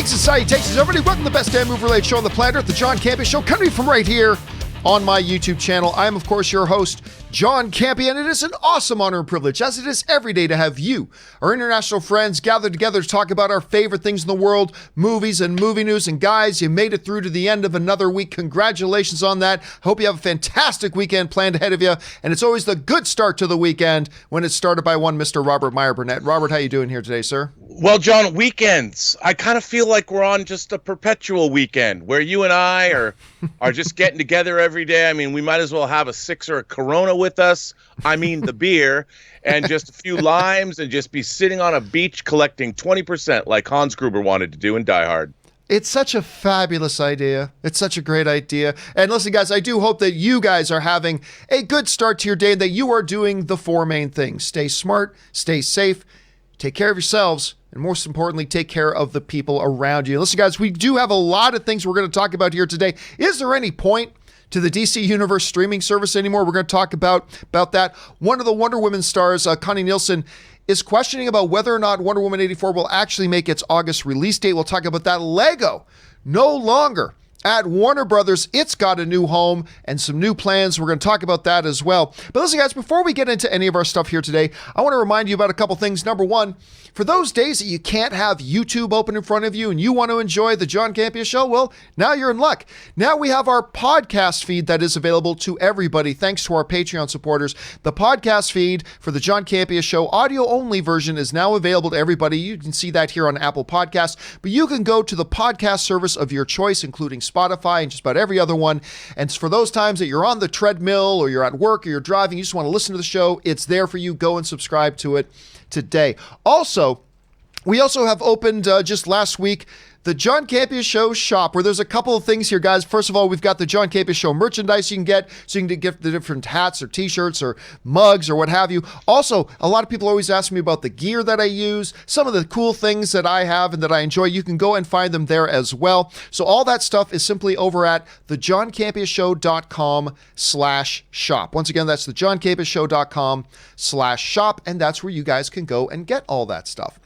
Greetings and salutations, everybody. Welcome to the best damn movie-related show on the planet, the John Campea Show, coming from right here on my YouTube channel. I am, of course, your host, John Campea, and it is an awesome honor and privilege, as it is every day, to have you, our international friends, gathered together to talk about our favorite things in the world, movies and movie news. And guys, you made it through to the end of another week. Congratulations on that. Hope you have a fantastic weekend planned ahead of you. And it's always the good start to the weekend when it's started by one Mr. Robert Meyer Burnett. Robert, how you doing here today, sir? Well, John, weekends, I kind of feel like we're on just a perpetual weekend where you and I are just getting together every day. I mean, we might as well have a six or a Corona with us. I mean, the beer, and just a few limes, and just be sitting on a beach collecting 20% like Hans Gruber wanted to do in Die Hard. It's such a fabulous idea. It's such a great idea. And listen, guys, I do hope that you guys are having a good start to your day and that you are doing the four main things. Stay smart, stay safe, take care of yourselves, and most importantly, take care of the people around you. Listen, guys, we do have a lot of things we're going to talk about here today. Is there any point to the DC Universe streaming service anymore? We're going to talk about that. One of the Wonder Woman stars, Connie Nielsen, is questioning about whether or not Wonder Woman 84 will actually make its August release date. We'll talk about that. Lego, no longer at Warner Brothers. It's got a new home and some new plans. We're going to talk about that as well. But listen, guys, before we get into any of our stuff here today, I want to remind you about a couple things. Number one, for those days that you can't have YouTube open in front of you and you want to enjoy the John Campea Show, well, now you're in luck. Now we have our podcast feed that is available to everybody thanks to our Patreon supporters. The podcast feed for the John Campea Show audio-only version is now available to everybody. You can see that here on Apple Podcasts, but you can go to the podcast service of your choice, including Spotify and just about every other one. And for those times that you're on the treadmill or you're at work or you're driving, you just want to listen to the show, it's there for you. Go and subscribe to it today. Also, we also have opened just last week the John Campea Show shop, where there's a couple of things here, guys. First of all, we've got the John Campea Show merchandise you can get, so you can get the different hats or t-shirts or mugs or what have you. Also, a lot of people always ask me about the gear that I use, some of the cool things that I have and that I enjoy. You can go and find them there as well. So all that stuff is simply over at thejohncampeashow.com/shop. Once again, that's thejohncampeashow.com/shop, and that's where you guys can go and get all that stuff.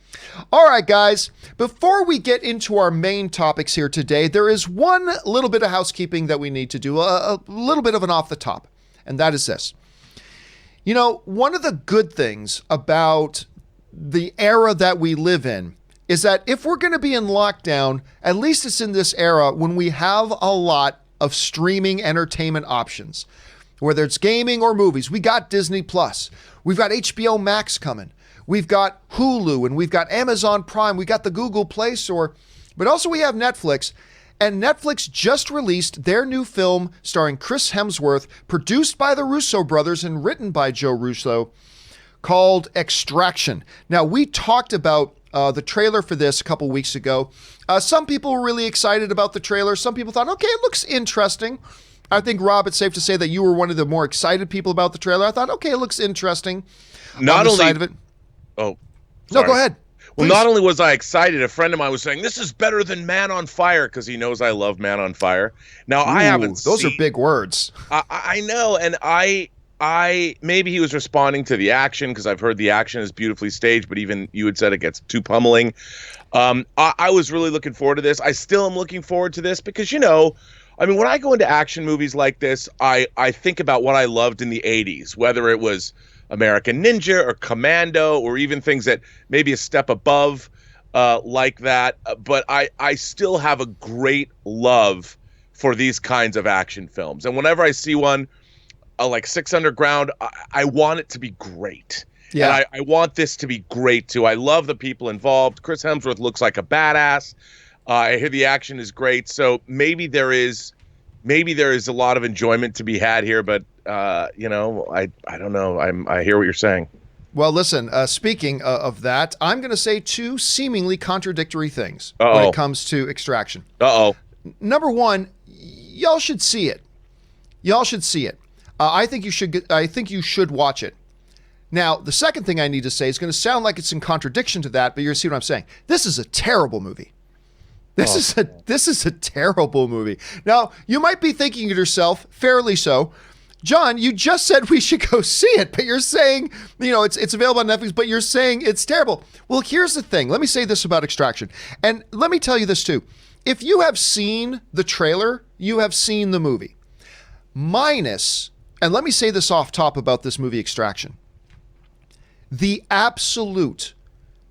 All right, guys, before we get into our main topics here today, there is one little bit of housekeeping that we need to do, a little bit of an off the top, and that is this. You know, one of the good things about the era that we live in is that if we're going to be in lockdown, at least it's in this era when we have a lot of streaming entertainment options, whether it's gaming or movies. We got Disney Plus. We've got HBO Max coming. We've got Hulu, and we've got Amazon Prime. We got the Google Play Store, but also we have Netflix. And Netflix just released their new film starring Chris Hemsworth, produced by the Russo brothers and written by Joe Russo, called Extraction. Now, we talked about the trailer for this a couple weeks ago. Some people were really excited about the trailer. Some people thought, okay, it looks interesting. I think, Rob, it's safe to say that you were one of the more excited people about the trailer. I thought, okay, it looks interesting. Not only side of it. Oh, sorry. No, go ahead. Well, not only was I excited, a friend of mine was saying, this is better than Man on Fire, because he knows I love Man on Fire. Now, I haven't Those are big words. I know, and I maybe he was responding to the action, because I've heard the action is beautifully staged, but even you had said it gets too pummeling. I was really looking forward to this. I still am looking forward to this, because, you know, I mean, when I go into action movies like this, I think about what I loved in the 80s, whether it was American Ninja or Commando, or even things that maybe a step above like that. But I still have a great love for these kinds of action films. And whenever I see one like Six Underground, I want it to be great. Yeah. And I want this to be great too. I love the people involved. Chris Hemsworth looks like a badass. I hear the action is great. So maybe there is a lot of enjoyment to be had here, but you know, I don't know. I hear what you're saying. Well, listen, speaking of that, I'm going to say two seemingly contradictory things when it comes to Extraction. Number one, y'all should see it. Y'all should see it. I think you should watch it. Now, the second thing I need to say is going to sound like it's in contradiction to that, but you're going to see what I'm saying. This is a terrible movie. This is a terrible movie. Now, you might be thinking to yourself, fairly so, John, you just said we should go see it, but you're saying, it's available on Netflix, but you're saying it's terrible. Well, here's the thing. Let me say this about Extraction. And let me tell you this too. If you have seen the trailer, you have seen the movie. Minus, and let me say this off top about this movie Extraction. The absolute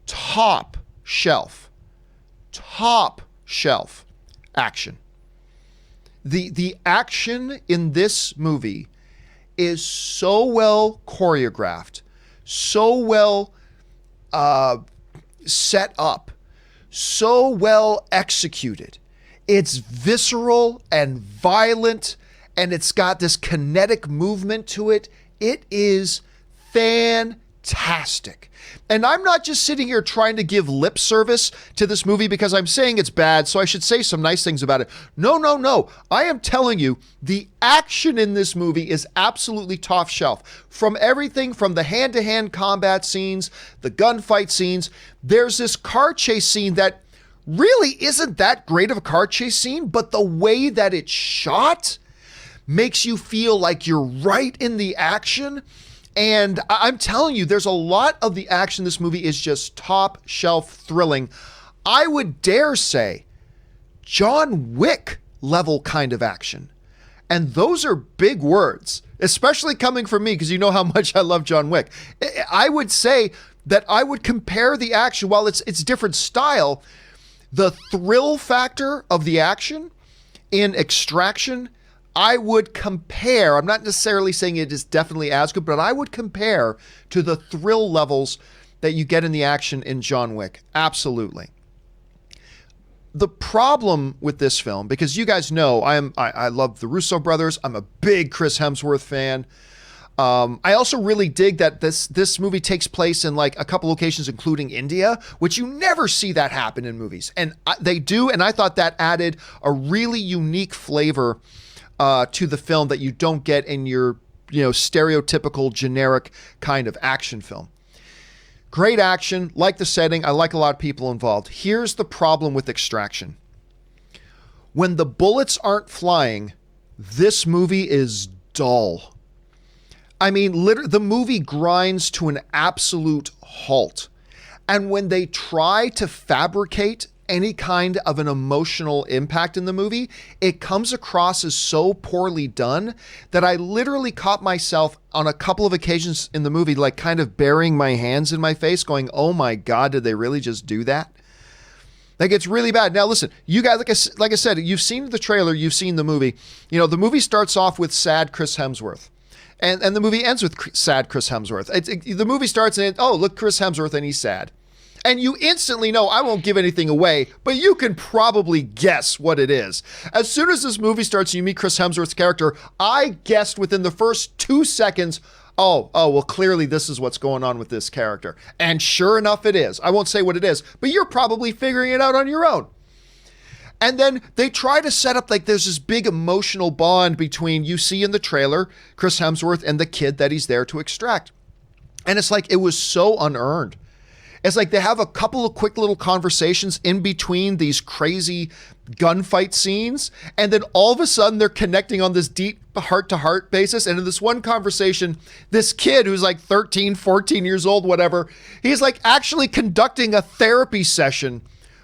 top shelf action. The action in this movie is so well choreographed, so well set up, so well executed. It's visceral and violent, and it's got this kinetic movement to it. It is fantastic. And I'm not just sitting here trying to give lip service to this movie because I'm saying it's bad, so I should say some nice things about it. No. I am telling you, the action in this movie is absolutely top shelf. From everything from the hand-to-hand combat scenes, the gunfight scenes, there's this car chase scene that really isn't that great of a car chase scene, but the way that it's shot makes you feel like you're right in the action. And I'm telling you, there's a lot of the action in this movie is just top shelf thrilling. I would dare say John Wick level kind of action. And those are big words, especially coming from me, because you know how much I love John Wick. I would say that I would compare the action, while it's different style, the thrill factor of the action in Extraction, I would compare, I'm not necessarily saying it is definitely as good, but I would compare to the thrill levels that you get in the action in John Wick. Absolutely. The problem with this film, because you guys know I love the Russo brothers. I'm a big Chris Hemsworth fan. I also really dig that this movie takes place in like a couple locations, including India, which you never see that happen in movies. And they do, and I thought that added a really unique flavor to the film that you don't get in your, stereotypical generic kind of action film. Great action, like the setting. I like a lot of people involved. Here's the problem with Extraction. When the bullets aren't flying, this movie is dull. I mean, the movie grinds to an absolute halt. And when they try to fabricate any kind of an emotional impact in the movie, it comes across as so poorly done that I literally caught myself on a couple of occasions in the movie, like kind of burying my hands in my face going, oh my God, did they really just do that? Like, it's really bad. Now, listen, you guys, like I said, you've seen the trailer, you've seen the movie. The movie starts off with sad Chris Hemsworth. And the movie ends with sad Chris Hemsworth. The movie starts and look, Chris Hemsworth, and he's sad. And you instantly know, I won't give anything away, but you can probably guess what it is. As soon as this movie starts and you meet Chris Hemsworth's character, I guessed within the first 2 seconds, well, clearly this is what's going on with this character. And sure enough, it is. I won't say what it is, but you're probably figuring it out on your own. And then they try to set up like there's this big emotional bond between, you see in the trailer, Chris Hemsworth and the kid that he's there to extract. And it's like, it was so unearned. It's like they have a couple of quick little conversations in between these crazy gunfight scenes. And then all of a sudden they're connecting on this deep heart-to-heart basis. And in this one conversation, this kid who's like 13, 14 years old, whatever, he's like actually conducting a therapy session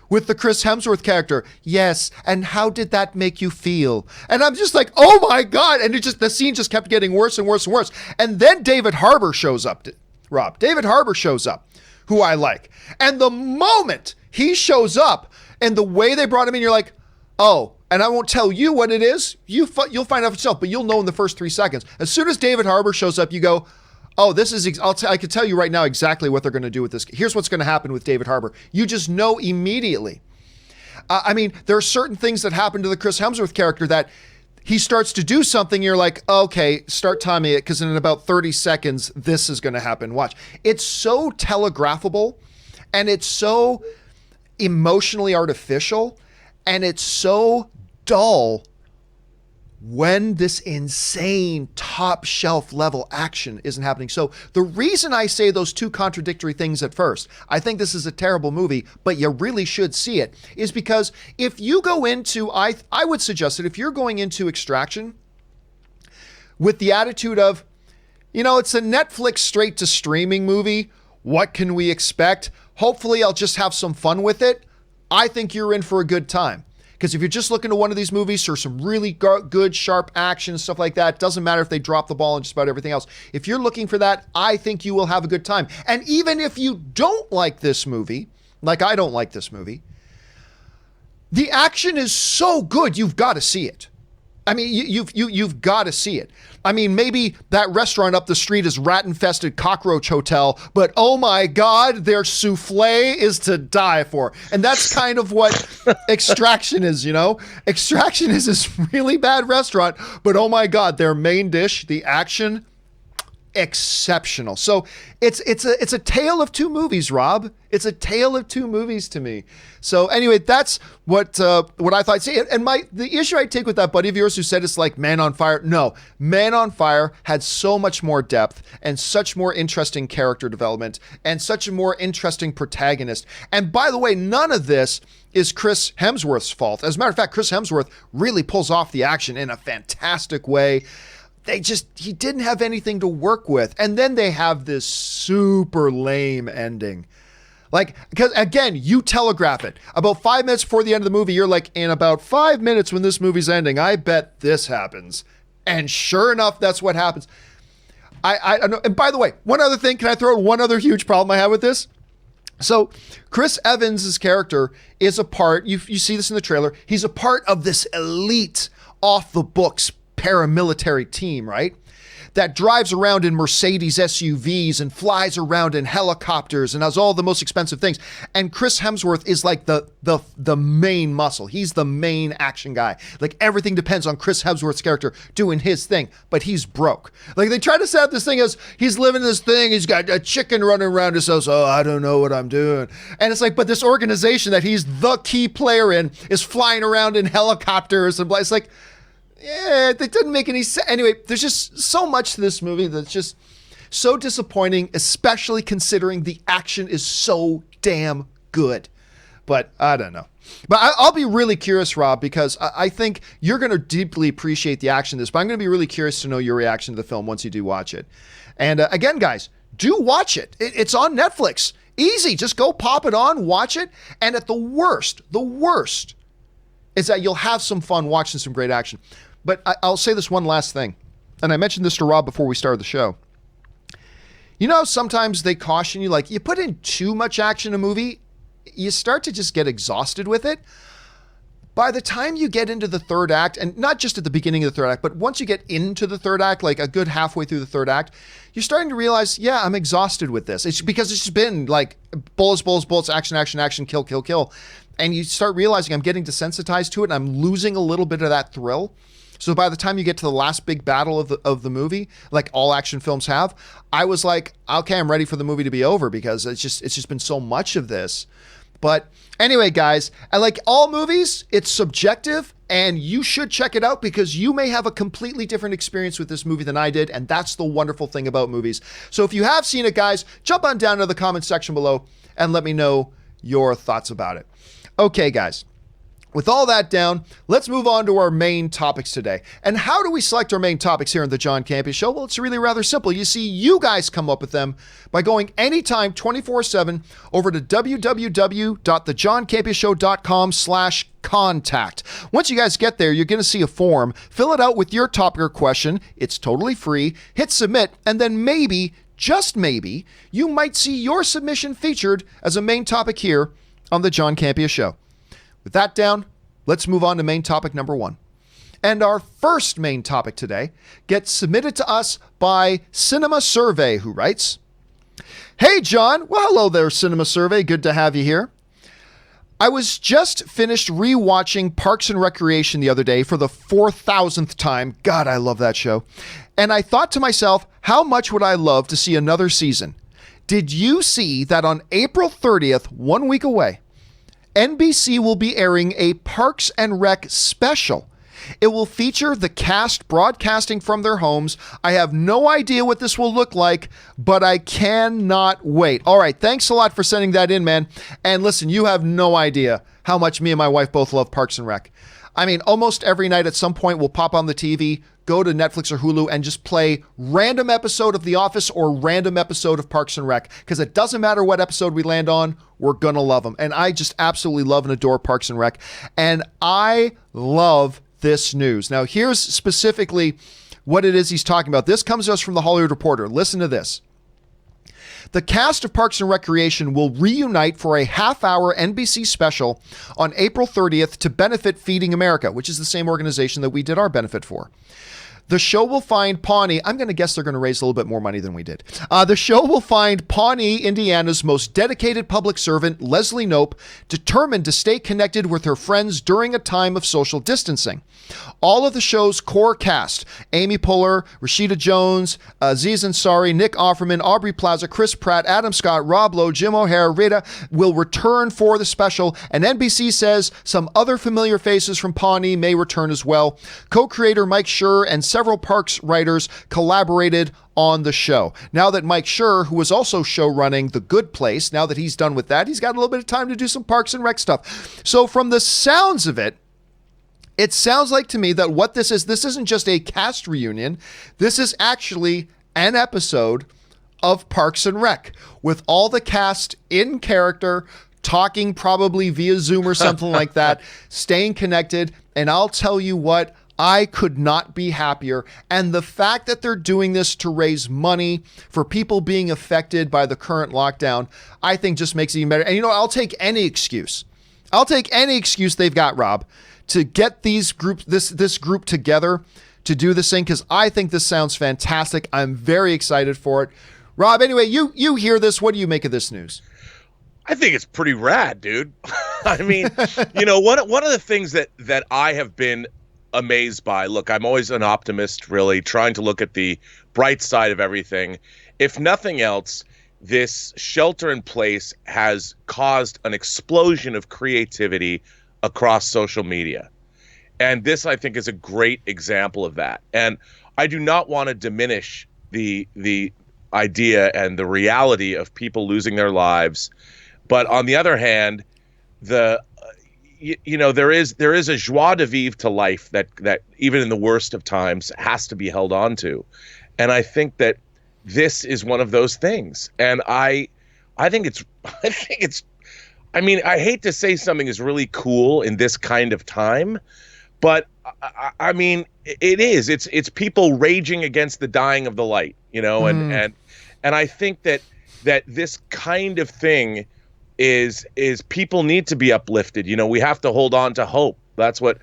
with the Chris Hemsworth character. Yes, and how did that make you feel? And I'm just like, oh my God. And the scene just kept getting worse and worse and worse. And then David Harbour shows up, Rob. David Harbour shows up, who I like. And the moment he shows up and the way they brought him in, you're like, oh, and I won't tell you what it is. You'll find out for yourself, but you'll know in the first 3 seconds. As soon as David Harbour shows up, you go, oh, this is, I can tell you right now exactly what they're going to do with this. Here's what's going to happen with David Harbour. You just know immediately. I mean, there are certain things that happen to the Chris Hemsworth character that he starts to do something, you're like, okay, start timing it, because in about 30 seconds, this is going to happen. Watch. It's so telegraphable, and it's so emotionally artificial, and it's so dull when this insane top shelf level action isn't happening. So the reason I say those two contradictory things at first, I think this is a terrible movie, but you really should see it, is because if you go into, I would suggest that if you're going into Extraction with the attitude of, it's a Netflix straight to streaming movie. What can we expect? Hopefully I'll just have some fun with it. I think you're in for a good time. Because if you're just looking to one of these movies for some really good, sharp action, stuff like that, doesn't matter if they drop the ball on just about everything else. If you're looking for that, I think you will have a good time. And even if you don't like this movie, like I don't like this movie, the action is so good, you've got to see it. I mean, you've got to see it. I mean, maybe that restaurant up the street is rat-infested cockroach hotel, but oh my God, their souffle is to die for. And that's kind of what Extraction is, Extraction is this really bad restaurant, but oh my God, their main dish, the action, exceptional. So it's a tale of two movies, Rob. It's a tale of two movies to me. So anyway, that's what I thought. See, and the issue I take with that buddy of yours who said it's like Man on Fire. No, Man on Fire had so much more depth and such more interesting character development and such a more interesting protagonist. And by the way, none of this is Chris Hemsworth's fault. As a matter of fact, Chris Hemsworth really pulls off the action in a fantastic way. He didn't have anything to work with. And then they have this super lame ending. Like, because again, you telegraph it. About 5 minutes before the end of the movie, you're like, in about 5 minutes when this movie's ending, I bet this happens. And sure enough, that's what happens. I don't know. And by the way, one other thing, can I throw one other huge problem I have with this? So Chris Evans' character is a part, you see this in the trailer, he's a part of this elite off the books paramilitary team, right? That drives around in Mercedes SUVs and flies around in helicopters and has all the most expensive things. And Chris Hemsworth is like the main muscle. He's the main action guy. Like everything depends on Chris Hemsworth's character doing his thing, but he's broke. Like they try to set up this thing as he's living this thing. He's got a chicken running around his house. Oh, I don't know what I'm doing. And it's like, but this organization that he's the key player in is flying around in helicopters and it's like, yeah, that didn't make any sense. Anyway, there's just so much to this movie that's just so disappointing, especially considering the action is so damn good. But I don't know. But I'll be really curious, Rob, because I think you're going to deeply appreciate the action of this. But I'm going to be really curious to know your reaction to the film once you do watch it. And again, guys, do watch it. It's on Netflix. Easy. Just go pop it on, watch it. And at the worst is that you'll have some fun watching some great action. But I'll say this one last thing. And I mentioned this to Rob before we started the show. Sometimes they caution you, like, you put in too much action in a movie, you start to just get exhausted with it. By the time you get into the third act, and not just at the beginning of the third act, but once you get into the third act, like a good halfway through the third act, you're starting to realize, yeah, I'm exhausted with this. It's because it's just been like bullets, action, kill. And you start realizing I'm getting desensitized to it and I'm losing a little bit of that thrill. So by the time you get to the last big battle of the movie, like all action films have, I was like, okay, I'm ready for the movie to be over because it's just been so much of this. But anyway, guys, I like all movies, it's subjective and you should check it out because you may have a completely different experience with this movie than I did. And that's the wonderful thing about movies. So if you have seen it, guys, jump on down to the comment section below and let me know your thoughts about it. Okay, guys. With all that down, let's move on to our main topics today. And how do we select our main topics here on the John Campea Show? Well, it's really rather simple. You see, you guys come up with them by going anytime 24/7 over to www.thejohncampeashow.com/contact. Once you guys get there, you're going to see a form. Fill it out with your topic or question. It's totally free. Hit submit, and then maybe, just maybe, you might see your submission featured as a main topic here on the John Campea Show. With that down, let's move on to main topic number 1. And our first main topic today gets submitted to us by Cinema Survey, who writes, "Hey, John." Well, hello there, Cinema Survey. Good to have you here. "I was just finished rewatching Parks and Recreation the other day for the 4,000th time. God, I love that show. And I thought to myself, how much would I love to see another season? Did you see that on April 30th, 1 week away, NBC will be airing a Parks and Rec special? It will feature the cast broadcasting from their homes. I have no idea what this will look like, but I cannot wait." All right, thanks a lot for sending that in, man. And listen, you have no idea how much me and my wife both love Parks and Rec. I mean, almost every night at some point we'll pop on the TV, go to Netflix or Hulu, and just play random episode of The Office or random episode of Parks and Rec, because it doesn't matter what episode we land on, we're going to love them. And I just absolutely love and adore Parks and Rec. And I love this news. Now, here's specifically what it is he's talking about. This comes to us from the Hollywood Reporter. Listen to this. The cast of Parks and Recreation will reunite for a half-hour NBC special on April 30th to benefit Feeding America, which is the same organization that we did our benefit for. The show will find Pawnee, I'm going to guess they're going to raise a little bit more money than we did. The show will find Pawnee, Indiana's most dedicated public servant, Leslie Knope, determined to stay connected with her friends during a time of social distancing. All of the show's core cast, Amy Poehler, Rashida Jones, Aziz Ansari, Nick Offerman, Aubrey Plaza, Chris Pratt, Adam Scott, Rob Lowe, Jim O'Hare, Rita will return for the special, and NBC says some other familiar faces from Pawnee may return as well. Co-creator Mike Schur and several Parks writers collaborated on the show. Now that Mike Schur, who was also show running The Good Place, now that he's done with that, he's got a little bit of time to do some Parks and Rec stuff. So from the sounds of it, it sounds like to me that what this isn't just a cast reunion. This is actually an episode of Parks and Rec with all the cast in character, talking probably via Zoom or something like that, staying connected. And I'll tell you what, I could not be happier. And the fact that they're doing this to raise money for people being affected by the current lockdown, I think just makes it even better. And you know, I'll take any excuse. I'll take any excuse they've got, Rob, to get these groups, this group together to do this thing, because I think this sounds fantastic. I'm very excited for it. Rob, anyway, you hear this. What do you make of this news? I think it's pretty rad, dude. I mean, you know, one of the things that I have been amazed by, look, I'm always an optimist, really, trying to look at the bright side of everything. If nothing else, this shelter in place has caused an explosion of creativity across social media. And this, I think, is a great example of that. And I do not want to diminish the idea and the reality of people losing their lives. But on the other hand, there is a joie de vivre to life that even in the worst of times has to be held on to. And I think that this is one of those things. And I think it's I mean, I hate to say something is really cool in this kind of time, but I mean, it is. It's people raging against the dying of the light, you know, and I think that this kind of thing is people need to be uplifted. You know, we have to hold on to hope. That's what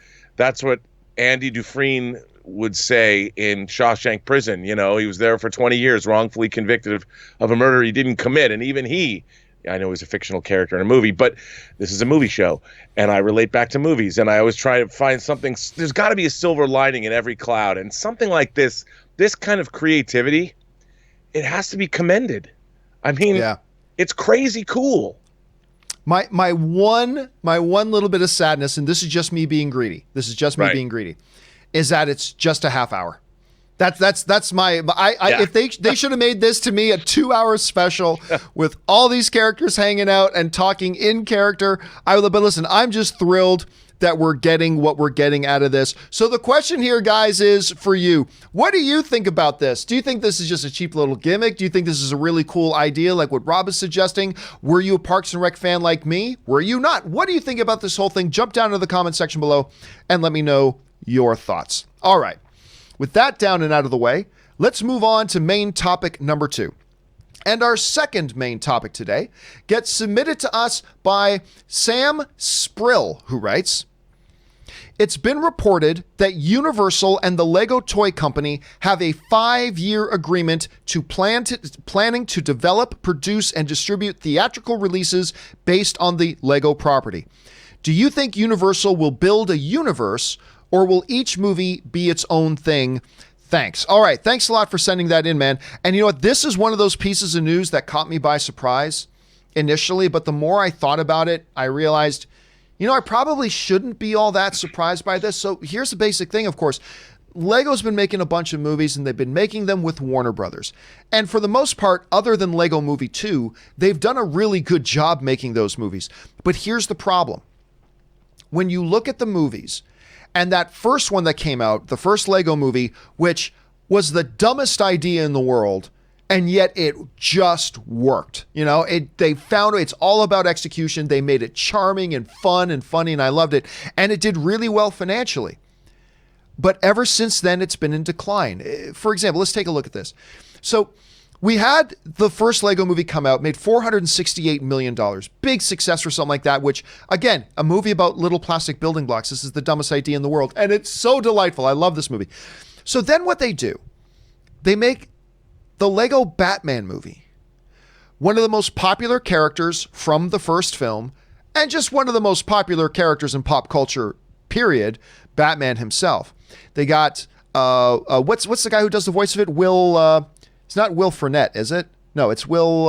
Andy Dufresne would say in Shawshank Prison. You know, he was there for 20 years, wrongfully convicted of a murder he didn't commit, and even he. I know he's a fictional character in a movie, but this is a movie show, and I relate back to movies, and I always try to find something. There's got to be a silver lining in every cloud, and something like this kind of creativity, it has to be commended. I mean, It's crazy cool. My one little bit of sadness, and this is just me being greedy. Being greedy, is that it's just a half hour. That's my if they should have made this to me a 2-hour special with all these characters hanging out and talking in character, I would have. But listen, I'm just thrilled that we're getting what we're getting out of this. So the question here, guys, is for you. What do you think about this? Do you think this is just a cheap little gimmick? Do you think this is a really cool idea like what Rob is suggesting? Were you a Parks and Rec fan like me? Were you not? What do you think about this whole thing? Jump down to the comment section below and let me know your thoughts. All right. With that down and out of the way, let's move on to main topic number 2. And our second main topic today gets submitted to us by Sam Sprill, who writes, "It's been reported that Universal and the Lego Toy Company have a 5-year agreement planning to develop, produce, and distribute theatrical releases based on the Lego property. Do you think Universal will build a universe, or will each movie be its own thing? Thanks." All right. Thanks a lot for sending that in, man. And you know what? This is one of those pieces of news that caught me by surprise initially, but the more I thought about it, I realized, you know, I probably shouldn't be all that surprised by this. So here's the basic thing, of course. Lego's been making a bunch of movies, and they've been making them with Warner Brothers. And for the most part, other than Lego Movie 2, they've done a really good job making those movies. But here's the problem. when you look at the movies, and that first one that came out, the first Lego movie, which was the dumbest idea in the world, and yet it just worked. They found it's all about execution. They made it charming and fun and funny, and I loved it. And it did really well financially. But ever since then, it's been in decline. For example, let's take a look at this. So we had the first Lego movie come out, made $468 million. Big success or something like that, which, again, a movie about little plastic building blocks. This is the dumbest idea in the world. And it's so delightful. I love this movie. So then what they do, they make the Lego Batman movie. One of the most popular characters from the first film, and just one of the most popular characters in pop culture, period, Batman himself. They got, what's the guy who does the voice of it? It's not Will Fernet, is it? No, it's Will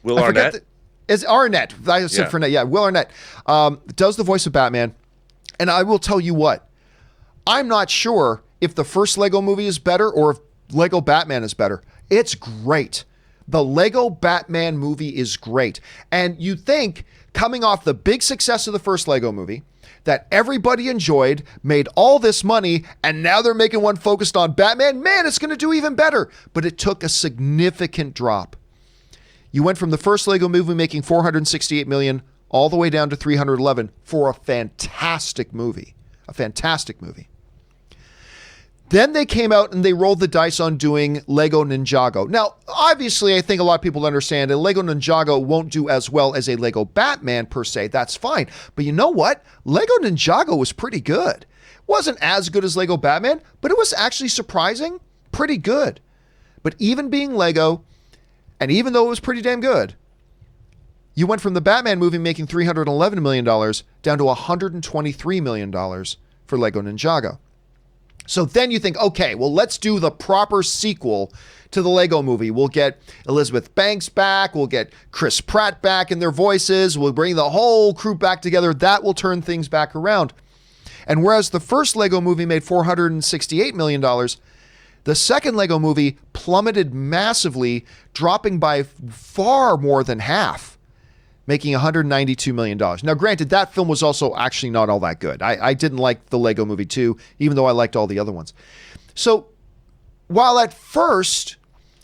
Arnett? It's Arnett. I said Fernet. Yeah, Will Arnett does the voice of Batman. And I will tell you what, I'm not sure if the first Lego movie is better or if Lego Batman is better. It's great. The Lego Batman movie is great. And you think, coming off the big success of the first Lego movie, that everybody enjoyed, made all this money, and now they're making one focused on Batman, man, it's going to do even better. But it took a significant drop. You went from the first Lego movie making $468 million all the way down to $311 for a fantastic movie. A fantastic movie. Then they came out and they rolled the dice on doing Lego Ninjago. Now, obviously, I think a lot of people understand a Lego Ninjago won't do as well as a Lego Batman per se. That's fine. But you know what? Lego Ninjago was pretty good. Wasn't as good as Lego Batman, but it was actually surprising, pretty good. But even being Lego, and even though it was pretty damn good, you went from the Batman movie making $311 million down to $123 million for Lego Ninjago. So then you think, okay, well, let's do the proper sequel to the Lego movie. We'll get Elizabeth Banks back. We'll get Chris Pratt back in their voices. We'll bring the whole crew back together. That will turn things back around. And whereas the first Lego movie made $468 million, the second Lego movie plummeted massively, dropping by far more than half, making $192 million. Now, granted, that film was also actually not all that good. I didn't like the Lego Movie 2, even though I liked all the other ones. So, while at first,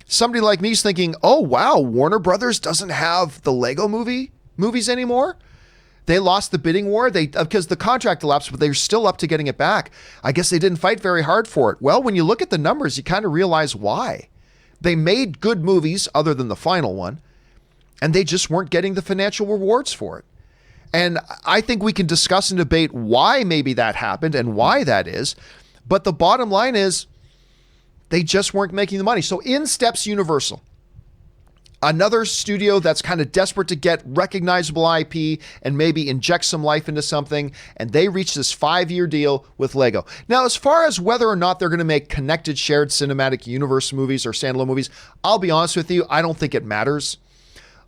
somebody like me is thinking, oh, wow, Warner Brothers doesn't have the Lego movies anymore? They lost the bidding war because the contract elapsed, but they're still up to getting it back. I guess they didn't fight very hard for it. Well, when you look at the numbers, you kind of realize why. They made good movies other than the final one, and they just weren't getting the financial rewards for it. And I think we can discuss and debate why maybe that happened and why that is. But the bottom line is they just weren't making the money. So in steps Universal, another studio that's kind of desperate to get recognizable IP and maybe inject some life into something. And they reached this 5-year deal with Lego. Now, as far as whether or not they're going to make connected shared cinematic universe movies or standalone movies, I'll be honest with you, I don't think it matters.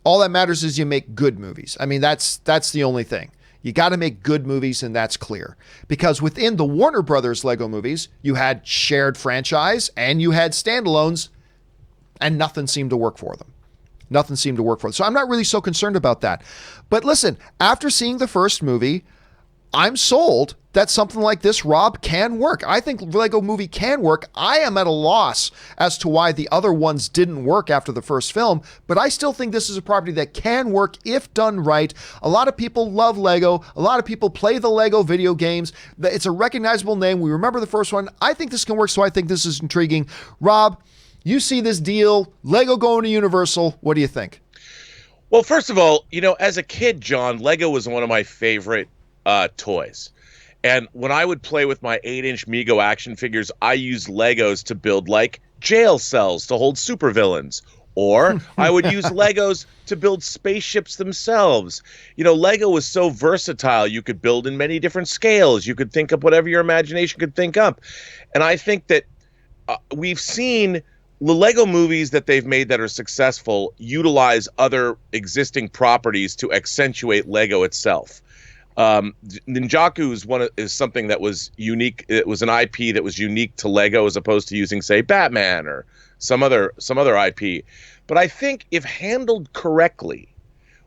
All that matters is you make good movies. I mean, that's the only thing. You got to make good movies, and that's clear. Because within the Warner Brothers Lego movies, you had shared franchise and you had standalones, and nothing seemed to work for them. Nothing seemed to work for them. So I'm not really so concerned about that. But listen, after seeing the first movie, I'm sold that something like this, Rob, can work. I think Lego Movie can work. I am at a loss as to why the other ones didn't work after the first film, but I still think this is a property that can work if done right. A lot of people love Lego. A lot of people play the Lego video games. It's a recognizable name. We remember the first one. I think this can work, so I think this is intriguing. Rob, you see this deal, Lego going to Universal. What do you think? Well, first of all, as a kid, John, Lego was one of my favorite toys. And when I would play with my 8-inch Mego action figures, I used Legos to build like jail cells to hold supervillains. Or I would use Legos to build spaceships themselves. Lego was so versatile. You could build in many different scales. You could think up whatever your imagination could think up. And I think that we've seen the Lego movies that they've made that are successful utilize other existing properties to accentuate Lego itself. Ninjago is something that was unique. It was an IP that was unique to Lego as opposed to using, say, Batman or some other IP. But I think if handled correctly,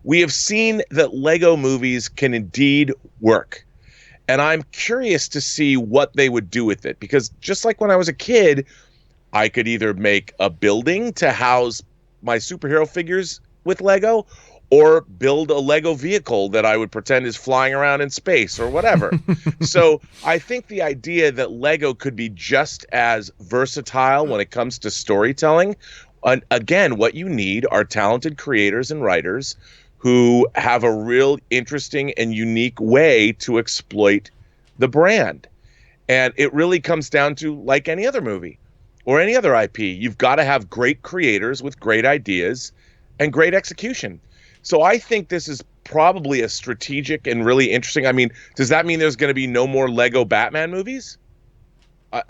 we have seen that Lego movies can indeed work. And I'm curious to see what they would do with it, because just like when I was a kid, I could either make a building to house my superhero figures with Lego, or build a Lego vehicle that I would pretend is flying around in space or whatever. So I think the idea that Lego could be just as versatile when it comes to storytelling, again, what you need are talented creators and writers who have a real interesting and unique way to exploit the brand. And it really comes down to, like any other movie or any other IP, you've got to have great creators with great ideas and great execution. So I think this is probably a strategic and really interesting. I mean, does that mean there's going to be no more Lego Batman movies?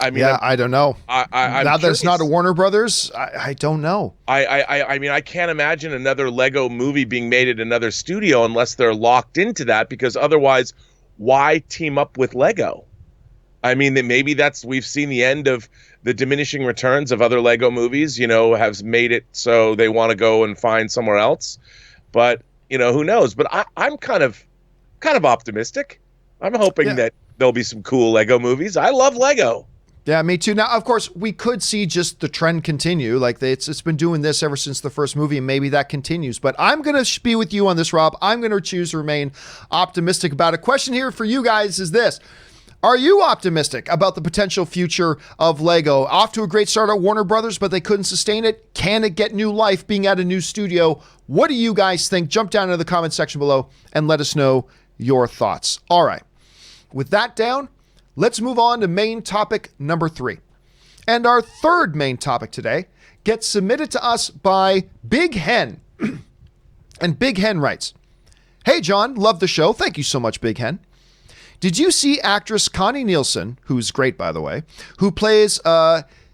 I mean, yeah, I don't know. I'm now that curious. it's not a Warner Brothers, I don't know. I mean, I can't imagine another Lego movie being made at another studio unless they're locked into that, because otherwise, why team up with Lego? I mean, that maybe we've seen the end of the diminishing returns of other Lego movies, have made it so they want to go and find somewhere else. But, who knows? But I'm kind of optimistic. I'm hoping that there'll be some cool Lego movies. I love Lego. Yeah, me too. Now, of course, we could see just the trend continue. Like it's been doing this ever since the first movie, and maybe that continues. But I'm going to be with you on this, Rob. I'm going to choose to remain optimistic about it. Question here for you guys is this. Are you optimistic about the potential future of Lego? Off to a great start at Warner Brothers, but they couldn't sustain it. Can it get new life being at a new studio? What do you guys think? Jump down into the comment section below and let us know your thoughts. All right. With that down, let's move on to main topic number 3. And our third main topic today gets submitted to us by Big Hen. And Big Hen writes, "Hey, John, love the show. Thank you so much, Big Hen. Did you see actress Connie Nielsen, who's great, by the way, who plays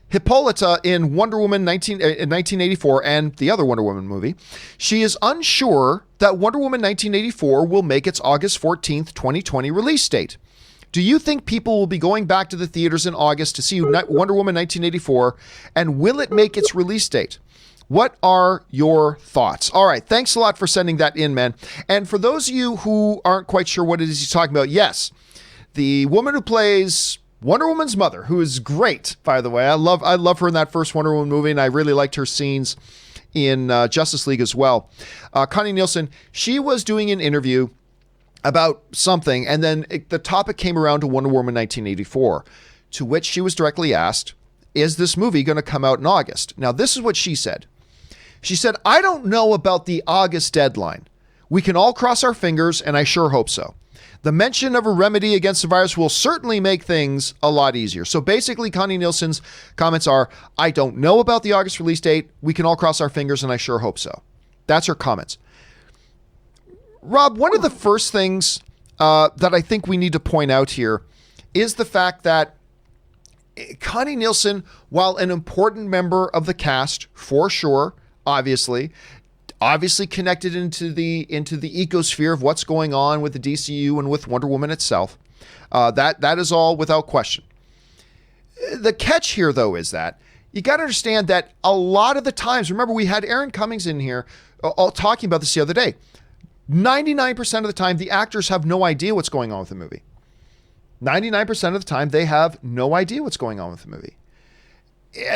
Hippolyta in Wonder Woman 1984 and the other Wonder Woman movie? She is unsure that Wonder Woman 1984 will make its August 14th, 2020 release date. Do you think people will be going back to the theaters in August to see Wonder Woman 1984, and will it make its release date? What are your thoughts?" All right. Thanks a lot for sending that in, man. And for those of you who aren't quite sure what it is he's talking about, yes, the woman who plays Wonder Woman's mother, who is great, by the way. I love her in that first Wonder Woman movie, and I really liked her scenes in Justice League as well. Connie Nielsen, she was doing an interview about something, and then the topic came around to Wonder Woman 1984, to which she was directly asked, is this movie going to come out in August? Now, this is what she said. She said, "I don't know about the August deadline. We can all cross our fingers, and I sure hope so. The mention of a remedy against the virus will certainly make things a lot easier." So basically, Connie Nielsen's comments are, I don't know about the August release date. We can all cross our fingers, and I sure hope so. That's her comments. Rob, one of the first things that I think we need to point out here is the fact that Connie Nielsen, while an important member of the cast, for sure, obviously connected into the ecosphere of what's going on with the DCU and with Wonder Woman itself, that is all without question. The catch here, though, is that you got to understand that a lot of the times, remember, we had Aaron Cummings in here all talking about this the other day. 99% of the time, the actors have no idea what's going on with the movie. 99% of the time, they have no idea what's going on with the movie.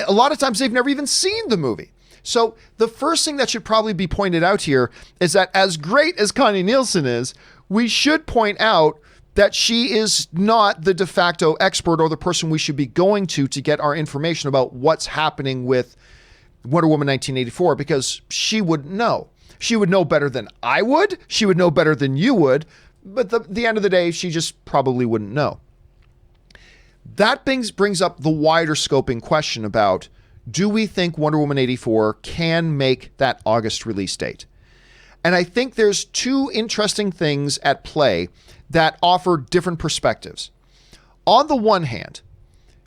A lot of times, they've never even seen the movie. So the first thing that should probably be pointed out here is that as great as Connie Nielsen is, we should point out that she is not the de facto expert or the person we should be going to get our information about what's happening with Wonder Woman 1984, because she wouldn't know. She would know better than I would. She would know better than you would. But at the end of the day, she just probably wouldn't know. That brings up the wider scoping question about, do we think Wonder Woman 84 can make that August release date? And I think there's two interesting things at play that offer different perspectives. On the one hand,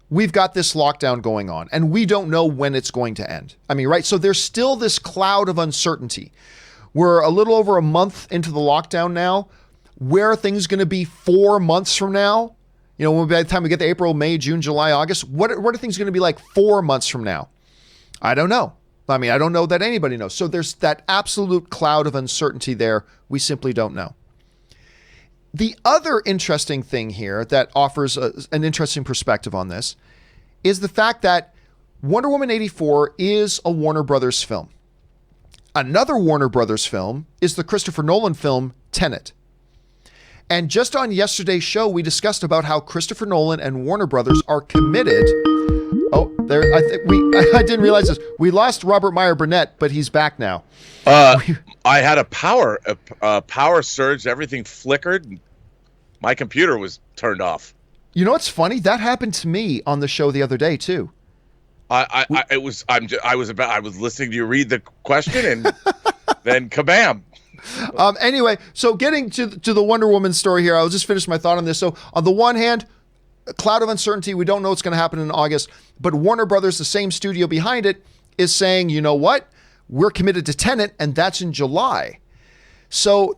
we've got this lockdown going on, and we don't know when it's going to end. I mean, right? So there's still this cloud of uncertainty. We're a little over a month into the lockdown now. Where are things going to be 4 months from now? You know, by the time we get to April, May, June, July, August, what are things going to be like 4 months from now? I don't know. I mean, I don't know that anybody knows. So there's that absolute cloud of uncertainty there. We simply don't know. The other interesting thing here that offers an interesting perspective on this is the fact that Wonder Woman 84 is a Warner Brothers film. Another Warner Brothers film is the Christopher Nolan film Tenet. And just on yesterday's show, we discussed about how Christopher Nolan and Warner Brothers are committed. Oh, there! I didn't realize this. We lost Robert Meyer Burnett, but he's back now. I had a power surge. Everything flickered. My computer was turned off. You know what's funny? That happened to me on the show the other day too. I was listening to you read the question and then kabam. Anyway, so getting to the Wonder Woman story here, I'll just finish my thought on this. So on the one hand, a cloud of uncertainty. We don't know what's going to happen in August, but Warner Brothers, the same studio behind it, is saying, you know what? We're committed to Tenet, and that's in July. So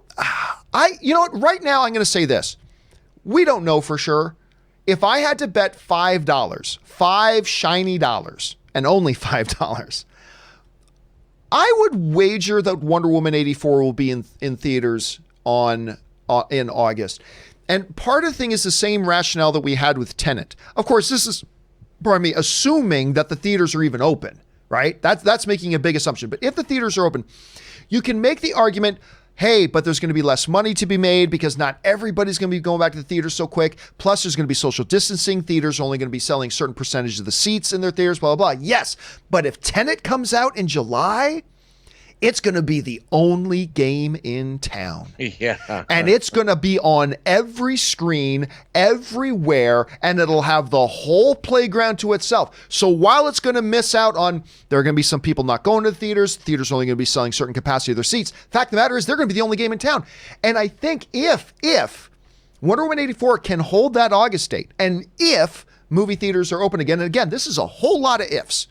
you know what? Right now, I'm going to say this. We don't know for sure. If I had to bet $5, 5 shiny dollars, and only $5, I would wager that Wonder Woman 84 will be in theaters in August. And part of the thing is the same rationale that we had with Tenet. Of course, this is, assuming that the theaters are even open, right? That's making a big assumption. But if the theaters are open, you can make the argument, hey, but there's going to be less money to be made because not everybody's going to be going back to the theaters so quick. Plus, there's going to be social distancing. Theaters are only going to be selling a certain percentage of the seats in their theaters, blah, blah, blah. Yes, but if Tenet comes out in July, it's going to be the only game in town. Yeah. And it's going to be on every screen, everywhere, and it'll have the whole playground to itself. So while it's going to miss out on, there are going to be some people not going to the theaters are only going to be selling certain capacity of their seats. Fact of the matter is, they're going to be the only game in town. And I think if Wonder Woman 84 can hold that August date, and if movie theaters are open again, and again, this is a whole lot of ifs,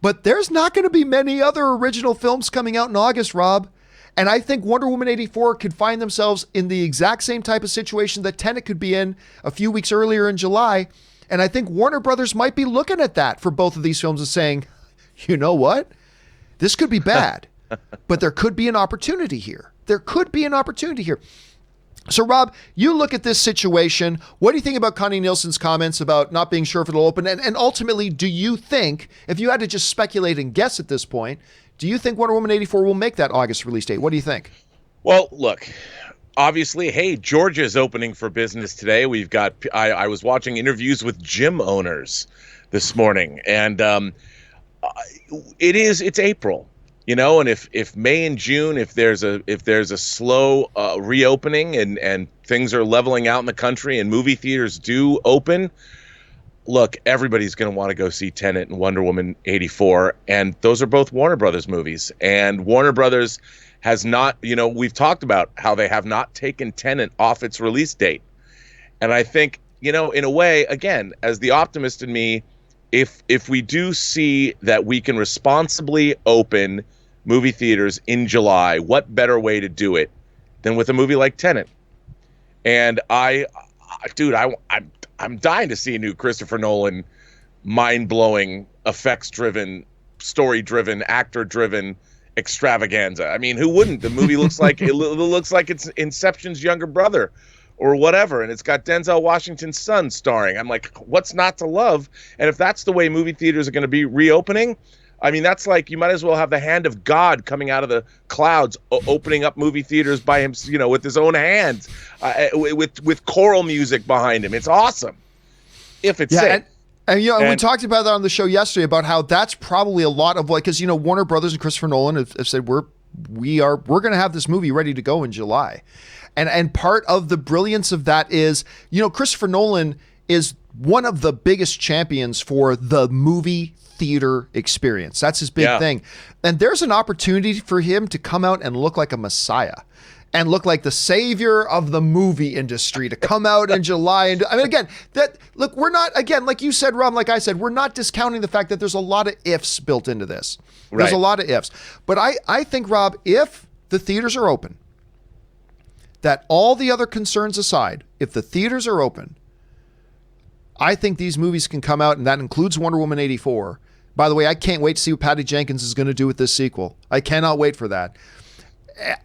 but there's not going to be many other original films coming out in August, Rob. And I think Wonder Woman 84 could find themselves in the exact same type of situation that Tenet could be in a few weeks earlier in July. And I think Warner Brothers might be looking at that for both of these films and saying, you know what? This could be bad, but there could be an opportunity here. So, Rob, you look at this situation. What do you think about Connie Nielsen's comments about not being sure if it'll open? And ultimately, do you think, if you had to just speculate and guess at this point, do you think Wonder Woman 84 will make that August release date? What do you think? Well, look, obviously, hey, Georgia's opening for business today. We've got, I was watching interviews with gym owners this morning, and it's April. You know, and if May and June, if there's a slow reopening and things are leveling out in the country and movie theaters do open, look, everybody's going to want to go see Tenet and Wonder Woman 84, and those are both Warner Brothers movies. And Warner Brothers has not, we've talked about how they have not taken Tenet off its release date. And I think, in a way, again, as the optimist in me, if we do see that we can responsibly open movie theaters in July, what better way to do it than with a movie like Tenet? And I'm dying to see a new Christopher Nolan, mind-blowing, effects-driven, story-driven, actor-driven extravaganza. I mean, who wouldn't? The movie looks like it looks like it's Inception's younger brother or whatever, and it's got Denzel Washington's son starring. I'm like, what's not to love? And if that's the way movie theaters are going to be reopening, I mean, that's like, you might as well have the hand of God coming out of the clouds, opening up movie theaters by him, with his own hands, with choral music behind him. It's awesome if it's safe. And we talked about that on the show yesterday about how that's probably a lot of because Warner Brothers and Christopher Nolan have said we're going to have this movie ready to go in July, and part of the brilliance of that is Christopher Nolan is one of the biggest champions for the movie theater experience. That's his big thing. And there's an opportunity for him to come out and look like a messiah and look like the savior of the movie industry, to come out in July. And I mean, again, we're not, again, like you said, Rob, like I said, we're not discounting the fact that there's a lot of ifs built into this. There's a lot of ifs. But I think, Rob, if the theaters are open, that all the other concerns aside, if the theaters are open, I think these movies can come out, and that includes Wonder Woman 84. By the way, I can't wait to see what Patty Jenkins is going to do with this sequel. I cannot wait for that.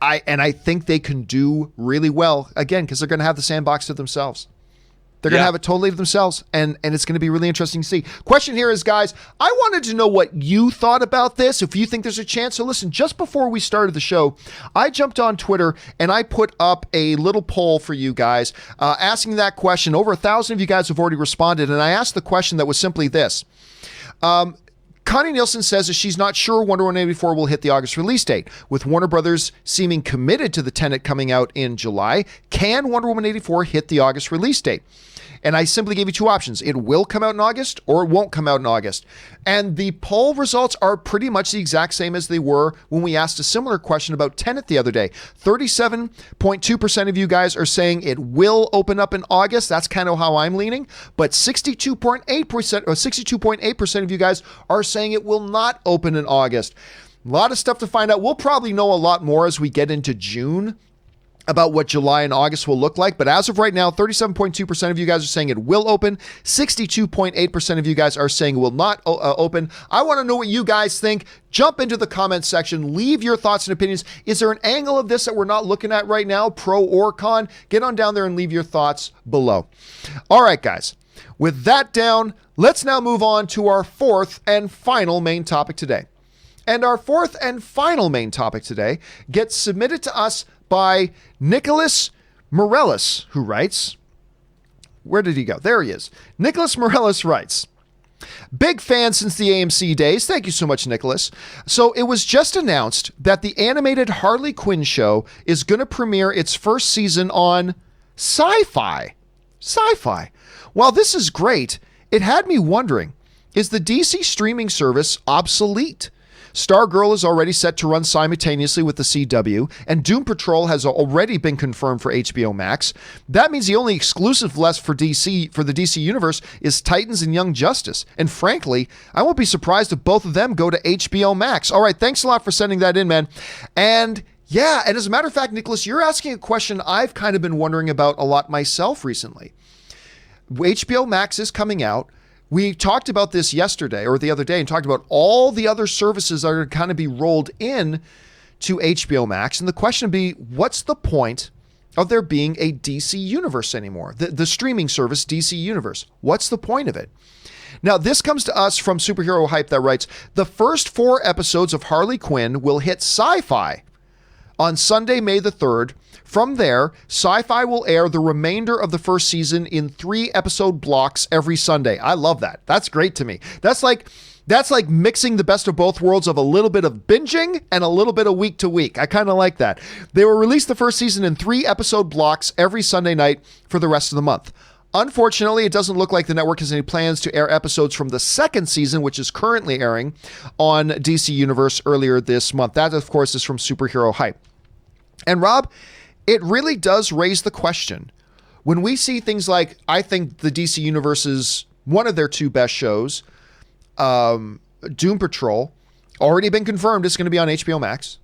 I think they can do really well, again, because they're going to have the sandbox to themselves. They're going to have it totally to themselves, and it's going to be really interesting to see. Question here is, guys, I wanted to know what you thought about this, if you think there's a chance. So listen, just before we started the show, I jumped on Twitter, and I put up a little poll for you guys, asking that question. Over 1,000 of you guys have already responded, and I asked the question that was simply this. Connie Nielsen says that she's not sure Wonder Woman 84 will hit the August release date. With Warner Brothers seeming committed to the Tenet coming out in July, can Wonder Woman 84 hit the August release date? And I simply gave you two options. It will come out in August or it won't come out in August. And the poll results are pretty much the exact same as they were when we asked a similar question about Tenet the other day. 37.2% of you guys are saying it will open up in August. That's kind of how I'm leaning. But 62.8% of you guys are saying it will not open in August. A lot of stuff to find out. We'll probably know a lot more as we get into June about what July and August will look like. But as of right now, 37.2% of you guys are saying it will open. 62.8% of you guys are saying it will not open. I want to know what you guys think. Jump into the comments section. Leave your thoughts and opinions. Is there an angle of this that we're not looking at right now, pro or con? Get on down there and leave your thoughts below. All right, guys. With that down, let's now move on to our fourth and final main topic today. And our fourth and final main topic today gets submitted to us by Nicholas Morellis, who writes, where did he go? There he is. Nicholas Morellis writes, big fan since the AMC days. Thank you so much, Nicholas. So it was just announced that the animated Harley Quinn show is going to premiere its first season on SyFy. SyFy. While this is great, it had me wondering, is the DC streaming service obsolete? Stargirl is already set to run simultaneously with the CW, and Doom Patrol has already been confirmed for HBO Max. That means the only exclusive left for the DC universe is Titans and Young Justice. And frankly, I won't be surprised if both of them go to HBO Max. All right, thanks a lot for sending that in, man. And yeah, and as a matter of fact, Nicholas, you're asking a question I've kind of been wondering about a lot myself recently. HBO Max is coming out. We talked about this yesterday or the other day and talked about all the other services that are going to kind of be rolled in to HBO Max. And the question would be, what's the point of there being a DC universe anymore? The streaming service, DC Universe. What's the point of it? Now, this comes to us from Superhero Hype that writes, the first 4 episodes of Harley Quinn will hit SyFy on Sunday, May the 3rd. From there, SyFy will air the remainder of the first season in 3-episode blocks every Sunday. I love that. That's great to me. That's like mixing the best of both worlds of a little bit of binging and a little bit of week to week. I kind of like that. They will release the first season in 3-episode blocks every Sunday night for the rest of the month. Unfortunately, it doesn't look like the network has any plans to air episodes from the second season, which is currently airing on DC Universe earlier this month. That, of course, is from Superhero Hype. And Rob, it really does raise the question. When we see things like, I think the DC Universe is one of their 2 best shows, Doom Patrol, already been confirmed it's going to be on HBO Max.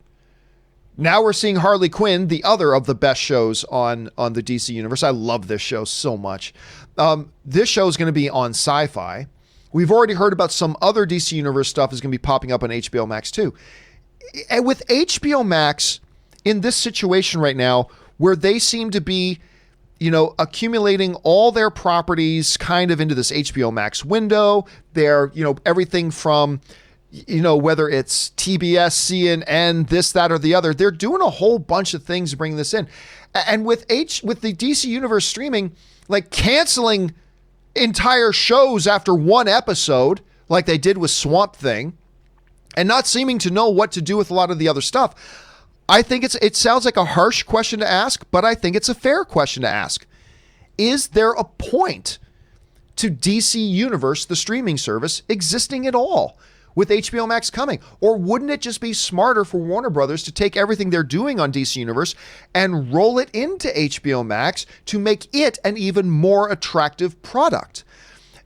Now we're seeing Harley Quinn, the other of the best shows on the DC Universe. I love this show so much. This show is going to be on SyFy. We've already heard about some other DC Universe stuff is going to be popping up on HBO Max too. And with HBO Max in this situation right now, where they seem to be, accumulating all their properties kind of into this HBO Max window. They're, everything from, whether it's TBS, CNN, this, that, or the other, they're doing a whole bunch of things to bring this in. And with the DC Universe streaming, like canceling entire shows after 1 episode, like they did with Swamp Thing, and not seeming to know what to do with a lot of the other stuff, I think it sounds like a harsh question to ask, but I think it's a fair question to ask. Is there a point to DC Universe, the streaming service, existing at all with HBO Max coming? Or wouldn't it just be smarter for Warner Brothers to take everything they're doing on DC Universe and roll it into HBO Max to make it an even more attractive product?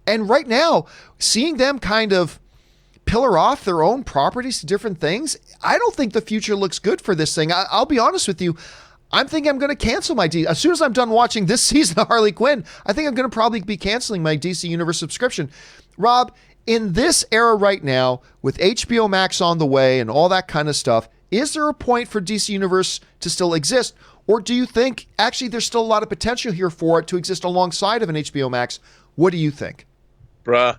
And right now, seeing them kind of pillar off their own properties to different things, I don't think the future looks good for this thing. I'll be honest with you. I'm thinking I'm going to cancel my as soon as I'm done watching this season of Harley Quinn, I think I'm going to probably be canceling my DC Universe subscription. Rob, in this era right now, with HBO Max on the way and all that kind of stuff, Is there a point for DC Universe to still exist? Or do you think actually there's still a lot of potential here for it to exist alongside of an HBO Max? What do you think? Bruh.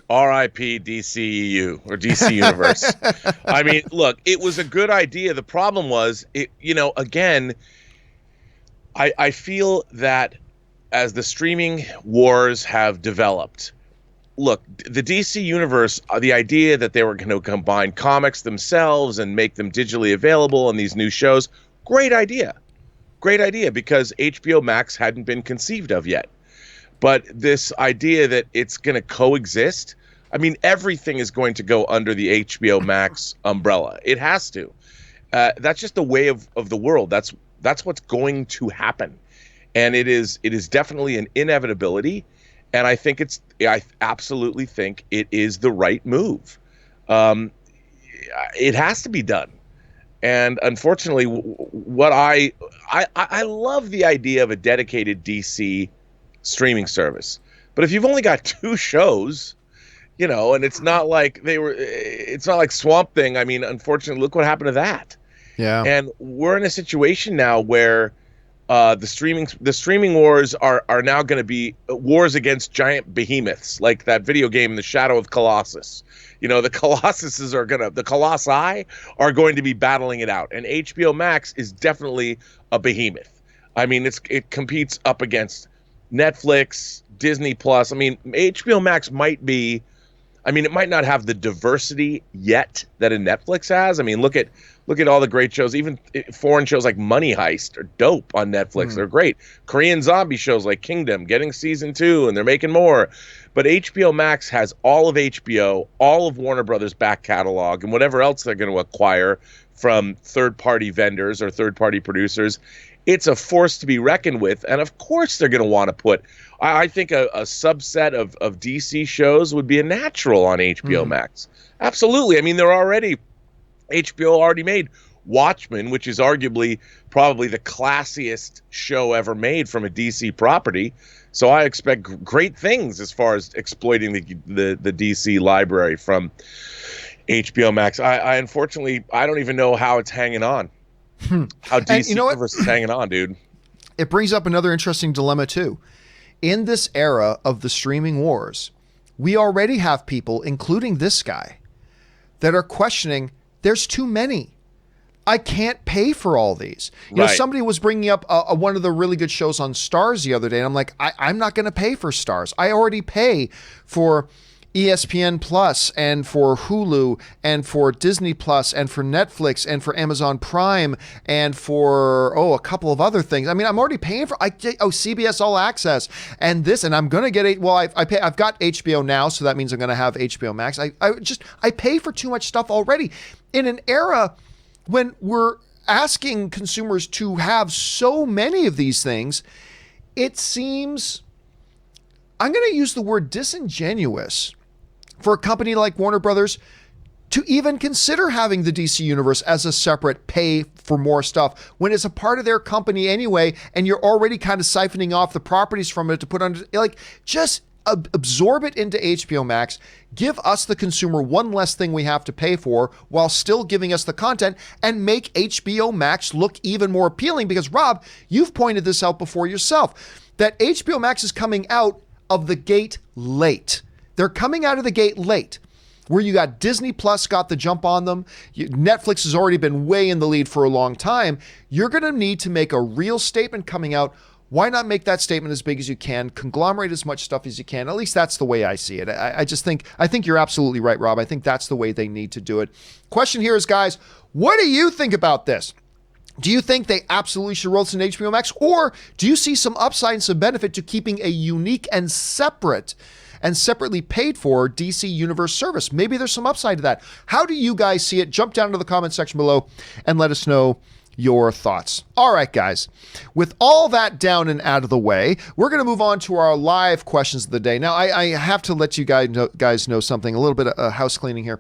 R.I.P. DCEU or DC Universe. I mean, look, it was a good idea. The problem was, again, I feel that as the streaming wars have developed, look, the DC Universe, the idea that they were going to combine comics themselves and make them digitally available on these new shows, great idea. Great idea, because HBO Max hadn't been conceived of yet. But this idea that it's going to coexist, I mean, everything is going to go under the HBO Max umbrella. It has to. That's just the way of the world. That's what's going to happen. And it is definitely an inevitability. And I absolutely think it is the right move. It has to be done. And unfortunately, what I love the idea of a dedicated DC streaming service. But if you've only got 2 shows, and it's not like Swamp Thing. I mean, unfortunately, look what happened to that. Yeah. And we're in a situation now where the streaming wars are now going to be wars against giant behemoths, like that video game, The Shadow of Colossus. The the Colossi are going to be battling it out. And HBO Max is definitely a behemoth. I mean, it competes up against Netflix, Disney Plus. I mean, HBO Max might not have the diversity yet that a Netflix has. I mean, look at all the great shows. Even foreign shows like Money Heist are dope on Netflix. They're great. Korean zombie shows like Kingdom getting season 2, and they're making more. But HBO Max has all of HBO, all of Warner Brothers back catalog, and whatever else they're going to acquire from third-party vendors or third-party producers. It's a force to be reckoned with, and of course they're going to want to put. I think a subset of DC shows would be a natural on HBO Max. Absolutely. I mean, HBO already made Watchmen, which is arguably probably the classiest show ever made from a DC property. So I expect great things as far as exploiting the DC library from HBO Max. I unfortunately, I don't even know how it's hanging on. How DC Universe is hanging on, dude. It brings up another interesting dilemma too. In this era of the streaming wars, we already have people, including this guy, that are questioning, there's too many. I can't pay for all these. Somebody was bringing up one of the really good shows on Stars the other day, and I'm like, I'm not going to pay for Stars. I already pay for ESPN Plus and for Hulu and for Disney Plus and for Netflix and for Amazon Prime and for a couple of other things. I mean, I'm already paying for CBS All Access and this, and I'm gonna get I've got HBO now, so that means I'm gonna have HBO Max. I pay for too much stuff already in an era when we're asking consumers to have so many of these things. It seems, I'm gonna use the word disingenuous for a company like Warner Brothers to even consider having the DC Universe as a separate pay for more stuff when it's a part of their company anyway, and you're already kind of siphoning off the properties from it to put under, just absorb it into HBO Max, give us the consumer one less thing we have to pay for while still giving us the content, and make HBO Max look even more appealing. Because Rob, you've pointed this out before yourself, that HBO Max is coming out of the gate late. They're coming out of the gate late, where you got Disney Plus got the jump on them. Netflix has already been way in the lead for a long time. You're going to need to make a real statement coming out. Why not make that statement as big as you can, conglomerate as much stuff as you can? At least that's the way I see it. I think you're absolutely right, Rob. I think that's the way they need to do it. Question here is, guys, what do you think about this? Do you think they absolutely should roll this in HBO Max, or do you see some upside and some benefit to keeping a unique and separately paid for DC Universe service? Maybe there's some upside to that. How do you guys see it? Jump down to the comment section below and let us know your thoughts. All right, guys, with all that down and out of the way, we're going to move on to our live questions of the day. Now, I have to let you guys know something, a little bit of house cleaning here.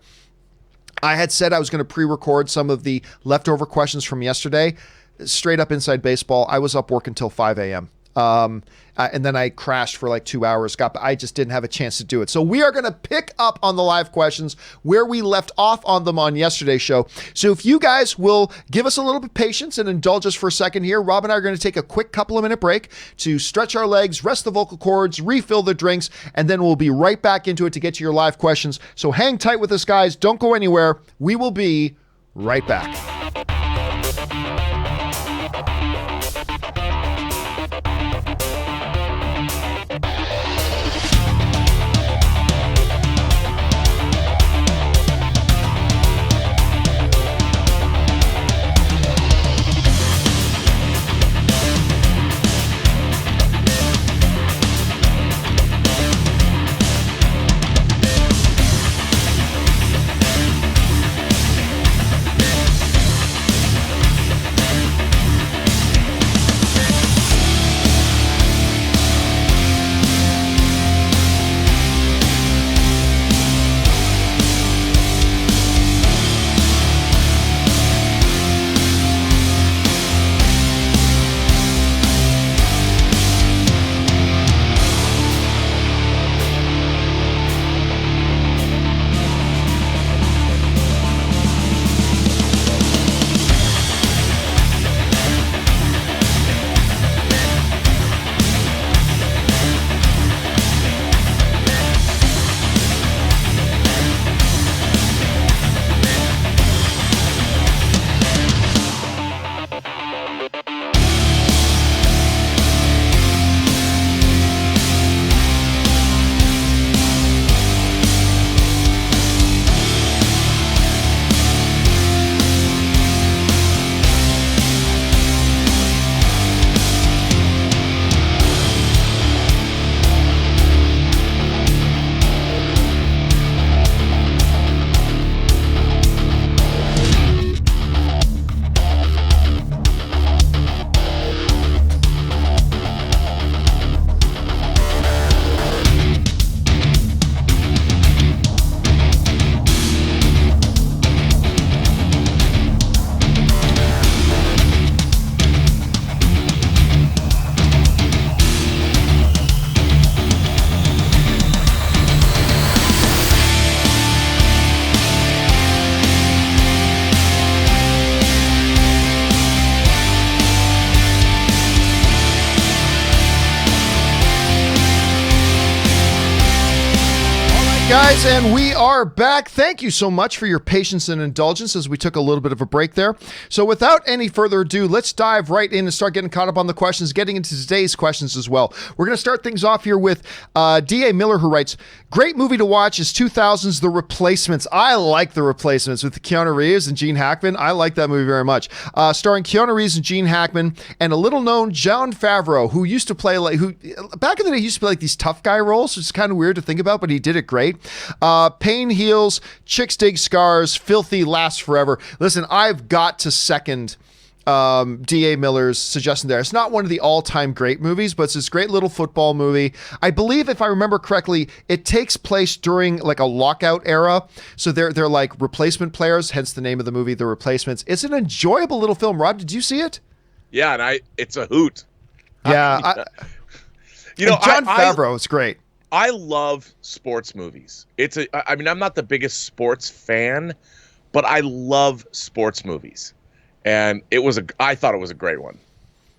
I had said I was going to pre-record some of the leftover questions from yesterday. Straight up inside baseball, I was up working until 5 a.m. And then I crashed for like 2 hours. I just didn't have a chance to do it. So we are going to pick up on the live questions where we left off on them on yesterday's show. So if you guys will give us a little bit of patience and indulge us for a second here, Rob and I are going to take a quick couple of minute break to stretch our legs, rest the vocal cords, refill the drinks, and then we'll be right back into it to get to your live questions. So hang tight with us, guys. Don't go anywhere. We will be right back. Guys, and we are back. Thank you so much for your patience and indulgence as we took a little bit of a break there. So without any further ado, let's dive right in and start getting caught up on the questions, getting into today's questions as well. We're going to start things off here with D.A. Miller, who writes, great movie to watch is 2000's The Replacements. I like The Replacements with Keanu Reeves and Gene Hackman. I like that movie very much. Starring Keanu Reeves and Gene Hackman and a little known Jon Favreau, who used to play back in the day, he used to play like these tough guy roles, which is kind of weird to think about, but he did it great. Pain heals, chicks dig scars, filthy lasts forever. Listen, I've got to second D.A. Miller's suggestion there. It's not one of the all-time great movies, but it's this great little football movie. I believe, if I remember correctly, it takes place during like a lockout era. So they're like replacement players, hence the name of the movie, The Replacements. It's an enjoyable little film. Rob, did you see it? Yeah, and it's a hoot. Yeah. John Favreau is great. I love sports movies. I'm not the biggest sports fan, but I love sports movies. And I thought it was a great one.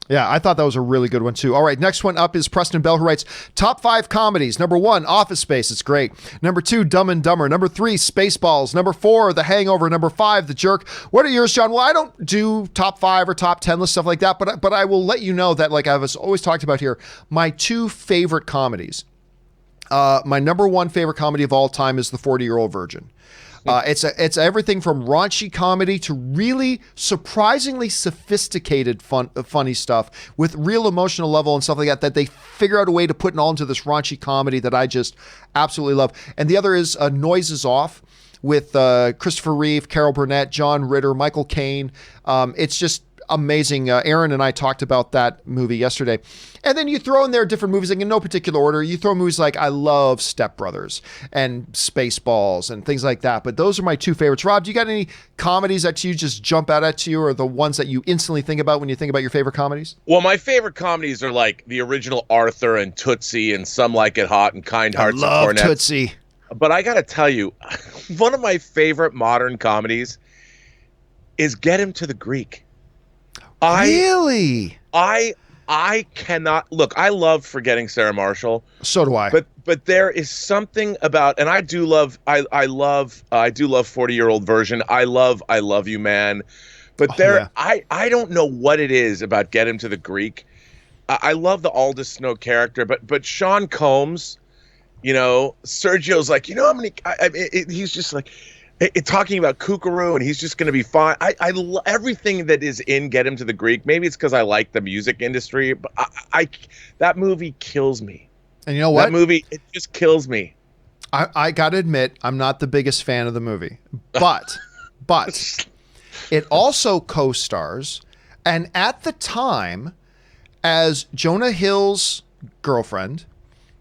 Yeah, I thought that was a really good one too. All right, next one up is Preston Bell, who writes, top 5 comedies. Number 1, Office Space. It's great. Number 2, Dumb and Dumber. Number 3, Spaceballs. Number 4, The Hangover. Number 5, The Jerk. What are yours, John? Well, I don't do top 5 or top 10 list stuff like that, but I will let you know that, like I've always talked about here, my 2 favorite comedies. My number 1 favorite comedy of all time is The 40-Year-Old Virgin. It's everything from raunchy comedy to really surprisingly sophisticated funny stuff with real emotional level and stuff like that they figure out a way to put it all into this raunchy comedy that I just absolutely love. And the other is Noises Off with Christopher Reeve, Carol Burnett, John Ritter, Michael Caine. It's just, amazing. Aaron and I talked about that movie yesterday. And then you throw in there different movies, like in no particular order. You throw movies like I love Step Brothers and Spaceballs and things like that. But those are my two favorites. Rob, do you got any comedies that you just jump out at you, or the ones that you instantly think about when you think about your favorite comedies? Well, my favorite comedies are like the original Arthur and Tootsie and Some Like It Hot and Kind Hearts I love and Cornets. Tootsie. But I got to tell you, one of my favorite modern comedies is Get Him to the Greek. Really? I cannot look. I love Forgetting Sarah Marshall. So do I. But there is something about, and I do love 40-Year-Old Version. I love You, Man. But I don't know what it is about Get Him to the Greek. I love the Aldous Snow character, but Sean Combs, Sergio's like, how many? He's just like. Talking about Kookaroo, and he's just going to be fine. Everything that is in Get Him to the Greek. Maybe it's because I like the music industry, but that movie kills me. And you know what? That movie, it just kills me. I got to admit, I'm not the biggest fan of the movie, but it also co-stars, and at the time, as Jonah Hill's girlfriend,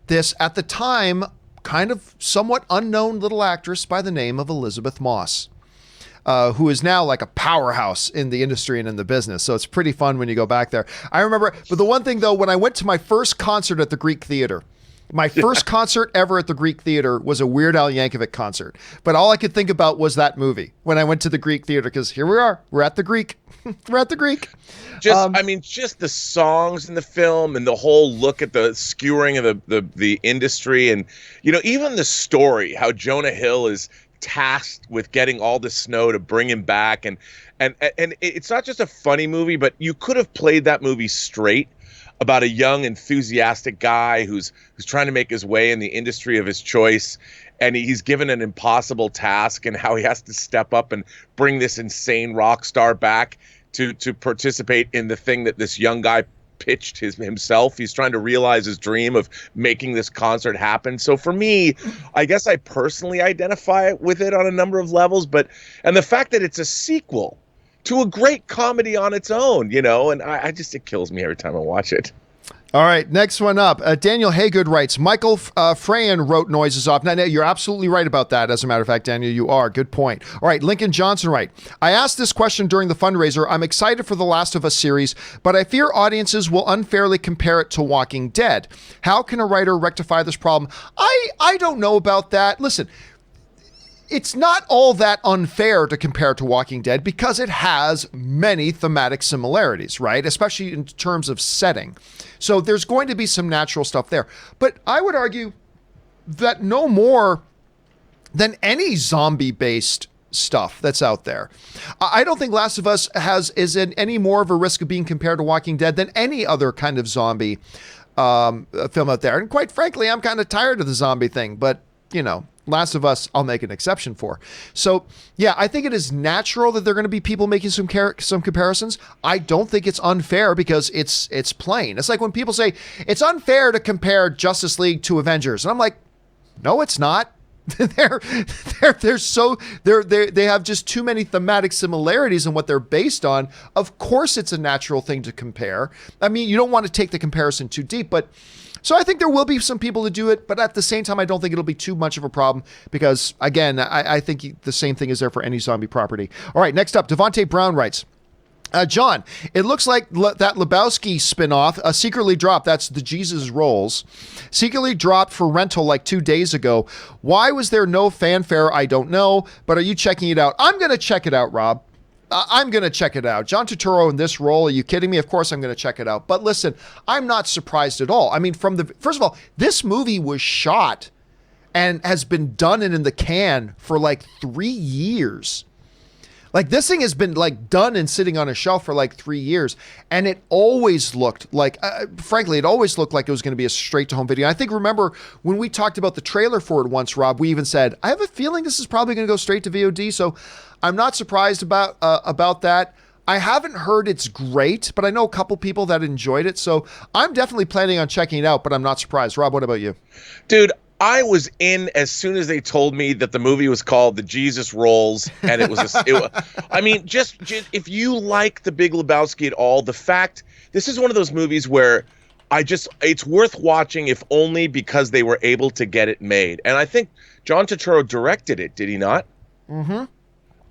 this at the time kind of somewhat unknown little actress by the name of Elizabeth Moss, who is now like a powerhouse in the industry and in the business. So it's pretty fun when you go back there. I remember, but the one thing though, when I went to my first concert at the Greek Theater, my first concert ever at the Greek Theater was a Weird Al Yankovic concert. But all I could think about was that movie when I went to the Greek Theater, because here we are, we're at the Greek. We're at the Greek. Just the songs in the film and the whole look at the skewering of the industry, and even the story, how Jonah Hill is tasked with getting Aldous Snow to bring him back, and it's not just a funny movie, but you could have played that movie straight about a young, enthusiastic guy who's trying to make his way in the industry of his choice, and he's given an impossible task, and how he has to step up and bring this insane rock star back to participate in the thing that this young guy pitched himself. He's trying to realize his dream of making this concert happen. So for me, I guess I personally identify with it on a number of levels, and the fact that it's a sequel to a great comedy on its own, and it kills me every time I watch it. All right, next one up. Daniel Haygood writes, Michael Frayan wrote Noises Off. Now, you're absolutely right about that. As a matter of fact, Daniel, you are. Good point. All right, Lincoln Johnson writes, I asked this question during the fundraiser. I'm excited for the Last of Us series, but I fear audiences will unfairly compare it to Walking Dead. How can a writer rectify this problem? I don't know about that. Listen, it's not all that unfair to compare to Walking Dead because it has many thematic similarities, right? Especially in terms of setting. So there's going to be some natural stuff there. But I would argue that no more than any zombie-based stuff that's out there. I don't think Last of Us is in any more of a risk of being compared to Walking Dead than any other kind of zombie film out there. And quite frankly, I'm kind of tired of the zombie thing, but Last of Us, I'll make an exception for. So, yeah, I think it is natural that there are going to be people making some comparisons. I don't think it's unfair because it's plain. It's like when people say it's unfair to compare Justice League to Avengers, and I'm like, no, it's not. They have just too many thematic similarities in what they're based on. Of course, it's a natural thing to compare. I mean, you don't want to take the comparison too deep, but. So I think there will be some people to do it, but at the same time, I don't think it'll be too much of a problem because, again, I think the same thing is there for any zombie property. All right, next up, Devontae Brown writes, John, it looks like that Lebowski spinoff secretly dropped. That's the Jesus Rolls. Secretly dropped for rental like 2 days ago. Why was there no fanfare? I don't know, but are you checking it out? I'm going to check it out, Rob. I'm going to check it out. John Turturro in this role. Are you kidding me? Of course I'm going to check it out. But listen, I'm not surprised at all. I mean, first of all, this movie was shot and has been done and in the can for like 3 years. Like this thing has been like done and sitting on a shelf for like 3 years. And it always looked like, frankly, it always looked like it was going to be a straight to home video. I think, remember when we talked about the trailer for it once, Rob, we even said, I have a feeling this is probably going to go straight to VOD. So I'm not surprised about that. I haven't heard it's great, but I know a couple people that enjoyed it. So I'm definitely planning on checking it out, but I'm not surprised. Rob, what about you? Dude, I was in as soon as they told me that the movie was called The Jesus Rolls, and it was. I mean, just if you like The Big Lebowski at all, the fact this is one of those movies where it's worth watching, if only because they were able to get it made. And I think John Turturro directed it, did he not? Mm-hmm.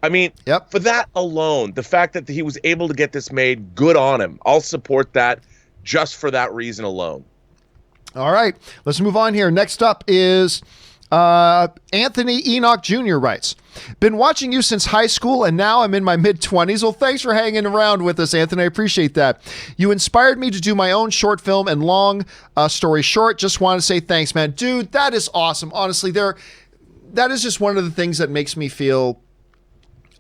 I mean, yep. For that alone, the fact that he was able to get this made, good on him. I'll support that just for that reason alone. All right, let's move on here. Next up is Anthony Enoch Jr. writes, been watching you since high school and now I'm in my mid-20s. Well, thanks for hanging around with us, Anthony. I appreciate that. You inspired me to do my own short film and long story short. Just want to say thanks, man. Dude, that is awesome. Honestly, that is just one of the things that makes me feel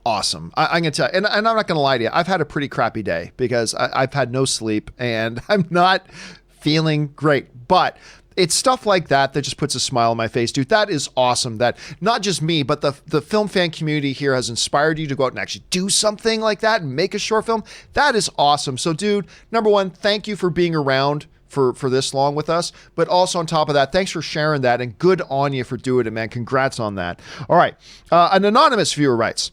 awesome. I'm going to tell you, and I'm not going to lie to you. I've had a pretty crappy day because I've had no sleep and I'm not feeling great. But it's stuff like that just puts a smile on my face, dude. That is awesome. That not just me, but the film fan community here has inspired you to go out and actually do something like that and make a short film. That is awesome. So, dude, number one, thank you for being around for this long with us. But also on top of that, thanks for sharing that and good on you for doing it, man. Congrats on that. All right. An anonymous viewer writes,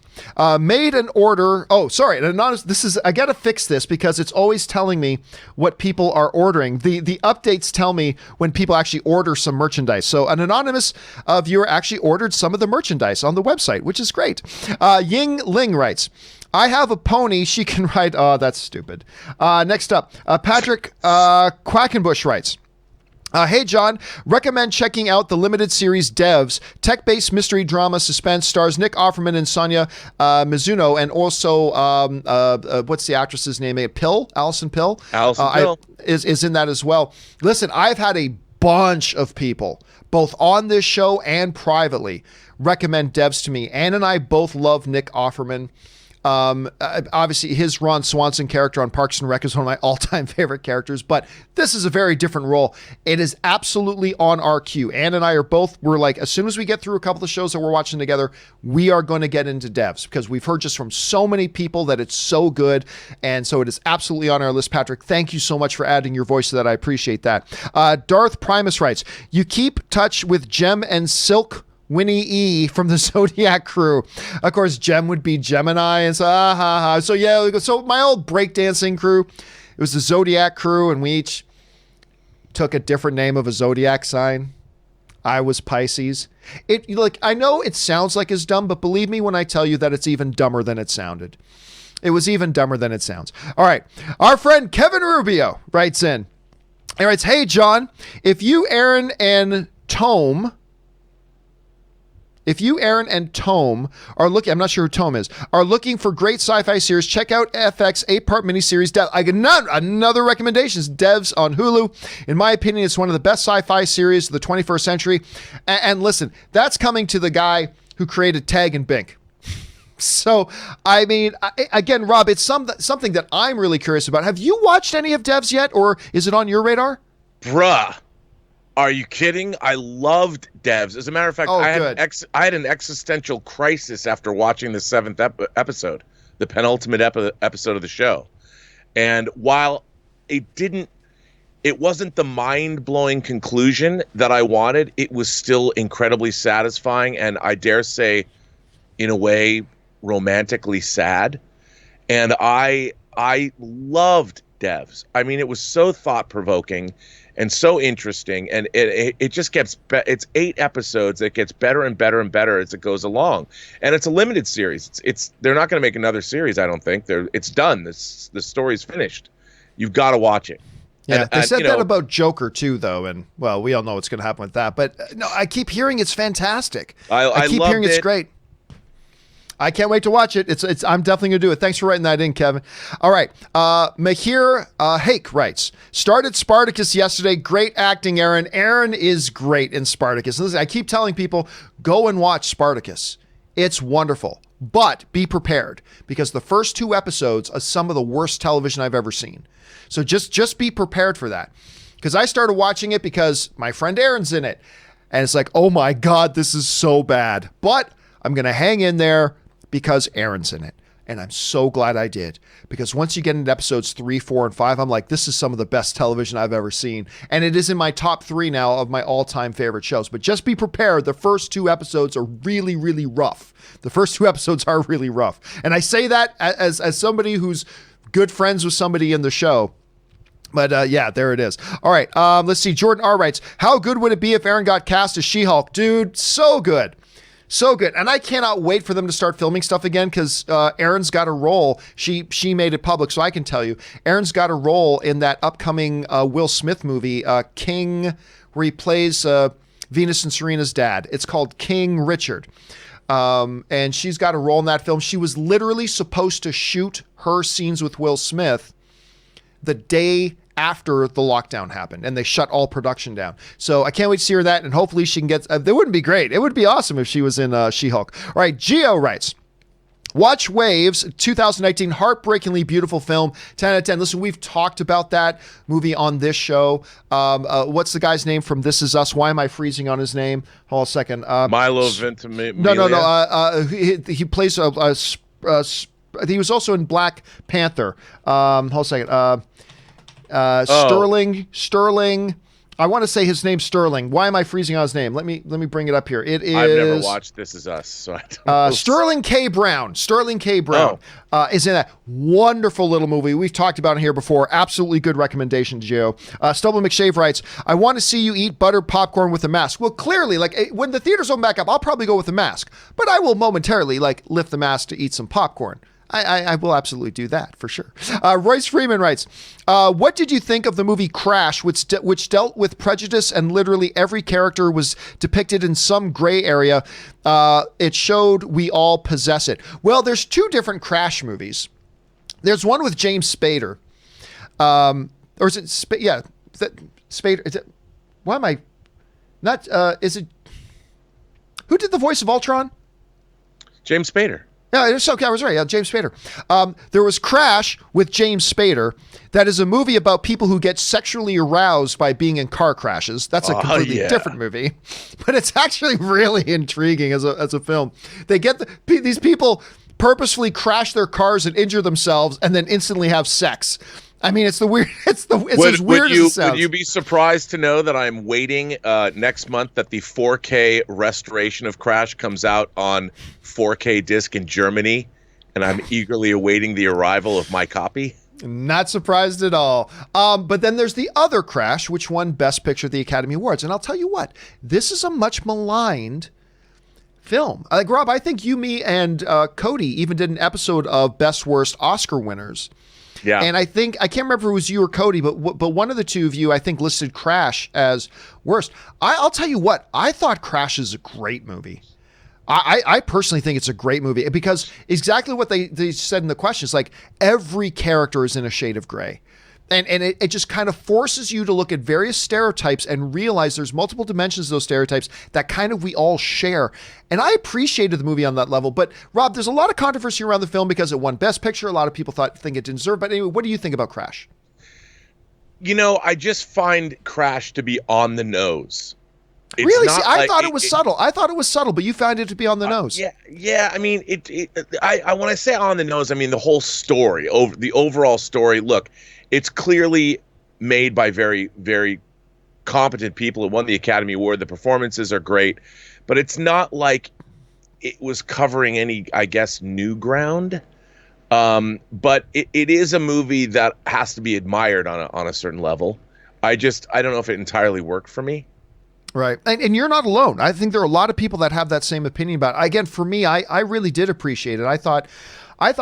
made an order. Oh, sorry. An anonymous. I got to fix this because it's always telling me what people are ordering. The updates tell me when people actually order some merchandise. So an anonymous viewer actually ordered some of the merchandise on the website, which is great. Ying Ling writes, I have a pony. She can ride. Oh, that's stupid. Next up, Patrick Quackenbush writes, hey, John, recommend checking out the limited series Devs, tech-based mystery drama suspense, stars Nick Offerman and Sonia Mizuno, and also, what's the actress's name? Allison Pill? Allison Pill. Is in that as well. Listen, I've had a bunch of people, both on this show and privately, recommend Devs to me. Ann and I both love Nick Offerman. Obviously his Ron Swanson character on Parks and Rec is one of my all-time favorite characters, but this is a very different role. It is absolutely on our queue. Ann and I we're like, as soon as we get through a couple of shows that we're watching together, we are going to get into Devs because we've heard just from so many people that it's so good. And so it is absolutely on our list. Patrick, thank you so much for adding your voice to that. I appreciate that. Darth Primus writes, you keep touch with Gem and Silk Winnie E from the Zodiac crew. Of course, Gem would be Gemini, and so yeah. So my old breakdancing crew, it was the Zodiac crew, and we each took a different name of a Zodiac sign. I was Pisces. I know it sounds like it's dumb, but believe me when I tell you that it's even dumber than it sounded. It was even dumber than it sounds. All right, our friend Kevin Rubio writes in. He writes, "Hey John, if you, Aaron, and Tome are looking, I'm not sure who Tome is, are looking for great sci-fi series, check out FX 8-part miniseries. I get another recommendations, Devs on Hulu. In my opinion, it's one of the best sci-fi series of the 21st century. And listen, that's coming to the guy who created Tag and Bink. So, I mean, again, Rob, it's something that I'm really curious about. Have you watched any of Devs yet, or is it on your radar? Bruh. Are you kidding? I loved Devs. As a matter of fact, I had an existential crisis after watching the 7th episode, the penultimate episode of the show. And while it wasn't the mind-blowing conclusion that I wanted, it was still incredibly satisfying and, I dare say, in a way, romantically sad. And I loved Devs. I mean, it was so thought-provoking and so interesting, and it just gets it's 8 episodes. It gets better and better and better as it goes along, and it's a limited series. They're not going to make another series. I don't think it's done. The story's finished. You've got to watch it. Yeah, they said that about Joker too, though, and well, we all know what's going to happen with that. But no, I keep hearing it's fantastic. I keep hearing it's great. I can't wait to watch it. I'm definitely going to do it. Thanks for writing that in, Kevin. All right. Mahir Hake writes, started Spartacus yesterday. Great acting, Aaron. Aaron is great in Spartacus. Listen, I keep telling people, go and watch Spartacus. It's wonderful. But be prepared, because the first 2 episodes are some of the worst television I've ever seen. So just be prepared for that. Because I started watching it because my friend Aaron's in it. And it's like, oh my God, this is so bad. But I'm going to hang in there because Aaron's in it. And I'm so glad I did, because once you get into episodes 3, 4, and 5, I'm like, this is some of the best television I've ever seen. And it is in my top 3 now of my all-time favorite shows. But just be prepared. The first 2 episodes are really, really rough. The first 2 episodes are really rough. And I say that as somebody who's good friends with somebody in the show. But yeah, there it is. All right, let's see. Jordan R. writes, how good would it be if Aaron got cast as She-Hulk? Dude, so good. So good. And I cannot wait for them to start filming stuff again, because Erin's got a role. She made it public, so I can tell you. Erin's got a role in that upcoming Will Smith movie, King, where he plays Venus and Serena's dad. It's called King Richard. And she's got a role in that film. She was literally supposed to shoot her scenes with Will Smith the day after the lockdown happened, and they shut all production down. So I can't wait to see her that, and hopefully she can get, that wouldn't be great. It would be awesome if she was in She-Hulk. All right, Gio writes, watch Waves, 2019, heartbreakingly beautiful film, 10 out of 10. Listen, we've talked about that movie on this show. What's the guy's name from This Is Us? Why am I freezing on his name? Hold on a second. Milo Ventimiglia. No. He plays he was also in Black Panther. Hold on a second. Sterling. I want to say his name's Sterling. Why am I freezing on his name? Let me bring it up here. It is. I've never watched This Is Us, so I don't know. Sterling K. Brown is in that wonderful little movie. We've talked about it here before. Absolutely good recommendation, Gio. Stubble McShave writes, I want to see you eat buttered popcorn with a mask. Well, clearly, when the theaters open back up, I'll probably go with a mask, but I will momentarily lift the mask to eat some popcorn. I will absolutely do that for sure. Royce Freeman writes, what did you think of the movie Crash, which dealt with prejudice and literally every character was depicted in some gray area? It showed we all possess it. Well, there's 2 different Crash movies. There's one with James Spader. Or is it, Spader. Is it, why am I not, is it, who did the voice of Ultron? James Spader. Yeah, it's okay. I was right. Yeah, James Spader. There was Crash with James Spader. That is a movie about people who get sexually aroused by being in car crashes. That's a completely different movie, but it's actually really intriguing as a film. They get these people purposefully crash their cars and injure themselves, and then instantly have sex. I mean, it's weird. It's as weird as it sounds. Would you be surprised to know that I'm waiting next month that the 4K restoration of Crash comes out on 4K disc in Germany, and I'm eagerly awaiting the arrival of my copy? Not surprised at all. But then there's the other Crash, which won Best Picture at the Academy Awards. And I'll tell you what, this is a much maligned film. Rob, I think you, me, and Cody even did an episode of Best Worst Oscar winners. Yeah. And I can't remember if it was you or Cody, but one of the two of you, I think, listed Crash as worst. I'll tell you what, I thought Crash is a great movie. I personally think it's a great movie because exactly what they said in the question is every character is in a shade of gray. And it just kind of forces you to look at various stereotypes and realize there's multiple dimensions of those stereotypes that kind of we all share. And I appreciated the movie on that level. But Rob, there's a lot of controversy around the film because it won Best Picture. A lot of people think it didn't deserve. But anyway, what do you think about Crash? I just find Crash to be on the nose. It's really? See, I thought it was subtle. I thought it was subtle, but you found it to be on the nose. Yeah. I mean, I when I say on the nose, I mean the whole story, the overall story. Look, it's clearly made by very, very competent people. It won the Academy Award. The performances are great, but it's not like it was covering any, I guess, new ground. But it is a movie that has to be admired on a certain level. I don't know if it entirely worked for me. Right. And you're not alone. I think there are a lot of people that have that same opinion about it. Again, for me, I really did appreciate it. I thought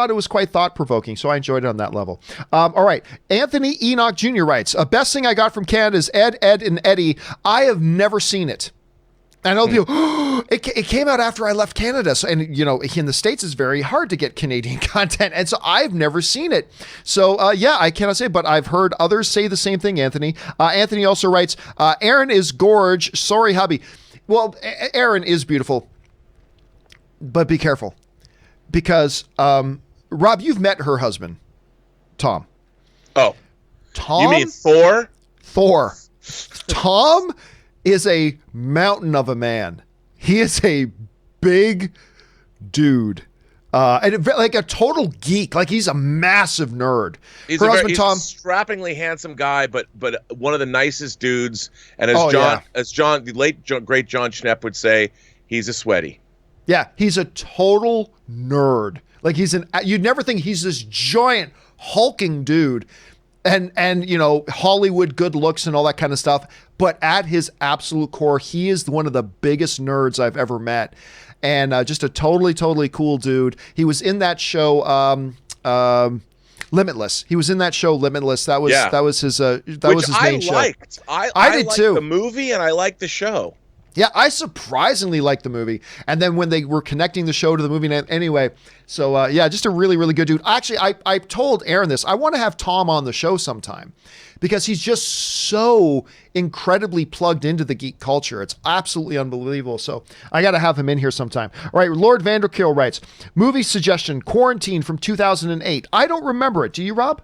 it was quite thought-provoking, so I enjoyed it on that level. All right. Anthony Enoch Jr. writes, best thing I got from Canada is Ed, and Eddie. I have never seen it. I know people, it came out after I left Canada. So, and, in the States, it's very hard to get Canadian content. And so I've never seen it. So, yeah, I cannot say, but I've heard others say the same thing, Anthony. Anthony also writes, Aaron is gorge. Sorry, hubby. Well, Aaron is beautiful, but be careful. Because, Rob, you've met her husband, Tom. Oh. Tom? You mean Thor? Thor. Tom is a mountain of a man. He is a big dude. like a total geek. Like he's a massive nerd. He's Her a husband Tom, a strappingly handsome guy, but one of the nicest dudes. And the late great John Schnepp would say, he's a sweaty. Yeah, he's a total nerd. Like you'd never think he's this giant hulking dude, and Hollywood good looks and all that kind of stuff. But at his absolute core, he is one of the biggest nerds I've ever met. And just a totally cool dude. He was in that show, Limitless. He was in that show, Limitless. That was his main show. I did liked too. The movie, and I liked the show. Yeah, I surprisingly liked the movie. And then when they were connecting the show to the movie anyway. So just a really good dude. Actually, I told Aaron this. I want to have Tom on the show sometime because he's just so incredibly plugged into the geek culture. It's absolutely unbelievable. So I got to have him in here sometime. All right, Lord Vanderkill writes, movie suggestion, Quarantine from 2008. I don't remember it. Do you, Rob?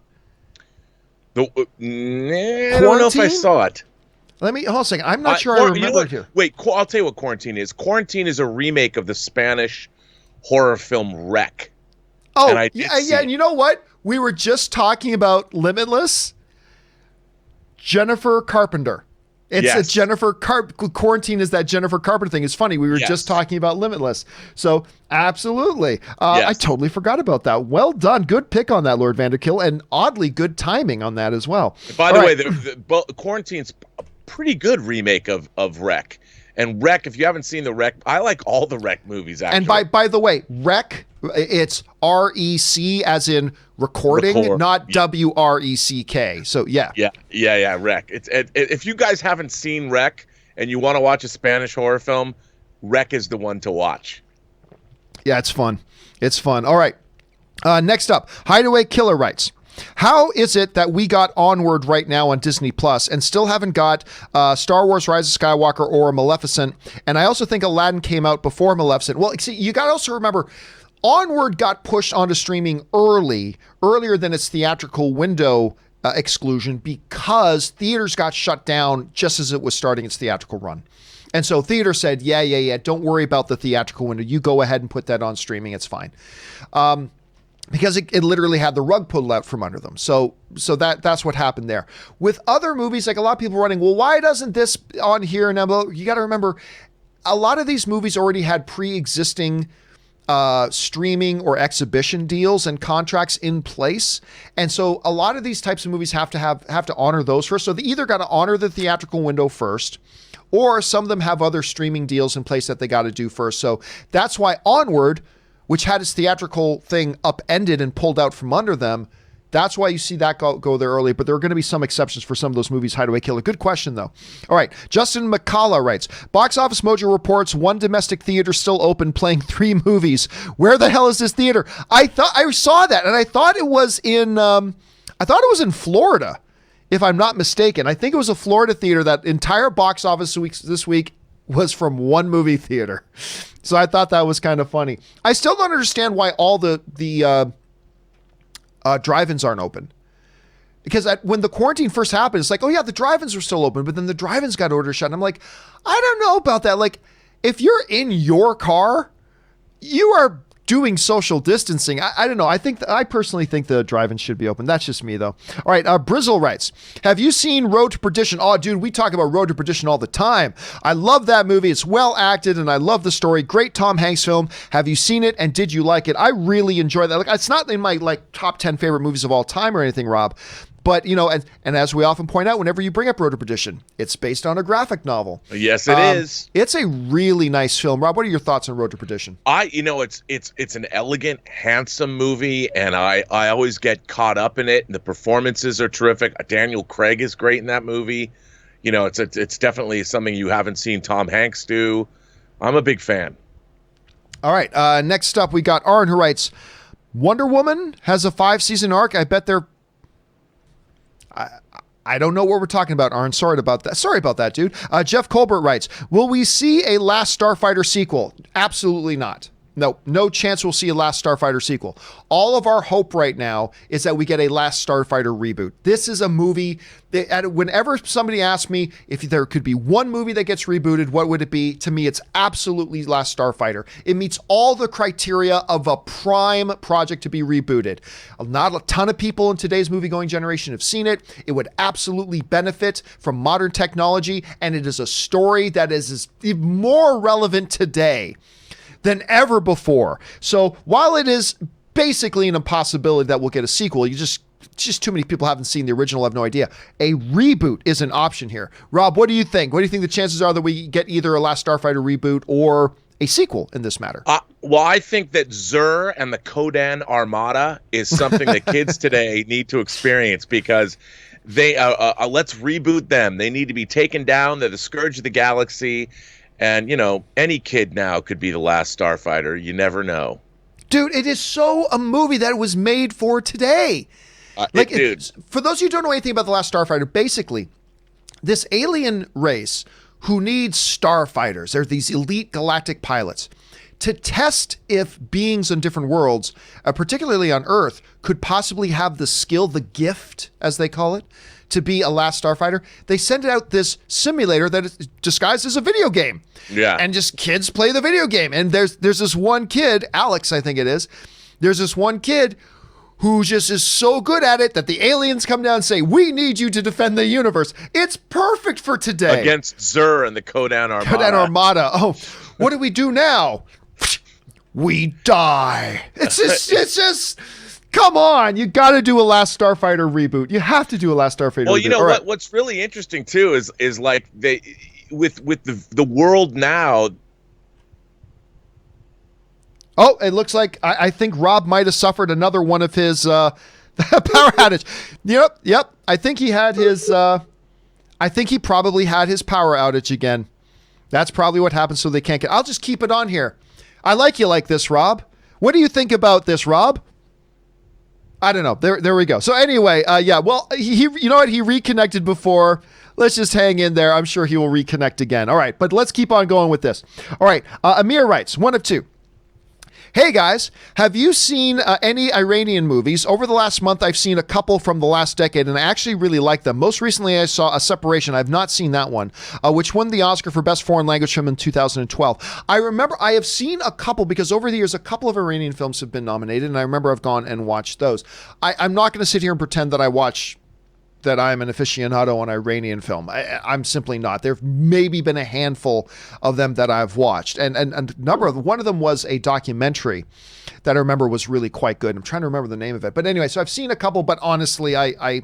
I don't know if I saw it. Let me, hold on a second. I'm not sure I remember it here. Wait, I'll tell you what Quarantine is. Quarantine is a remake of the Spanish horror film Wreck. Oh, and and you know what? We were just talking about Limitless. Jennifer Carpenter. It's a Jennifer Quarantine is that Jennifer Carpenter thing. It's funny. We were just talking about Limitless. So absolutely. I totally forgot about that. Well done. Good pick on that, Lord Vanderkill, and oddly good timing on that as well. By the way, the Quarantine's a pretty good remake of Wreck. And Wreck, if you haven't seen the Wreck, I like all the Wreck movies, actually. And by the way, Wreck, it's REC as in recording, not WRECK. So yeah, Wreck. If you guys haven't seen Wreck and you want to watch a Spanish horror film, Wreck is the one to watch. Yeah, it's fun. It's fun. All right. Next up, Hideaway Killer writes, how is it that we got Onward right now on Disney Plus and still haven't got Star Wars Rise of Skywalker or Maleficent? And I also think Aladdin came out before Maleficent. Well, see, you got to also remember, Onward got pushed onto streaming earlier than its theatrical window exclusion because theaters got shut down just as it was starting its theatrical run. And so theater said, yeah, don't worry about the theatrical window. You go ahead and put that on streaming. It's fine. Because it literally had the rug pulled out from under them. So that's what happened there. With other movies, like a lot of people running, well, why doesn't this on here? And you got to remember, a lot of these movies already had pre-existing streaming or exhibition deals and contracts in place. And so a lot of these types of movies have to honor those first. So they either got to honor the theatrical window first, or some of them have other streaming deals in place that they got to do first. So that's why Onward, which had its theatrical thing upended and pulled out from under them, that's why you see that go there early. But there are going to be some exceptions for some of those movies. Hideaway Killer. Good question, though. All right. Justin McCullough writes, Box Office Mojo reports one domestic theater still open playing 3 movies. Where the hell is this theater? I saw that, and I thought it was in Florida, if I'm not mistaken. I think it was a Florida theater. That entire box office this week was from one movie theater. So I thought that was kind of funny. I still don't understand why all the drive-ins aren't open. Because when the quarantine first happened, it's like, oh yeah, the drive-ins were still open, but then the drive-ins got ordered shut. And I'm like, I don't know about that. Like, if you're in your car, you are doing social distancing. I don't know. I personally think the drive-in should be open. That's just me, though. All right. Brizzle writes, have you seen Road to Perdition? Oh, dude, we talk about Road to Perdition all the time. I love that movie. It's well acted, and I love the story. Great Tom Hanks film. Have you seen it, and did you like it? I really enjoy that. Like, it's not in my top 10 favorite movies of all time or anything, Rob. But, and as we often point out, whenever you bring up Road to Perdition, it's based on a graphic novel. Yes, it is. It's a really nice film. Rob, what are your thoughts on Road to Perdition? It's an elegant, handsome movie, and I always get caught up in it. And the performances are terrific. Daniel Craig is great in that movie. It's definitely something you haven't seen Tom Hanks do. I'm a big fan. All right. Next up, we got Arn, who writes, Wonder Woman has a 5-season arc. I bet they're... I don't know what we're talking about, Arn. Sorry about that, dude. Jeff Colbert writes, will we see a Last Starfighter sequel? Absolutely not. No chance we'll see a Last Starfighter sequel. All of our hope right now is that we get a Last Starfighter reboot. This is a movie that, whenever somebody asks me if there could be one movie that gets rebooted, what would it be? To me, it's absolutely Last Starfighter. It meets all the criteria of a prime project to be rebooted. Not a ton of people in today's movie-going generation have seen it. It would absolutely benefit from modern technology, and it is a story that is more relevant today than ever before. So while it is basically an impossibility that we'll get a sequel, just too many people haven't seen the original, have no idea. A reboot is an option here. Rob, what do you think? What do you think the chances are that we get either a Last Starfighter reboot or a sequel in this matter? Well, I think that Zur and the Kodan Armada is something that kids today need to experience, because they let's reboot them. They need to be taken down. They're the scourge of the galaxy. And, any kid now could be the Last Starfighter. You never know. Dude, it is so a movie that was made for today. For those of you who don't know anything about the Last Starfighter, basically, this alien race who needs starfighters, they're these elite galactic pilots, to test if beings on different worlds, particularly on Earth, could possibly have the skill, the gift, as they call it, to be a Last Starfighter. They send out this simulator that is disguised as a video game. Yeah. And just kids play the video game. And there's this one kid, Alex, I think it is. There's this one kid who just is so good at it that the aliens come down and say, we need you to defend the universe. It's perfect for today. Against Zur and the Kodan Armada. Kodan Armada. Oh, what do we do now? We die. It's just come on. You got to do a Last Starfighter reboot. You have to do a Last Starfighter reboot. Well, you know right. What's really interesting too is like they with the world now. Oh, it looks like I think Rob might have suffered another one of his power outage. Yep. I think he had his. I think he probably had his power outage again. That's probably what happened. So they can't get. I'll just keep it on here. I like you like this, Rob. What do you think about this, Rob? I don't know. There we go. So anyway, yeah. Well, he you know what? He reconnected before. Let's just hang in there. I'm sure he will reconnect again. All right, but let's keep on going with this. All right. Amir writes, one of two. Hey guys, have you seen any Iranian movies? Over the last month, I've seen a couple from the last decade, and I actually really like them. Most recently, I saw A Separation. I've not seen that one, which won the Oscar for Best Foreign Language Film in 2012. I remember I have seen a couple, because over the years, a couple of Iranian films have been nominated, and I remember I've gone and watched those. I'm not going to sit here and pretend that that I'm an aficionado on Iranian film. I'm simply not. There've maybe been a handful of them that I've watched, and one of them was a documentary that I remember was really quite good. I'm trying to remember the name of it, but anyway, so I've seen a couple, but honestly, I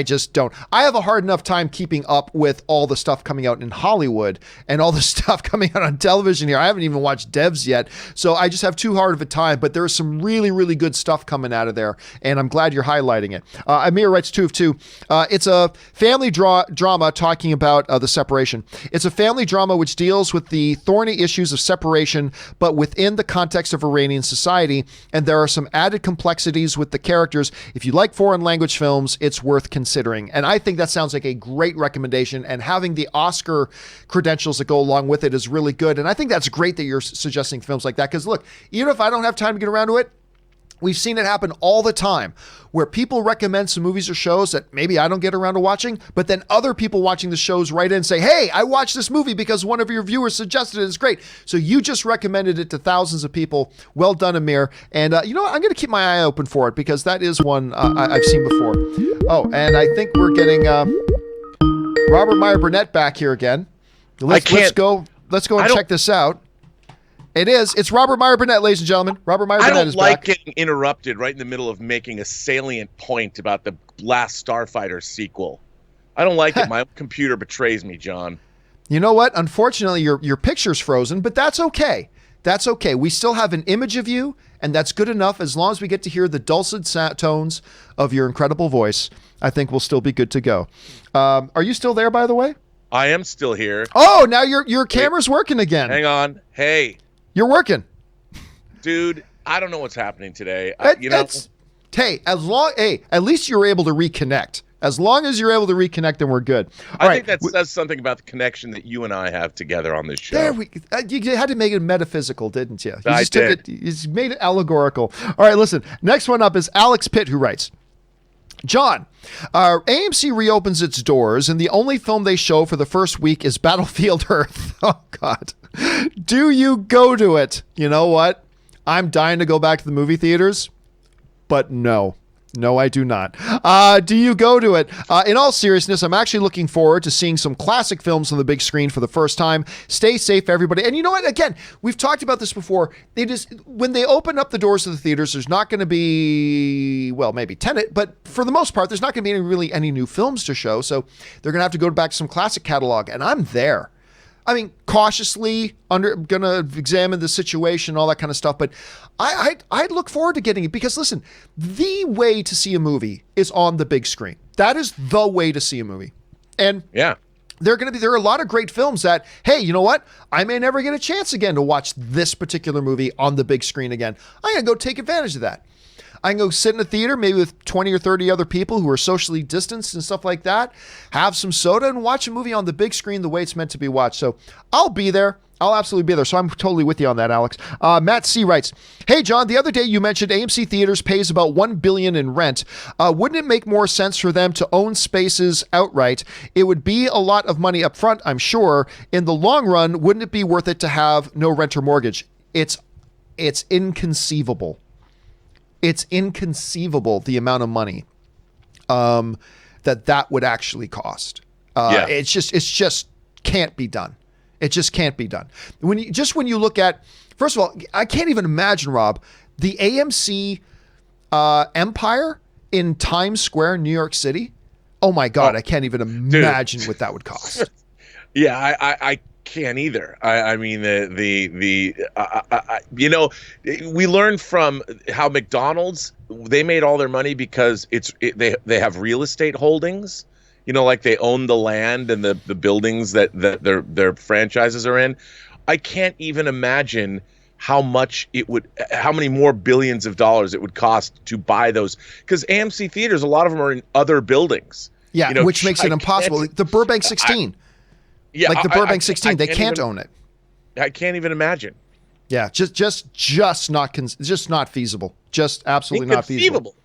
just don't. I have a hard enough time keeping up with all the stuff coming out in Hollywood and all the stuff coming out on television here. I haven't even watched Devs yet, so I just have too hard of a time. But there is some really, really good stuff coming out of there, and I'm glad you're highlighting it. Amir writes 2 of 2. It's a family drama talking about The Separation. It's a family drama which deals with the thorny issues of separation, but within the context of Iranian society, and there are some added complexities with the characters. If you like foreign language films, it's worth considering. And I think that sounds like a great recommendation, and having the Oscar credentials that go along with it is really good. And I think that's great that you're suggesting films like that, because look, even if I don't have time to get around to it, we've seen it happen all the time, where people recommend some movies or shows that maybe I don't get around to watching, but then other people watching the shows write in and say, hey, I watched this movie because one of your viewers suggested it. It's great. So you just recommended it to thousands of people. Well done, Amir. And you know what? I'm going to keep my eye open for it, because that is one I've seen before. Oh, and I think we're getting Robert Meyer Burnett back here again. Let's go and check this out. It's Robert Meyer Burnett, ladies and gentlemen. Robert Meyer Burnett is back. I don't like getting interrupted right in the middle of making a salient point about the Last Starfighter sequel. I don't like it. My computer betrays me, John. You know what? Unfortunately, your picture's frozen, but that's okay. That's okay. We still have an image of you, and that's good enough. As long as we get to hear the dulcet tones of your incredible voice, I think we'll still be good to go. Are you still there, by the way? I am still here. Oh, now your camera's working again. Hang on. Hey. You're working. Dude, I don't know what's happening today. Hey, at least you were able to reconnect. As long as you're able to reconnect, then we're good. I think that says something about the connection that you and I have together on this show. You had to make it metaphysical, didn't you? I did. You just made it allegorical. All right, listen. Next one up is Alex Pitt, who writes, John, AMC reopens its doors, and the only film they show for the first week is Battlefield Earth. Oh, God. Do you go to it? You know what? I'm dying to go back to the movie theaters, but no. No, I do not. Do you go to it? In all seriousness, I'm actually looking forward to seeing some classic films on the big screen for the first time. Stay safe, everybody. And you know what? Again, we've talked about this before. When they open up the doors of the theaters, there's not going to be, well, maybe Tenet, but for the most part, there's not going to be any new films to show. So they're going to have to go back to some classic catalog, and I'm there. I mean, cautiously going to examine the situation, all that kind of stuff. But I look forward to getting it because, listen, the way to see a movie is on the big screen. That is the way to see a movie. And yeah, there are a lot of great films that, hey, you know what? I may never get a chance again to watch this particular movie on the big screen again. I'm going to go take advantage of that. I can go sit in a theater, maybe with 20 or 30 other people who are socially distanced and stuff like that, have some soda, and watch a movie on the big screen the way it's meant to be watched. So I'll be there. I'll absolutely be there. So I'm totally with you on that, Alex. Matt C. writes, hey, John, the other day you mentioned AMC Theaters pays about $1 billion in rent. Wouldn't it make more sense for them to own spaces outright? It would be a lot of money up front, I'm sure. In the long run, wouldn't it be worth it to have no rent or mortgage? It's inconceivable. It's inconceivable the amount of money that would actually cost. It's just can't be done. It just can't be done. When you look at, first of all, I can't even imagine, Rob, the AMC empire in Times Square, New York City. Oh my God, I can't even imagine what that would cost. Yeah, I can't either. I mean, we learned from how McDonald's, they made all their money because they have real estate holdings. You know, like they own the land and the buildings that their franchises are in. I can't even imagine how many more billions of dollars it would cost to buy those, because AMC theaters, a lot of them are in other buildings. Yeah, which makes it impossible. The Burbank 16. The Burbank 16, they can't own it. I can't even imagine. Yeah, just not feasible. Just absolutely not feasible.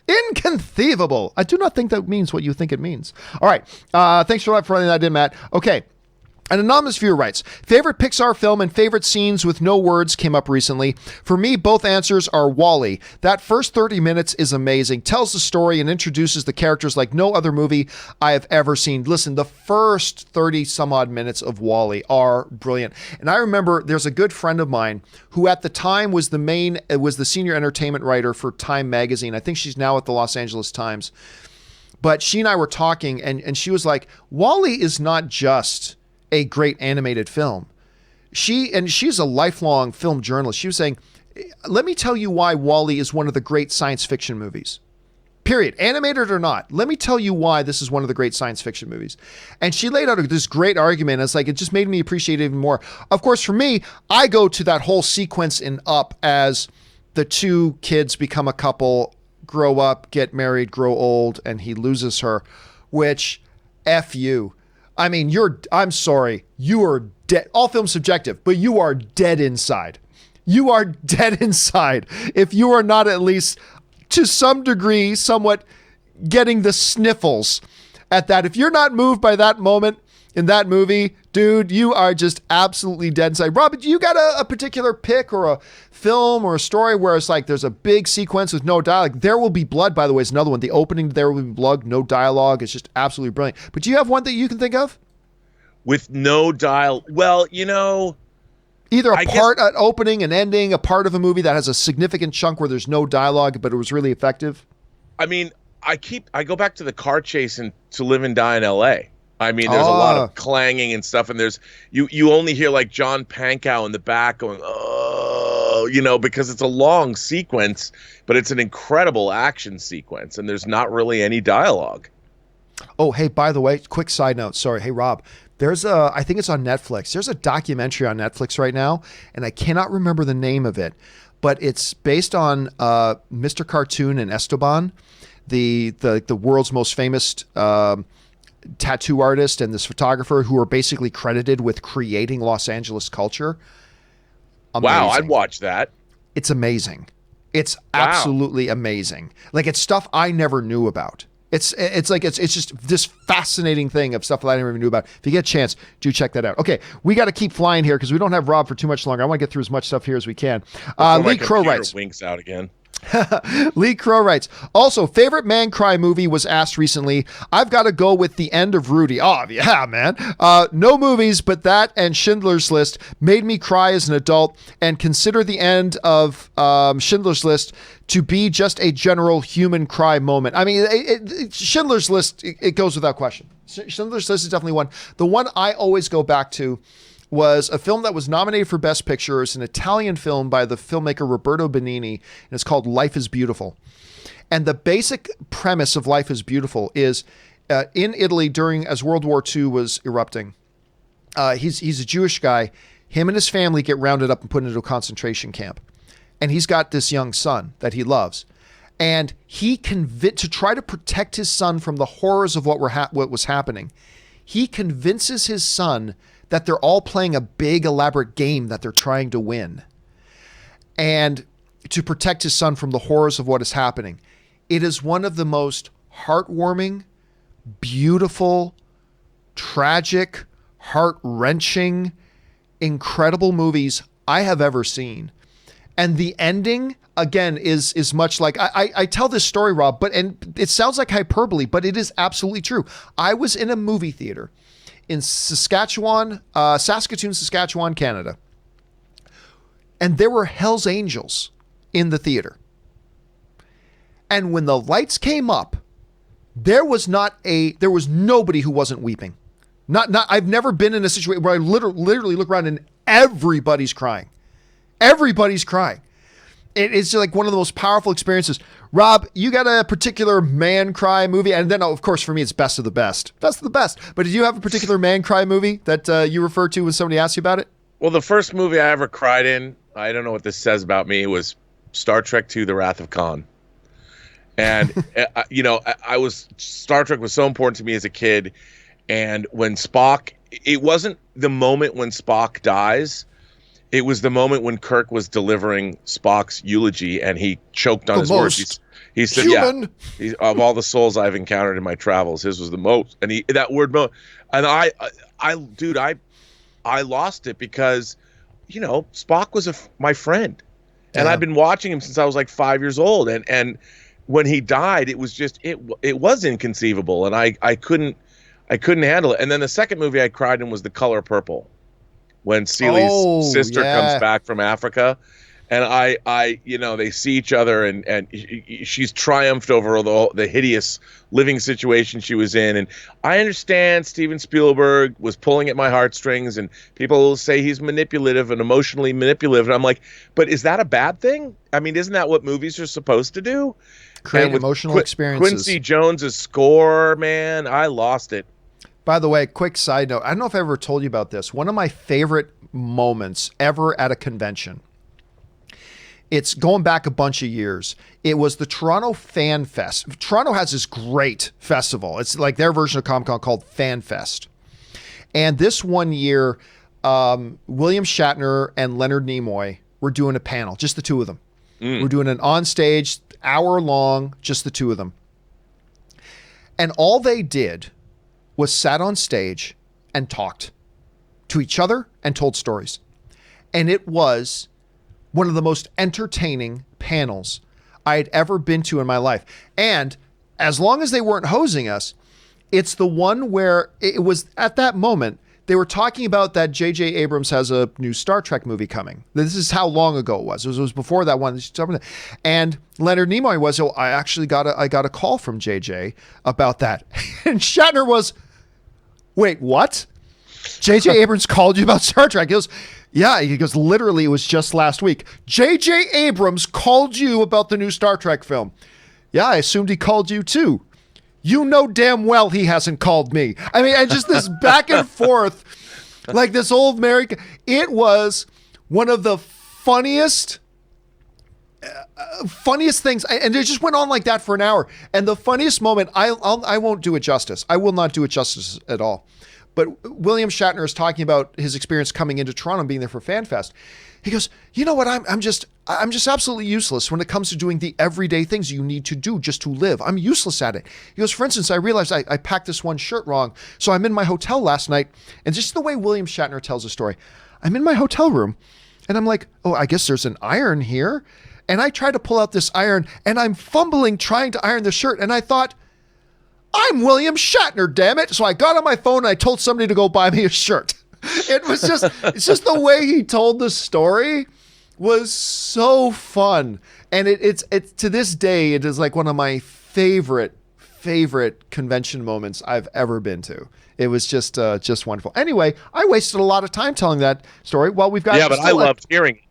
Inconceivable. I do not think that means what you think it means. All right. Thanks for running that in, Matt. Okay. An anonymous viewer writes, favorite Pixar film and favorite scenes with no words came up recently. For me, both answers are WALL-E. That first 30 minutes is amazing, tells the story and introduces the characters like no other movie I have ever seen. Listen, the first 30 some odd minutes of WALL-E are brilliant. And I remember there's a good friend of mine who at the time was the senior entertainment writer for Time magazine. I think she's now at the Los Angeles Times. But she and I were talking and she was like, WALL-E is not just a great animated film. She's a lifelong film journalist. She was saying, let me tell you why WALL-E is one of the great science fiction movies. Period. Animated or not. Let me tell you why this is one of the great science fiction movies. And she laid out this great argument. It's like, it just made me appreciate it even more. Of course, for me, I go to that whole sequence in Up as the two kids become a couple, grow up, get married, grow old, and he loses her, which F you. I mean, I'm sorry, you are dead. All films subjective, but you are dead inside. You are dead inside if you are not at least to some degree somewhat getting the sniffles at that. If you're not moved by that moment in that movie, dude, you are just absolutely dead inside. Rob, do you got a particular pick or a film or a story where it's like there's a big sequence with no dialogue? There Will Be Blood, by the way, is another one. The opening to There Will Be Blood, no dialogue. It's just absolutely brilliant. But do you have one that you can think of? With no dialogue? Well, either an opening, an ending, a part of a movie that has a significant chunk where there's no dialogue, but it was really effective. I mean, I go back to the car chase in To Live and Die in L.A. I mean, there's a lot of clanging and stuff, and there's you only hear like John Pankow in the back going, oh, because it's a long sequence, but it's an incredible action sequence, and there's not really any dialogue. Oh, hey, by the way, quick side note. Sorry. Hey, Rob, I think it's on Netflix. There's a documentary on Netflix right now, and I cannot remember the name of it, but it's based on Mr. Cartoon and Esteban. the world's most famous tattoo artist and this photographer who are basically credited with creating Los Angeles culture. Amazing. Wow, I'd watch that. It's amazing. It's absolutely amazing. Like, it's stuff I never knew about. It's just this fascinating thing of stuff that I never even knew about. If you get a chance, do check that out. Okay, we got to keep flying here because we don't have Rob for too much longer. I want to get through as much stuff here as we can. Lee Crow writes. Winks out again. Lee Crow writes, also, favorite man cry movie was asked recently. I've got to go with The End of Rudy. Oh, yeah, man. No movies, but that and Schindler's List made me cry as an adult, and consider the end of Schindler's List to be just a general human cry moment. I mean, Schindler's List, it goes without question. Schindler's List is definitely one. The one I always go back to was a film that was nominated for Best Picture. It's an Italian film by the filmmaker Roberto Benigni, and it's called Life is Beautiful. And the basic premise of Life is Beautiful is in Italy as World War II was erupting. He's a Jewish guy. Him and his family get rounded up and put into a concentration camp. And he's got this young son that he loves. And he to try to protect his son from the horrors of what was happening, he convinces his son that they're all playing a big elaborate game that they're trying to win, and to protect his son from the horrors of what is happening. It is one of the most heartwarming, beautiful, tragic, heart-wrenching, incredible movies I have ever seen. And the ending, again, is much like, I tell this story, Rob, and it sounds like hyperbole, but it is absolutely true. I was in a movie theater in Saskatoon, Saskatchewan, Canada. And there were Hell's Angels in the theater. And when the lights came up, there was nobody who wasn't weeping. I've never been in a situation where I literally look around and everybody's crying. Everybody's crying. It's like one of the most powerful experiences. Rob, you got a particular man cry movie? And then, of course, for me, it's Best of the Best. Best of the Best. But did you have a particular man cry movie that you refer to when somebody asks you about it? Well, the first movie I ever cried in, I don't know what this says about me, was Star Trek II, The Wrath of Khan. And, Star Trek was so important to me as a kid. And when Spock, it wasn't the moment when Spock dies. It was the moment when Kirk was delivering Spock's eulogy and he choked on his words. He said, human. Yeah, of all the souls I've encountered in my travels, his was the most. And that word, and I lost it because, Spock was my friend. And I've been watching him since I was like 5 years old. And when he died, it was just, it was inconceivable. And I couldn't handle it. And then the second movie I cried in was The Color Purple, when Celie's sister comes back from Africa, and they see each other, and she's triumphed over the hideous living situation she was in. And I understand Steven Spielberg was pulling at my heartstrings, and people say he's manipulative and emotionally manipulative. And I'm like, but is that a bad thing? I mean, isn't that what movies are supposed to do? Create emotional experiences. Quincy Jones's score, man, I lost it. By the way, quick side note. I don't know if I ever told you about this. One of my favorite moments ever at a convention. It's going back a bunch of years. It was the Toronto Fan Fest. Toronto has this great festival. It's like their version of Comic-Con called Fan Fest. And this one year, William Shatner and Leonard Nimoy were doing a panel, just the two of them. We're doing an on-stage, hour long, just the two of them. And all they did was sat on stage and talked to each other and told stories. And it was one of the most entertaining panels I had ever been to in my life. And as long as they weren't hosing us, it's the one where it was at that moment, they were talking about that J.J. Abrams has a new Star Trek movie coming. This is how long ago it was. It was before that one. And Leonard Nimoy was, I actually got a call from J.J. about that. And Shatner was, wait, what? J.J. Abrams called you about Star Trek? He goes, yeah. He goes, literally, it was just last week. J.J. Abrams called you about the new Star Trek film. Yeah, I assumed he called you too. You know damn well he hasn't called me. I mean, and just this back and forth, like this old American. It was one of the funniest funniest things, and it just went on like that for an hour. And the funniest moment, I won't do it justice. I will not do it justice at all. But William Shatner is talking about his experience coming into Toronto and being there for FanFest. He goes, you know what? I'm just absolutely useless when it comes to doing the everyday things you need to do just to live. I'm useless at it. He goes, for instance, I realized I packed this one shirt wrong. So I'm in my hotel last night, and just the way William Shatner tells the story, I'm in my hotel room and I'm like, oh, I guess there's an iron here. And I try to pull out this iron and I'm fumbling trying to iron the shirt. And I thought, I'm William Shatner, damn it. So I got on my phone and I told somebody to go buy me a shirt. It was just, it's just the way he told the story was so fun. And it's to this day, it is like one of my favorite convention moments I've ever been to. It was just wonderful. Anyway, I wasted a lot of time telling that story. Well, we've got... Yeah, but I loved hearing it.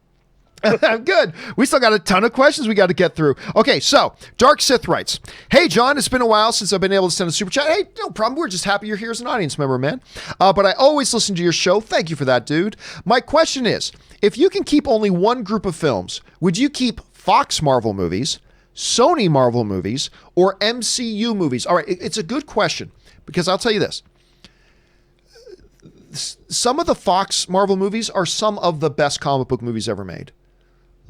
Good. We still got a ton of questions we got to get through. Okay, so Dark Sith writes, hey, John, it's been a while since I've been able to send a super chat. Hey, no problem. We're just happy you're here as an audience member, man. But I always listen to your show. Thank you for that, dude. My question is, if you can keep only one group of films, would you keep Fox Marvel movies, Sony Marvel movies, or MCU movies? All right, it's a good question because I'll tell you this. Some of the Fox Marvel movies are some of the best comic book movies ever made.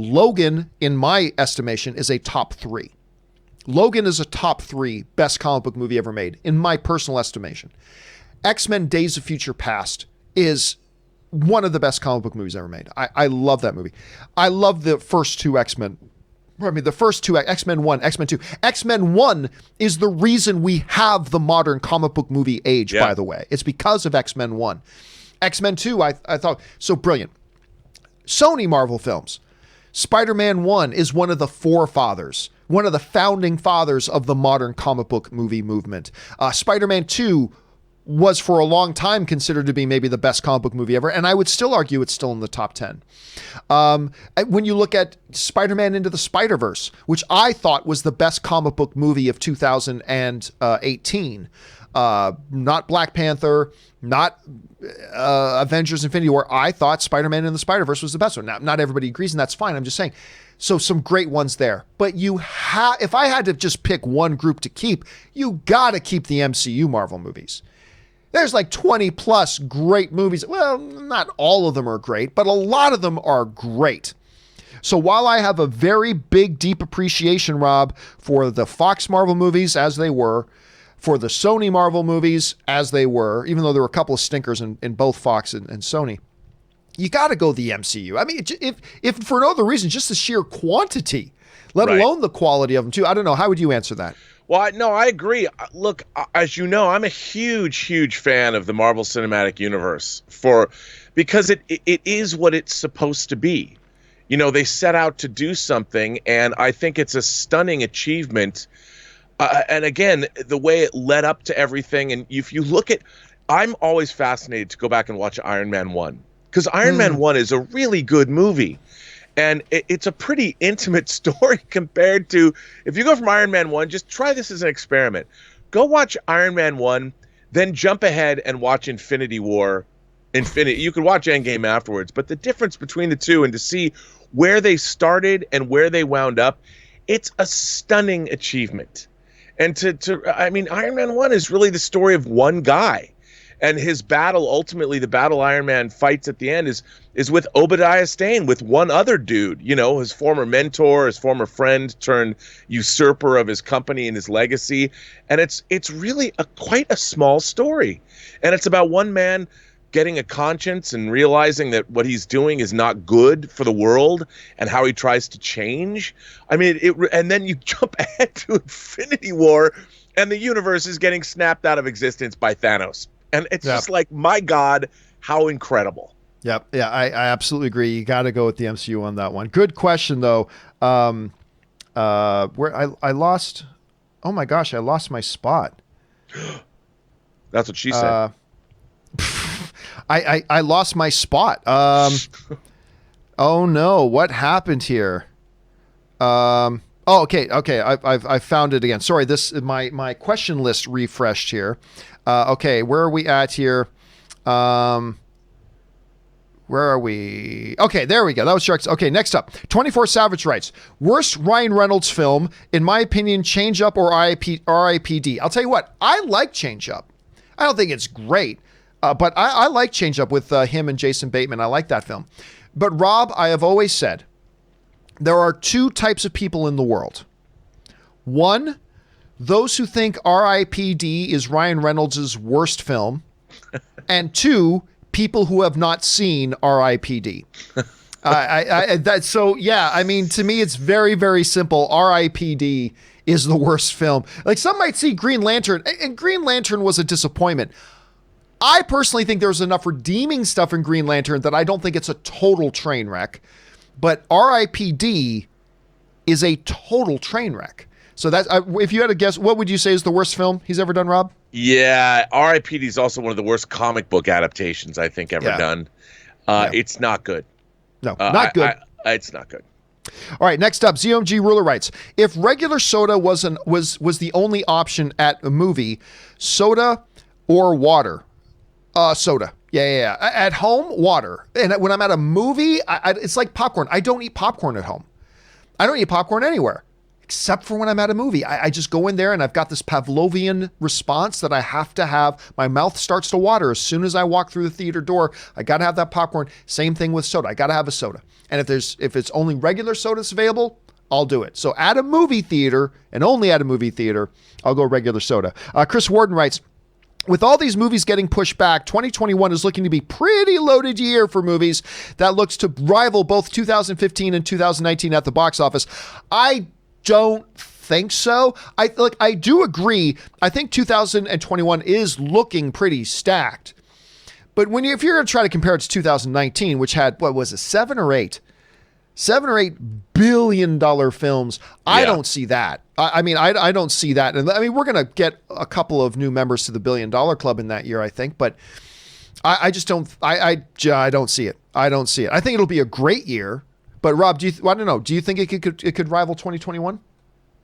Logan, in my estimation, is a top 3. Logan is a top 3 best comic book movie ever made, in my personal estimation. X-Men Days of Future Past is one of the best comic book movies ever made. I love that movie. I love the first 2 X-Men. The first 2, X-Men 1, X-Men 2. X-Men 1 is the reason we have the modern comic book movie age, by the way. It's because of X-Men 1. X-Men 2, I thought, so brilliant. Sony Marvel films. Spider-Man 1 is one of the forefathers, one of the founding fathers of the modern comic book movie movement. Spider-Man 2 was for a long time considered to be maybe the best comic book movie ever, and I would still argue it's still in the top 10. When you look at Spider-Man Into the Spider-Verse, which I thought was the best comic book movie of 2018, not Black Panther, not Avengers Infinity War. I thought Spider-Man and the Spider-Verse was the best one. Now, not everybody agrees, and that's fine. I'm just saying. So some great ones there. But if I had to just pick one group to keep, you got to keep the MCU Marvel movies. There's like 20 plus great movies. Well, not all of them are great, but a lot of them are great. So while I have a very big, deep appreciation, Rob, for the Fox Marvel movies as they were, for the Sony Marvel movies as they were, even though there were a couple of stinkers in both Fox and Sony, you got to go the MCU. I mean, if for no other reason, just the sheer quantity, let alone the quality of them too. I don't know. How would you answer that? Well, I agree. Look, as you know, I'm a huge fan of the Marvel Cinematic Universe because it is what it's supposed to be. You know, they set out to do something, and I think it's a stunning achievement. And again, the way it led up to everything. And if you look at, I'm always fascinated to go back and watch Iron Man 1, because Iron Man 1 is a really good movie. And it's a pretty intimate story compared to, if you go from Iron Man 1, just try this as an experiment. Go watch Iron Man 1, then jump ahead and watch Infinity War. You could watch Endgame afterwards, but the difference between the two and to see where they started and where they wound up, it's a stunning achievement. And I mean, Iron Man 1 is really the story of one guy. And his battle, ultimately, the battle Iron Man fights at the end is with Obadiah Stane, with one other dude, you know, his former mentor, his former friend turned usurper of his company and his legacy. And it's really quite a small story. And it's about one man getting a conscience and realizing that what he's doing is not good for the world and how he tries to change. I mean, and then you jump ahead to Infinity War and the universe is getting snapped out of existence by Thanos. And it's just like, my God, how incredible. Yep. Yeah, I absolutely agree. You got to go with the MCU on that one. Good question, though. Where I lost, oh my gosh, I lost my spot. That's what she said. I lost my spot. Oh no, what happened here? Oh, okay. I found it again. Sorry, my question list refreshed here. Okay, where are we at here? Where are we? Okay, there we go. That was Sharks. Okay, next up. 24 Savage writes, worst Ryan Reynolds film, in my opinion, Change Up or RIPD. I'll tell you what, I like Change Up. I don't think it's great, but I like Change Up with him and Jason Bateman. I like that film. But Rob, I have always said, there are two types of people in the world. One, those who think RIPD is Ryan Reynolds' worst film. And two, people who have not seen RIPD. I mean, to me, it's very, very simple. RIPD is the worst film. Like, some might see Green Lantern, and Green Lantern was a disappointment. I personally think there's enough redeeming stuff in Green Lantern that I don't think it's a total train wreck. But RIPD is a total train wreck. So that's, if you had to guess, what would you say is the worst film he's ever done, Rob? Yeah, RIPD is also one of the worst comic book adaptations I think ever done. It's not good. No, not good. It's not good. All right, next up, ZOMG Ruler writes, if regular soda was the only option at a movie, soda or water? Soda. Yeah. At home, water. And when I'm at a movie, it's like popcorn. I don't eat popcorn at home. I don't eat popcorn anywhere, except for when I'm at a movie. I just go in there and I've got this Pavlovian response that I have to have. My mouth starts to water as soon as I walk through the theater door. I got to have that popcorn. Same thing with soda. I got to have a soda. And if it's only regular sodas available, I'll do it. So at a movie theater, and only at a movie theater, I'll go regular soda. Chris Warden writes, with all these movies getting pushed back, 2021 is looking to be pretty loaded year for movies that looks to rival both 2015 and 2019 at the box office. I don't think so. I do agree. I think 2021 is looking pretty stacked. But if you're going to try to compare it to 2019, which had, what was it, $7 or $8 billion films, I don't see that. I don't see that. And I mean, we're going to get a couple of new members to the $1 billion club in that year, I think. But I just don't. I don't see it. I don't see it. I think it'll be a great year. But Rob, I don't know. Do you think it could rival 2021?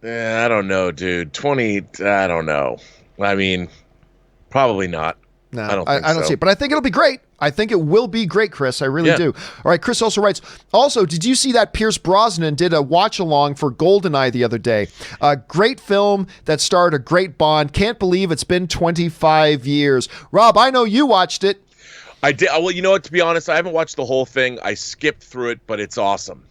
I don't know, dude. I don't know. I mean, probably not. No, I don't see it. But I think it'll be great. I think it will be great, Chris. I really do. All right, Chris also writes, also, did you see that Pierce Brosnan did a watch-along for GoldenEye the other day? A great film that starred a great Bond. Can't believe it's been 25 years. Rob, I know you watched it. I did. Well, you know what? To be honest, I haven't watched the whole thing. I skipped through it, but it's awesome.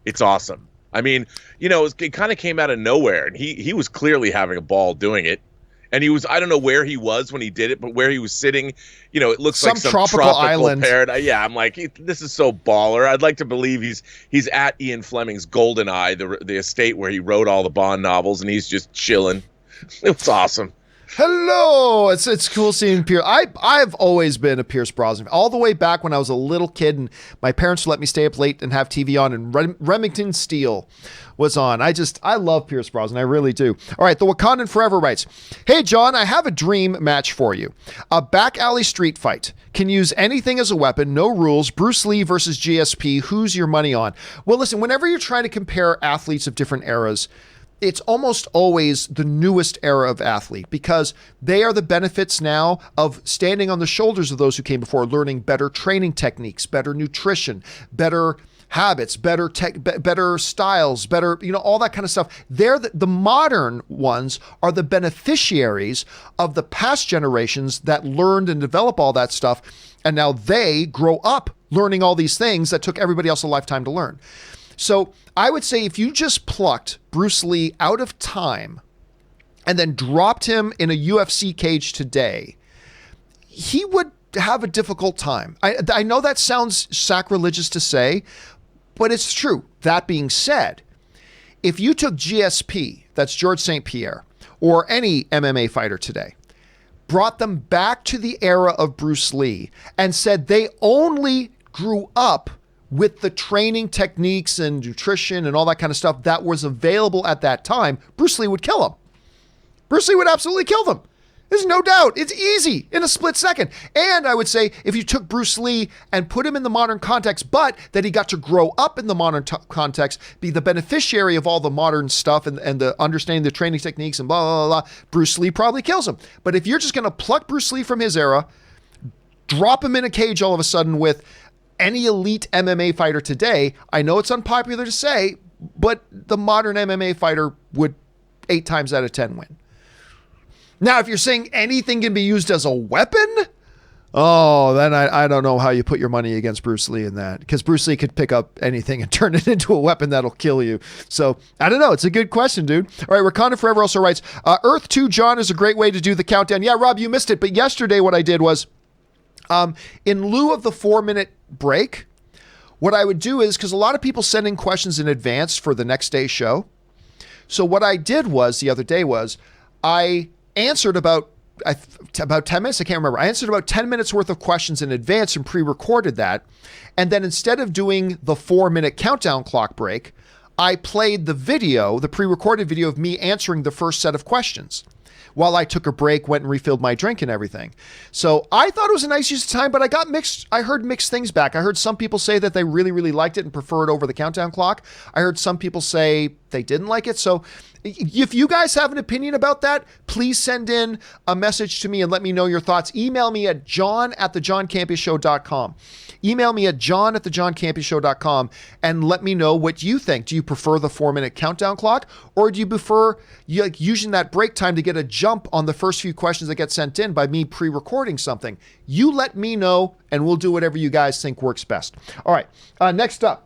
It's awesome. I mean, it kind of came out of nowhere, and he was clearly having a ball doing it. And he was, I don't know where he was when he did it, but where he was sitting, it looks like some tropical island. Paradise. Yeah, I'm like, this is so baller. I'd like to believe he's at Ian Fleming's GoldenEye, the estate where he wrote all the Bond novels, and he's just chilling. It's awesome. Hello, it's cool seeing Pierce. I've always been a Pierce Brosnan, all the way back when I was a little kid, and my parents let me stay up late and have TV on, and Remington Steele was on. I love Pierce Brosnan, I really do. All right, the Wakandan Forever writes, hey John, I have a dream match for you. A back alley street fight. Can use anything as a weapon, no rules. Bruce Lee versus GSP. Who's your money on? Well, listen, whenever you're trying to compare athletes of different eras, it's almost always the newest era of athlete, because they are the benefits now of standing on the shoulders of those who came before, learning better training techniques, better nutrition, better habits, better styles, better, all that kind of stuff. They're the modern ones are the beneficiaries of the past generations that learned and developed all that stuff. And now they grow up learning all these things that took everybody else a lifetime to learn. So I would say if you just plucked Bruce Lee out of time and then dropped him in a UFC cage today, he would have a difficult time. I know that sounds sacrilegious to say, but it's true. That being said, if you took GSP, that's George St. Pierre, or any MMA fighter today, brought them back to the era of Bruce Lee and said they only grew up with the training techniques and nutrition and all that kind of stuff that was available at that time, Bruce Lee would kill them. Bruce Lee would absolutely kill them. There's no doubt. It's easy in a split second. And I would say if you took Bruce Lee and put him in the modern context, but that he got to grow up in the modern context, be the beneficiary of all the modern stuff and the understanding the training techniques and blah, blah, blah, Bruce Lee probably kills him. But if you're just going to pluck Bruce Lee from his era, drop him in a cage all of a sudden with any elite MMA fighter today, I know it's unpopular to say, but the modern MMA fighter would 8 times out of 10 win. Now, if you're saying anything can be used as a weapon, then I don't know how you put your money against Bruce Lee in that, because Bruce Lee could pick up anything and turn it into a weapon that'll kill you. So I don't know. It's a good question, dude. All right. Wakanda Forever also writes, Earth 2 John is a great way to do the countdown. Yeah, Rob, you missed it. But yesterday what I did was, in lieu of the 4-minute break, what I would do is, because a lot of people send in questions in advance for the next day's show. So what I did was the other day was I answered about 10 minutes. I can't remember. I answered about 10 minutes worth of questions in advance and pre-recorded that. And then instead of doing the 4-minute countdown clock break, I played the video, the pre-recorded video of me answering the first set of questions while I took a break, went and refilled my drink and everything. So I thought it was a nice use of time, but I heard mixed things back. I heard some people say that they really, really liked it and prefer it over the countdown clock. I heard some people say they didn't like it. So if you guys have an opinion about that, please send in a message to me and let me know your thoughts. Email me at john@thejohncampeashow.com. Email me at john@thejohncampeashow.com and let me know what you think. Do you prefer the 4-minute countdown clock, or do you prefer using that break time to get a jump on the first few questions that get sent in by me pre-recording something? You let me know and we'll do whatever you guys think works best. All right, next up.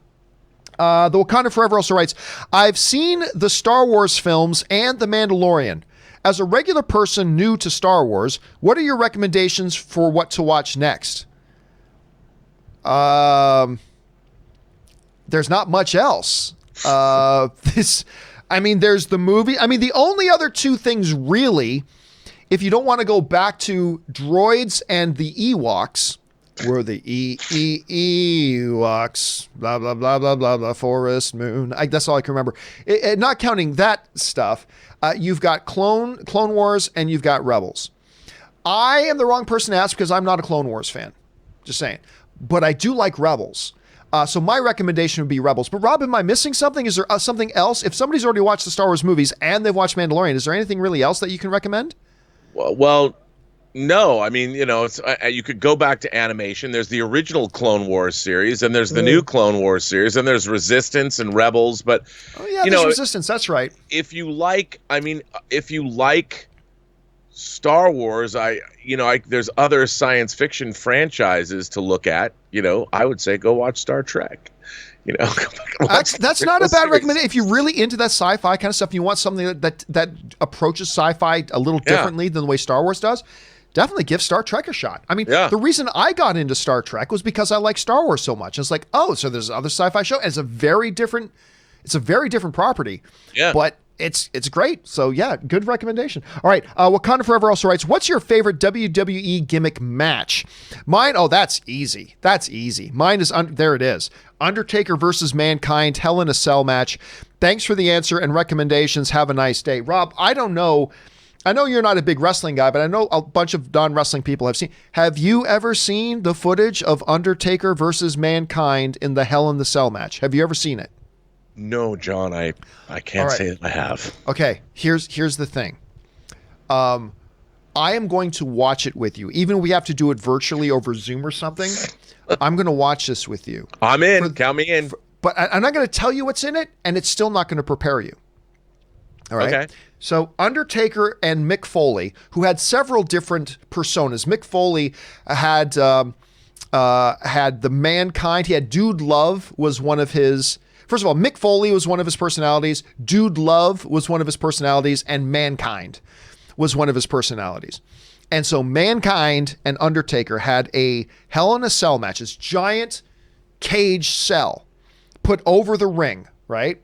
The Wakanda Forever also writes, I've seen the Star Wars films and The Mandalorian. As a regular person new to Star Wars, what are your recommendations for what to watch next? There's not much else. There's the movie. I mean, the only other 2 things really, if you don't want to go back to droids and the Ewoks, were the Ewoks, blah, blah, blah, blah, blah, blah, forest, moon. That's all I can remember. Not counting that stuff, you've got Clone Wars and you've got Rebels. I am the wrong person to ask because I'm not a Clone Wars fan. Just saying. But I do like Rebels. So my recommendation would be Rebels. But Rob, am I missing something? Is there something else? If somebody's already watched the Star Wars movies and they've watched Mandalorian, is there anything really else that you can recommend? Well, no. I mean, it's you could go back to animation. There's the original Clone Wars series, and there's the new Clone Wars series, and there's Resistance and Rebels. But there's Resistance. That's right. If you like Star Wars, there's other science fiction franchises to look at. I would say go watch Star Trek. That's not a bad recommendation. If you're really into that sci-fi kind of stuff, and you want something that approaches sci-fi a little differently than the way Star Wars does, definitely give Star Trek a shot. I mean, the reason I got into Star Trek was because I like Star Wars so much. It's like, so there's other sci-fi show, and it's a very different property. Yeah. But it's great. So yeah, good recommendation. All right. Wakanda Forever also writes, what's your favorite WWE gimmick match? Mine, that's easy. Mine is, there it is. Undertaker versus Mankind, Hell in a Cell match. Thanks for the answer and recommendations. Have a nice day. Rob, I don't know. I know you're not a big wrestling guy, but I know a bunch of non-wrestling people have seen. Have you ever seen the footage of Undertaker versus Mankind in the Hell in the Cell match? Have you ever seen it? No, John, I can't say that I have. Okay, here's the thing. I am going to watch it with you. Even if we have to do it virtually over Zoom or something, I'm going to watch this with you. I'm in. Count me in. But I'm not going to tell you what's in it, and it's still not going to prepare you. All right? Okay. So Undertaker and Mick Foley, who had several different personas. Mick Foley had the Mankind. He had Dude Love was one of his... First of all, Mick Foley was one of his personalities. Dude Love was one of his personalities. And Mankind was one of his personalities. And so Mankind and Undertaker had a Hell in a Cell match. This giant cage cell put over the ring, right?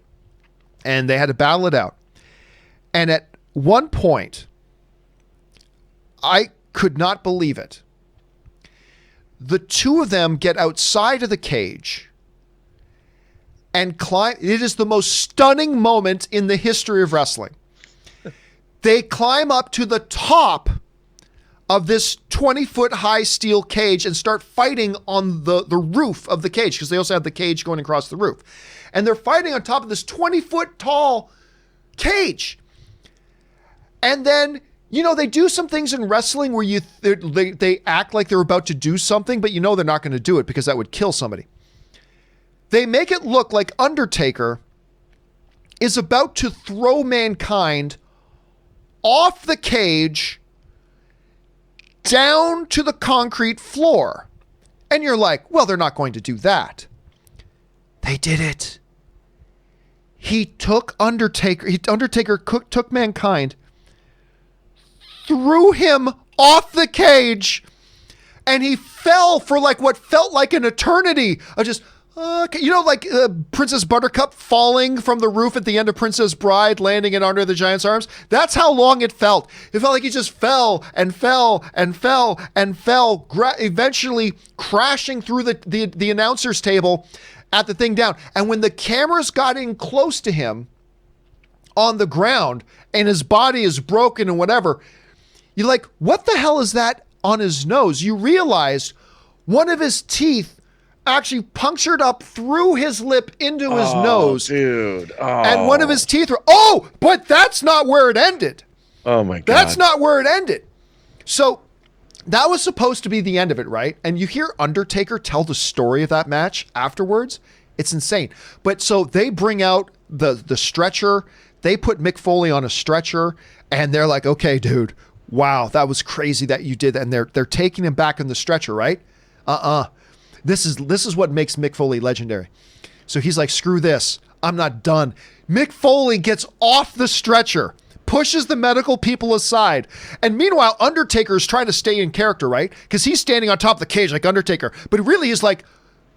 And they had to battle it out. And at one point, I could not believe it. The two of them get outside of the cage and climb. It is the most stunning moment in the history of wrestling. They climb up to the top of this 20-foot high steel cage and start fighting on the roof of the cage, because they also have the cage going across the roof. And they're fighting on top of this 20-foot tall cage. And then You know, they do some things in wrestling where they act like they're about to do something, but you know they're not going to do it because that would kill somebody. They make it look like Undertaker is about to throw Mankind off the cage down to the concrete floor. And you're like, well, they're not going to do that. They did it. He took Undertaker took Mankind, threw him off the cage, and he fell for like what felt like an eternity of just, you know, like Princess Buttercup falling from the roof at the end of Princess Bride, landing in Under the Giant's Arms. That's how long it felt. It felt like he just fell and fell and fell and fell, eventually crashing through the announcer's table at the thing down. And when the cameras got in close to him on the ground and his body is broken and whatever, you're like, what the hell is that on his nose? You realized one of his teeth actually punctured up through his lip into his nose. Dude. Oh. And one of his teeth were, but that's not where it ended. Oh my God. That's not where it ended. So that was supposed to be the end of it, right? And you hear Undertaker tell the story of that match afterwards. It's insane. But so they bring out the stretcher. They put Mick Foley on a stretcher and they're like, okay, dude, wow, that was crazy that you did that. And they're taking him back on the stretcher, right? This is what makes Mick Foley legendary. So he's like, screw this. I'm not done. Mick Foley gets off the stretcher, pushes the medical people aside. And meanwhile, Undertaker is trying to stay in character, right? Because he's standing on top of the cage like Undertaker. But really he's like,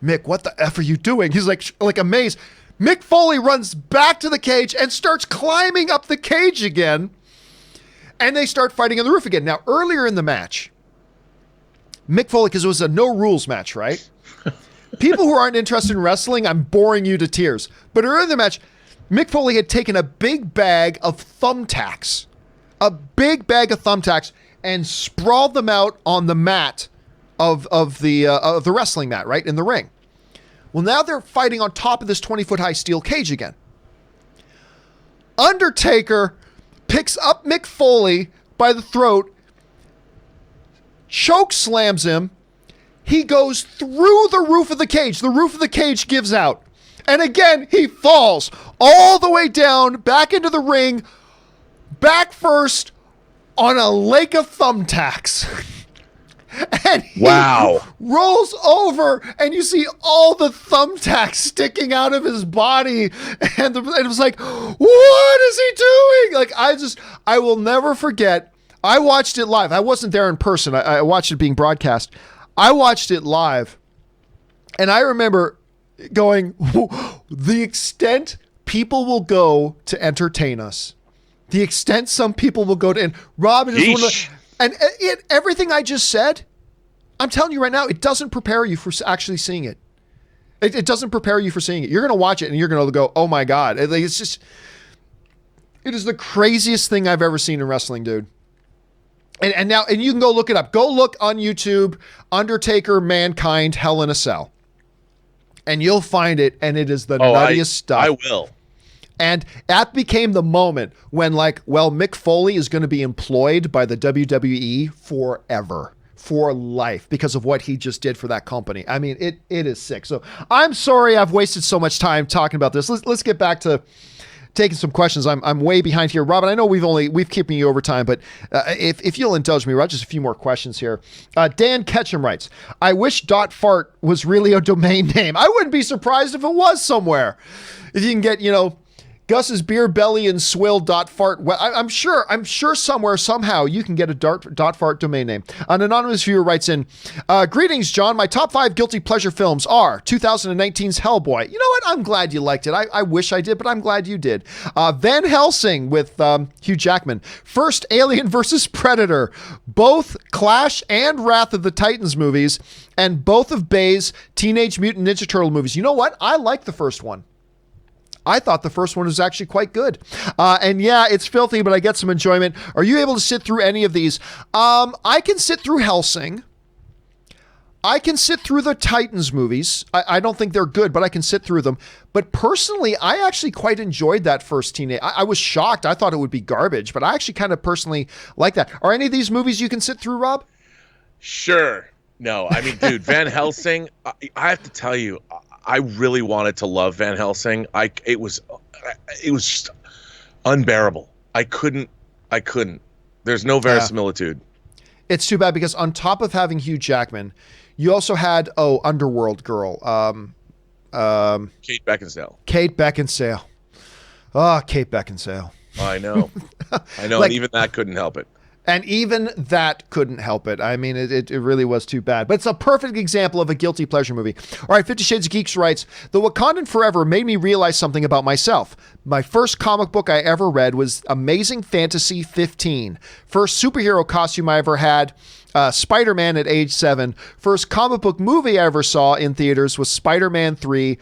Mick, what the F are you doing? He's like amazed. Mick Foley runs back to the cage and starts climbing up the cage again. And they start fighting on the roof again. Now, earlier in the match, Mick Foley, because it was a no rules match, right? People who aren't interested in wrestling, I'm boring you to tears. But earlier in the match, Mick Foley had taken a big bag of thumbtacks, and sprawled them out on the mat of the wrestling mat, right, in the ring. Well, now they're fighting on top of this 20-foot high steel cage again. Undertaker picks up Mick Foley by the throat, choke slams him. He goes through the roof of the cage. The roof of the cage gives out. And again, he falls all the way down, back into the ring, back first on a lake of thumbtacks. And he rolls over, and you see all the thumbtacks sticking out of his body. And it was like, what is he doing? Like, I will never forget. I watched it live. I wasn't there in person. I watched it being broadcast. I watched it live, and I remember going, the extent people will go to entertain us, the extent some people will go to, and Robin is one of the, and everything I just said, I'm telling you right now, it doesn't prepare you for actually seeing it. It doesn't prepare you for seeing it. You're going to watch it and you're going to go, oh my God. It's just, it is the craziest thing I've ever seen in wrestling, dude. And now you can go look it up. Go look on YouTube, Undertaker, Mankind, Hell in a Cell. And you'll find it, and it is the nuttiest stuff. I will. And that became the moment when, like, well, Mick Foley is going to be employed by the WWE forever, for life, because of what he just did for that company. I mean, it is sick. So I'm sorry I've wasted so much time talking about this. Let's get back to taking some questions. I'm way behind here. Robin, I know we've keeping you over time, but if you'll indulge me, Rod, just a few more questions here. Dan Ketchum writes, I wish .fart was really a domain name. I wouldn't be surprised if it was somewhere. If you can get, Gus's beer belly and swill .fart. Well, I'm sure somewhere, somehow you can get a .fart domain name. An anonymous viewer writes in, greetings, John. My top 5 guilty pleasure films are 2019's Hellboy. You know what? I'm glad you liked it. I wish I did, but I'm glad you did. Van Helsing with Hugh Jackman. First Alien vs. Predator. Both Clash and Wrath of the Titans movies. And both of Bay's Teenage Mutant Ninja Turtle movies. You know what? I like the first one. I thought the first one was actually quite good. And yeah, it's filthy, but I get some enjoyment. Are you able to sit through any of these? I can sit through Helsing. I can sit through the Titans movies. I don't think they're good, but I can sit through them. But personally, I actually quite enjoyed that first teenage. I was shocked. I thought it would be garbage, but I actually kind of personally like that. Are any of these movies you can sit through, Rob? Sure. No, I mean, dude, Van Helsing, I have to tell you, I really wanted to love Van Helsing. It was just unbearable. I couldn't. There's no verisimilitude. It's too bad because on top of having Hugh Jackman, you also had Underworld girl, Kate Beckinsale. Kate Beckinsale. Oh, Kate Beckinsale. I know. Like, and even that couldn't help it. And even that couldn't help it. I mean, it really was too bad. But it's a perfect example of a guilty pleasure movie. All right, 50 Shades of Geeks writes, The Wakandan Forever made me realize something about myself. My first comic book I ever read was Amazing Fantasy 15. First superhero costume I ever had, Spider-Man at age 7. First comic book movie I ever saw in theaters was Spider-Man 3.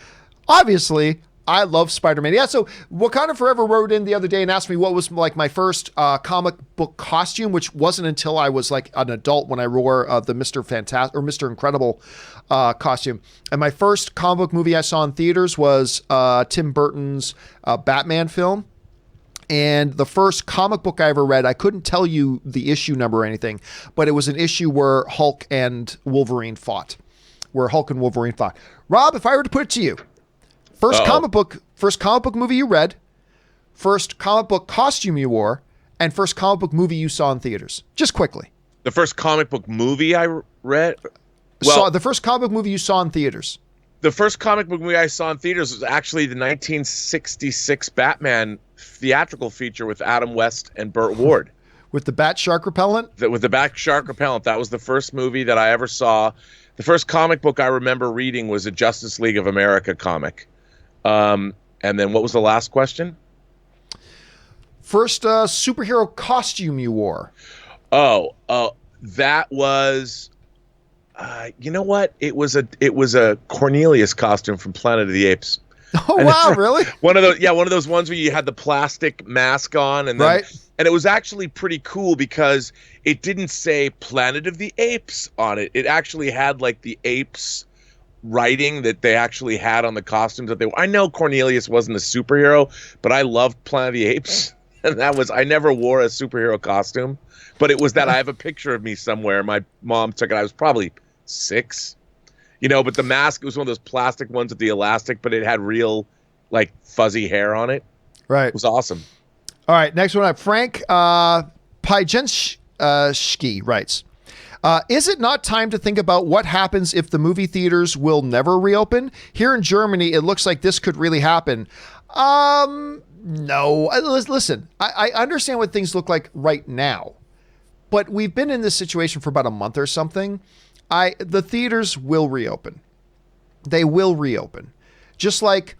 Obviously, I love Spider-Man. Yeah, so Wakanda Forever wrote in the other day and asked me what was like my first comic book costume, which wasn't until I was like an adult when I wore the Mr. Fantastic or Mr. Incredible costume. And my first comic book movie I saw in theaters was Tim Burton's Batman film. And the first comic book I ever read, I couldn't tell you the issue number or anything, but it was an issue where Hulk and Wolverine fought. Rob, if I were to put it to you, first comic book movie you read, first comic book costume you wore, and first comic book movie you saw in theaters. Just quickly. The first comic book movie I read? Well, the first comic book movie you saw in theaters. The first comic book movie I saw in theaters was actually the 1966 Batman theatrical feature with Adam West and Burt Ward. With the bat shark repellent? With the bat shark repellent. That was the first movie that I ever saw. The first comic book I remember reading was a Justice League of America comic. And then what was the last question? First superhero costume you wore. That was, you know what? It was a Cornelius costume from Planet of the Apes. Oh, wow, really? One of those ones where you had the plastic mask on, and then, right. And it was actually pretty cool because it didn't say Planet of the Apes on it. It actually had like the apes writing that they actually had on the costumes that they. I know Cornelius wasn't a superhero, but I loved Planet of the Apes, and I never wore a superhero costume, but it was that I have a picture of me somewhere. My mom took it. I was probably 6. But the mask was one of those plastic ones with the elastic, but it had real, like, fuzzy hair on it. Right. It was awesome. All right, next one up. Frank Pajensky writes, is it not time to think about what happens if the movie theaters will never reopen? Here in Germany, it looks like this could really happen. No. Listen, I understand what things look like right now, but we've been in this situation for about a month or something. The theaters will reopen. They will reopen. Just like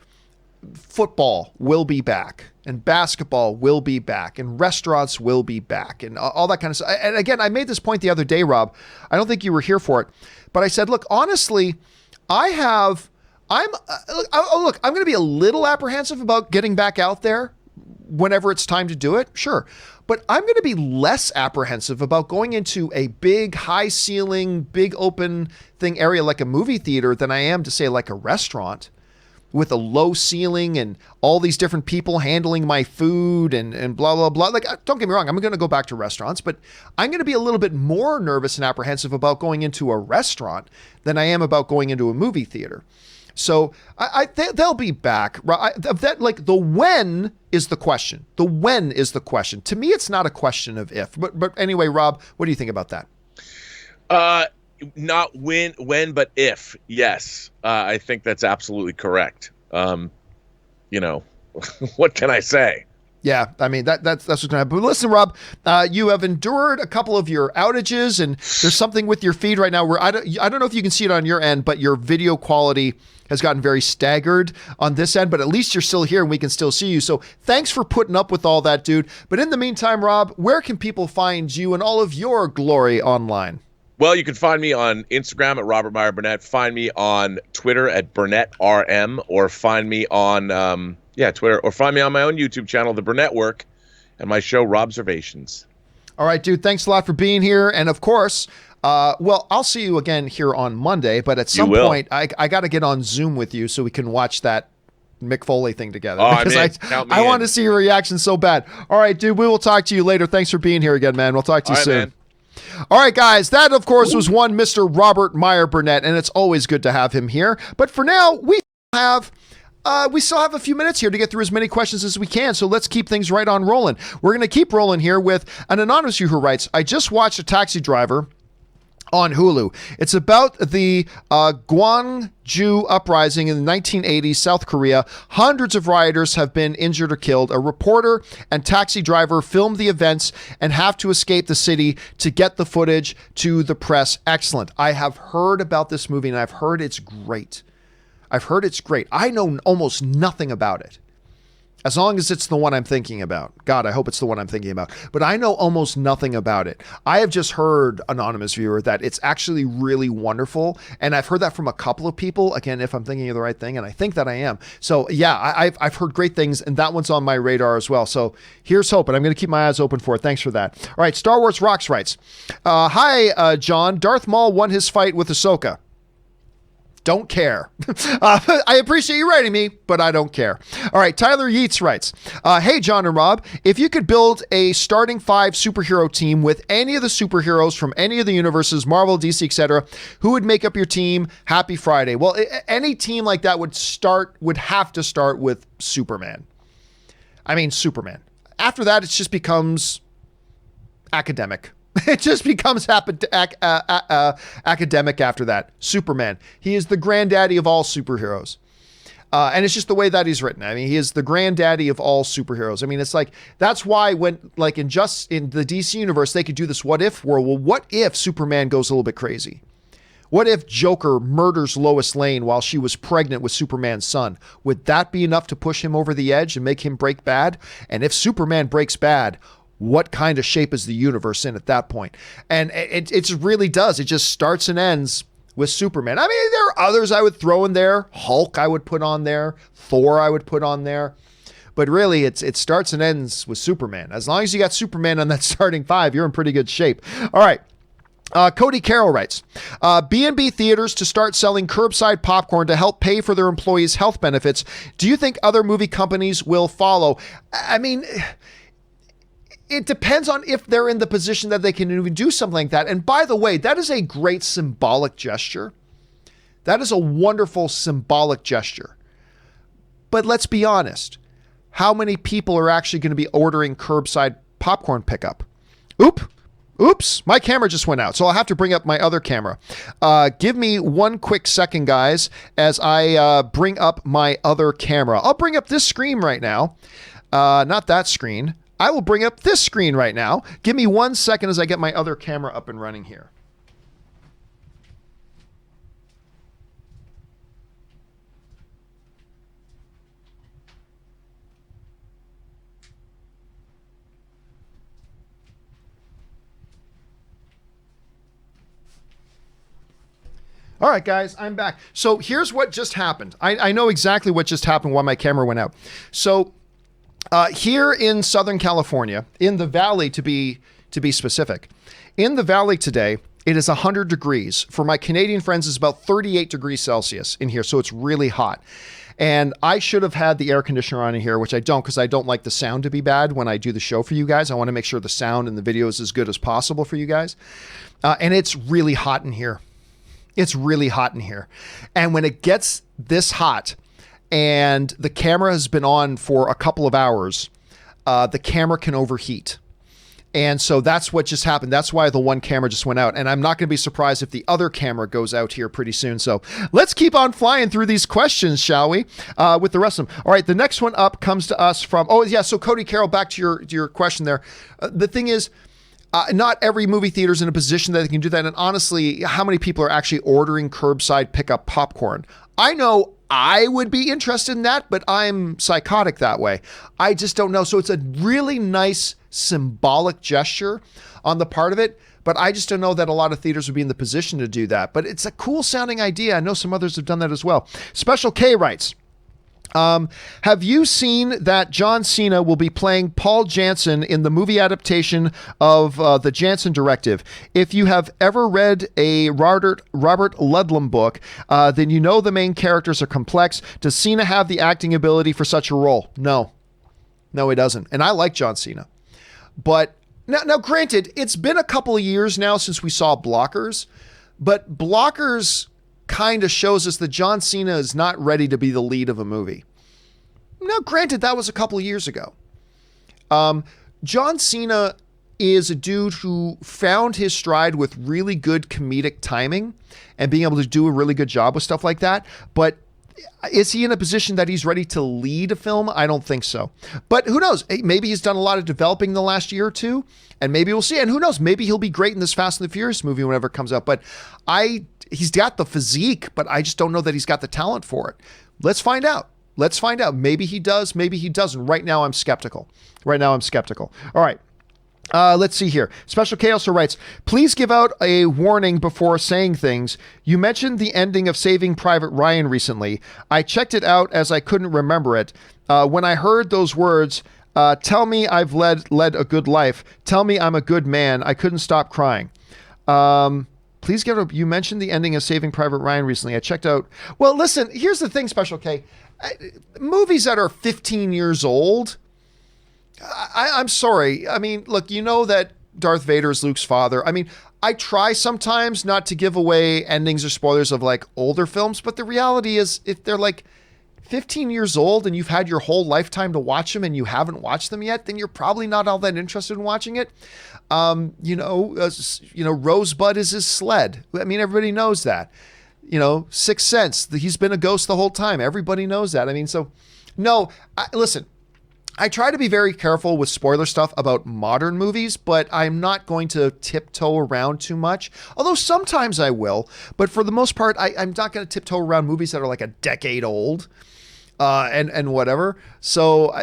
football will be back, and basketball will be back, and restaurants will be back, and all that kind of stuff. And again, I made this point the other day, Rob. I don't think you were here for it, but I said, look, honestly, I'm going to be a little apprehensive about getting back out there whenever it's time to do it. Sure. But I'm going to be less apprehensive about going into a big, high ceiling, big open thing area like a movie theater than I am to say like a restaurant with a low ceiling and all these different people handling my food and blah, blah, blah. Like, don't get me wrong. I'm going to go back to restaurants, but I'm going to be a little bit more nervous and apprehensive about going into a restaurant than I am about going into a movie theater. So they'll be back. The when is the question. The when is the question. To me, it's not a question of if. But anyway, Rob, what do you think about that? Not when, but if. Yes, I think that's absolutely correct. What can I say? Yeah, I mean, that's what's going to happen. But listen, Rob, you have endured a couple of your outages, and there's something with your feed right now where I don't know if you can see it on your end, but your video quality has gotten very staggered on this end, but at least you're still here and we can still see you. So thanks for putting up with all that, dude. But in the meantime, Rob, where can people find you and all of your glory online? Well, you can find me on Instagram at Robert Meyer Burnett. Find me on Twitter at BurnettRM, or find me on Twitter, or find me on my own YouTube channel, The Burnett Work, and my show, Robservations. All right, dude. Thanks a lot for being here. And of course, I'll see you again here on Monday. But at some point, I got to get on Zoom with you so we can watch that Mick Foley thing together. Oh, because I want to see your reaction so bad. All right, dude. We will talk to you later. Thanks for being here again, man. We'll talk to you soon. Man. All right, guys, that, of course, was one Mr. Robert Meyer Burnett, and it's always good to have him here. But for now, we still have a few minutes here to get through as many questions as we can, so let's keep things right on rolling. We're going to keep rolling here with an anonymous viewer who writes, I just watched A Taxi Driver on Hulu. It's about the Gwangju uprising in the 1980s, South Korea. Hundreds of rioters have been injured or killed. A reporter and taxi driver filmed the events and have to escape the city to get the footage to the press. Excellent. I have heard about this movie and I've heard it's great. I know almost nothing about it. As long as it's the one I'm thinking about. God, I hope it's the one I'm thinking about. But I know almost nothing about it. I have just heard, anonymous viewer, that it's actually really wonderful. And I've heard that from a couple of people. Again, if I'm thinking of the right thing, and I think that I am. So yeah, I've heard great things, and that one's on my radar as well. So here's hope, and I'm going to keep my eyes open for it. Thanks for that. All right, Star Wars Rocks writes, Hi, John. Darth Maul won his fight with Ahsoka. Don't care. I appreciate you writing me, but I don't care. All right, Tyler Yeats writes, hey, John and Rob, if you could build a starting 5 superhero team with any of the superheroes from any of the universes, Marvel, DC, etc., who would make up your team? Happy Friday. Well, any team like that would have to start with Superman. I mean, Superman. After that, it just becomes academic. It just becomes academic after that. Superman. He is the granddaddy of all superheroes. And it's just the way that he's written. I mean, he is the granddaddy of all superheroes. I mean, it's like, that's why when, like, in the DC universe, they could do this what if world. Well, what if Superman goes a little bit crazy? What if Joker murders Lois Lane while she was pregnant with Superman's son? Would that be enough to push him over the edge and make him break bad? And if Superman breaks bad, what kind of shape is the universe in at that point? And it really does. It just starts and ends with Superman. I mean, there are others I would throw in there. Hulk I would put on there. Thor I would put on there. But really, it starts and ends with Superman. As long as you got Superman on that starting 5, you're in pretty good shape. All right. Cody Carroll writes, B&B theaters to start selling curbside popcorn to help pay for their employees' health benefits. Do you think other movie companies will follow? I mean, it depends on if they're in the position that they can even do something like that. And by the way, that is a great symbolic gesture. That is a wonderful symbolic gesture. But let's be honest. How many people are actually going to be ordering curbside popcorn pickup? Oops, my camera just went out, so I'll have to bring up my other camera. Give me one quick second, guys, as I bring up my other camera. I'll bring up this screen right now. Not that screen. I will bring up this screen right now. Give me 1 second as I get my other camera up and running here. All right, guys, I'm back. So here's what just happened. I know exactly what just happened while my camera went out. So here in Southern California, in the valley to be specific, in the valley today, it is 100 degrees. For my Canadian friends, it's about 38 degrees Celsius in here, so it's really hot. And I should have had the air conditioner on in here, which I don't, because I don't like the sound to be bad when I do the show for you guys. I want to make sure the sound and the video is as good as possible for you guys. And it's really hot in here. It's really hot in here. And when it gets this hot and the camera has been on for a couple of hours, the camera can overheat. And so that's what just happened. That's why the one camera just went out. And I'm not going to be surprised if the other camera goes out here pretty soon. So let's keep on flying through these questions, shall we? With the rest of them. All right, the next one up comes to us from, so Cody Carroll, back to your question there. The thing is, not every movie theater is in a position that they can do that. And honestly, how many people are actually ordering curbside pickup popcorn? I know I would be interested in that, but I'm psychotic that way. I just don't know. So it's a really nice symbolic gesture on the part of it, but I just don't know that a lot of theaters would be in the position to do that. But it's a cool sounding idea. I know some others have done that as well. Special K writes, Have you seen that John Cena will be playing Paul Jansen in the movie adaptation of the Jansen Directive? If you have ever read a Robert Ludlum book, then you know the main characters are complex. Does Cena have the acting ability for such a role? No, he doesn't. And I like John Cena. But now granted, it's been a couple of years now since we saw Blockers, but Blockers kind of shows us that John Cena is not ready to be the lead of a movie. Now, granted, that was a couple of years ago. John Cena is a dude who found his stride with really good comedic timing and being able to do a really good job with stuff like that. But is he in a position that he's ready to lead a film? I don't think so. But who knows? Maybe he's done a lot of developing the last year or two, and maybe we'll see. And who knows? Maybe he'll be great in this Fast and the Furious movie whenever it comes out. But he's got the physique, but I just don't know that he's got the talent for it. Let's find out. Maybe he does, maybe he doesn't. Right now, I'm skeptical. All right. Let's see here. Special K also writes, please give out a warning before saying things. You mentioned the ending of Saving Private Ryan recently. I checked it out as I couldn't remember it. When I heard those words, tell me I've led a good life. Tell me I'm a good man. I couldn't stop crying. Please give up. You mentioned the ending of Saving Private Ryan recently. I checked out. Well, listen, here's the thing, Special K. Movies that are 15 years old, I'm sorry. I mean, look, you know that Darth Vader is Luke's father. I mean, I try sometimes not to give away endings or spoilers of like older films, but the reality is if they're like 15 years old and you've had your whole lifetime to watch them and you haven't watched them yet, then you're probably not all that interested in watching it. Rosebud is his sled. I mean, everybody knows that. Sixth Sense, he's been a ghost the whole time. Everybody knows that. I mean, so no, listen, I try to be very careful with spoiler stuff about modern movies, but I'm not going to tiptoe around too much. Although sometimes I will, but for the most part, I'm not going to tiptoe around movies that are like a decade old. And whatever. So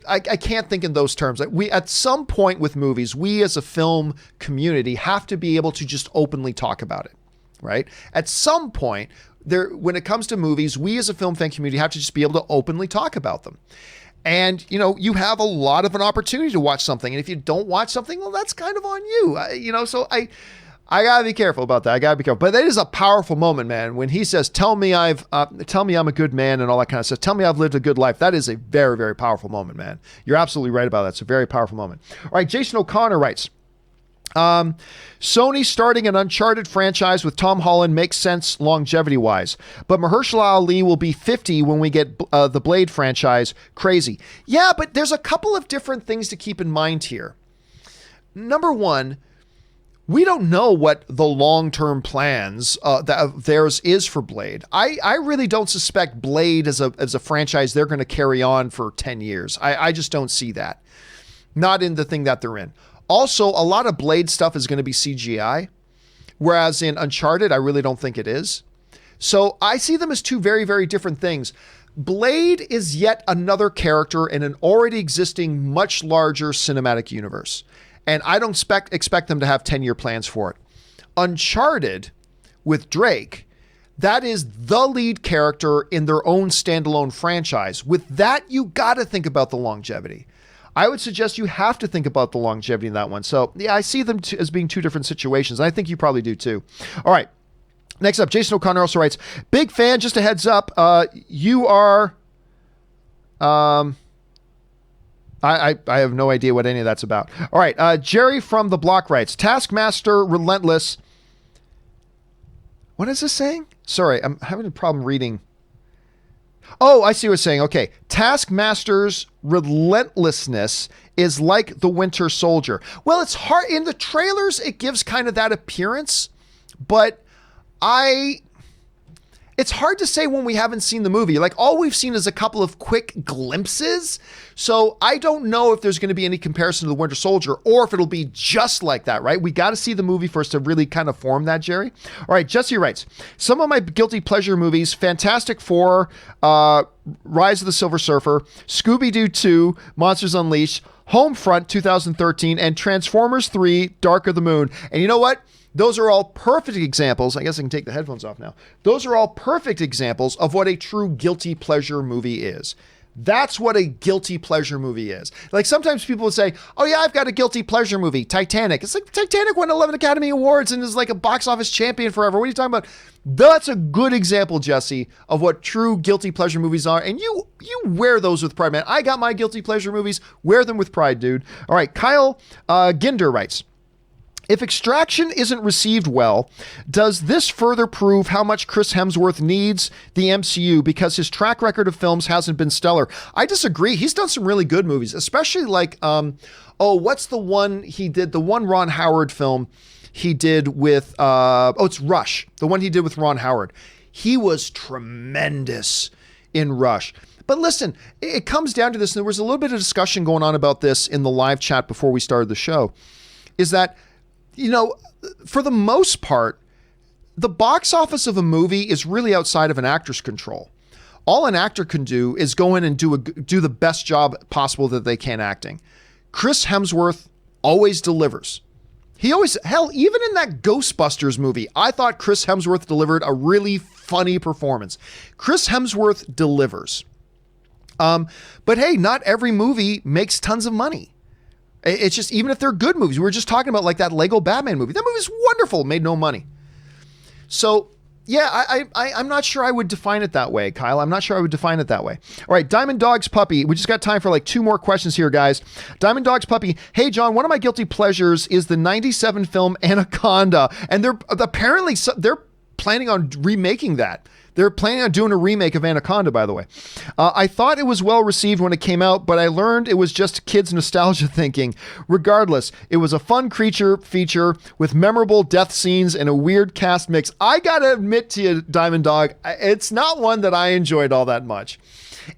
I can't think in those terms. We, at some point with movies, we as a film community have to be able to just openly talk about it, right? At some point, when it comes to movies, we as a film fan community have to just be able to openly talk about them. And, you have a lot of an opportunity to watch something. And if you don't watch something, well, that's kind of on you. So I gotta be careful about that. But that is a powerful moment, man. When he says, tell me I'm a good man and all that kind of stuff. Tell me I've lived a good life. That is a very, very powerful moment, man. You're absolutely right about that. It's a very powerful moment. All right. Jason O'Connor writes, Sony starting an Uncharted franchise with Tom Holland makes sense longevity-wise, but Mahershala Ali will be 50 when we get the Blade franchise. Crazy. Yeah, but there's a couple of different things to keep in mind here. Number one, we don't know what the long-term plans that theirs is for Blade. I really don't suspect Blade as a franchise they're going to carry on for 10 years. I just don't see that. Not in the thing that they're in. Also, a lot of Blade stuff is going to be CGI, whereas in Uncharted, I really don't think it is. So I see them as two very, very different things. Blade is yet another character in an already existing, much larger cinematic universe. And I don't expect them to have 10-year plans for it. Uncharted with Drake, that is the lead character in their own standalone franchise. With that, you got to think about the longevity. I would suggest you have to think about the longevity in that one. So, yeah, I see them as being two different situations. And I think you probably do too. All right. Next up, Jason O'Connor also writes, big fan, just a heads up. You are... I have no idea what any of that's about. All right. Jerry from the Block writes, Taskmaster Relentless. What is this saying? Sorry, I'm having a problem reading. Oh, I see what it's saying. Okay. Taskmaster's relentlessness is like the Winter Soldier. Well, it's hard. In the trailers, it gives kind of that appearance, but it's hard to say when we haven't seen the movie. Like, all we've seen is a couple of quick glimpses. So I don't know if there's going to be any comparison to the Winter Soldier or if it'll be just like that, right? We got to see the movie first to really kind of form that, Jerry. All right, Jesse writes, some of my guilty pleasure movies, Fantastic Four, Rise of the Silver Surfer, Scooby-Doo 2, Monsters Unleashed, Homefront 2013, and Transformers 3, Dark of the Moon. And you know what? Those are all perfect examples. I guess I can take the headphones off now. Those are all perfect examples of what a true guilty pleasure movie is. That's what a guilty pleasure movie is. Like sometimes people would say, oh yeah, I've got a guilty pleasure movie, Titanic. It's like Titanic won 11 Academy Awards and is like a box office champion forever. What are you talking about? That's a good example, Jesse, of what true guilty pleasure movies are. And you wear those with pride, man. I got my guilty pleasure movies. Wear them with pride, dude. All right, Kyle Ginder writes, if Extraction isn't received well, does this further prove how much Chris Hemsworth needs the MCU because his track record of films hasn't been stellar? I disagree. He's done some really good movies, especially like, what's the one he did? The one Ron Howard film he did with, it's Rush. The one he did with Ron Howard. He was tremendous in Rush. But listen, it comes down to this. And there was a little bit of discussion going on about this in the live chat before we started the show, is that, you know, for the most part, the box office of a movie is really outside of an actor's control. All an actor can do is go in and do the best job possible that they can acting. Chris Hemsworth always delivers. He always, hell, even in that Ghostbusters movie, I thought Chris Hemsworth delivered a really funny performance. Chris Hemsworth delivers. But hey, not every movie makes tons of money. It's just, even if they're good movies, we were just talking about like that Lego Batman movie. That movie's wonderful, made no money. So yeah, I'm not sure I would define it that way, Kyle. I'm not sure I would define it that way. All right, Diamond Dog's Puppy. We just got time for like 2 more questions here, guys. Diamond Dog's Puppy. Hey, John, one of my guilty pleasures is the 97 film Anaconda. And they're planning on remaking that. They're planning on doing a remake of Anaconda, by the way. I thought it was well received when it came out, but I learned it was just kids' nostalgia thinking. Regardless, it was a fun creature feature with memorable death scenes and a weird cast mix. I gotta admit to you, Diamond Dog, it's not one that I enjoyed all that much.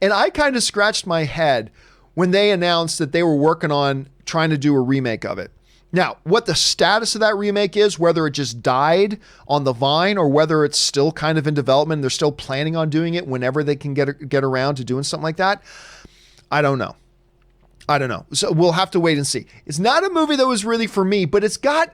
And I kind of scratched my head when they announced that they were working on trying to do a remake of it. Now, what the status of that remake is, whether it just died on the vine or whether it's still kind of in development, they're still planning on doing it whenever they can get around to doing something like that, I don't know. So we'll have to wait and see. It's not a movie that was really for me, but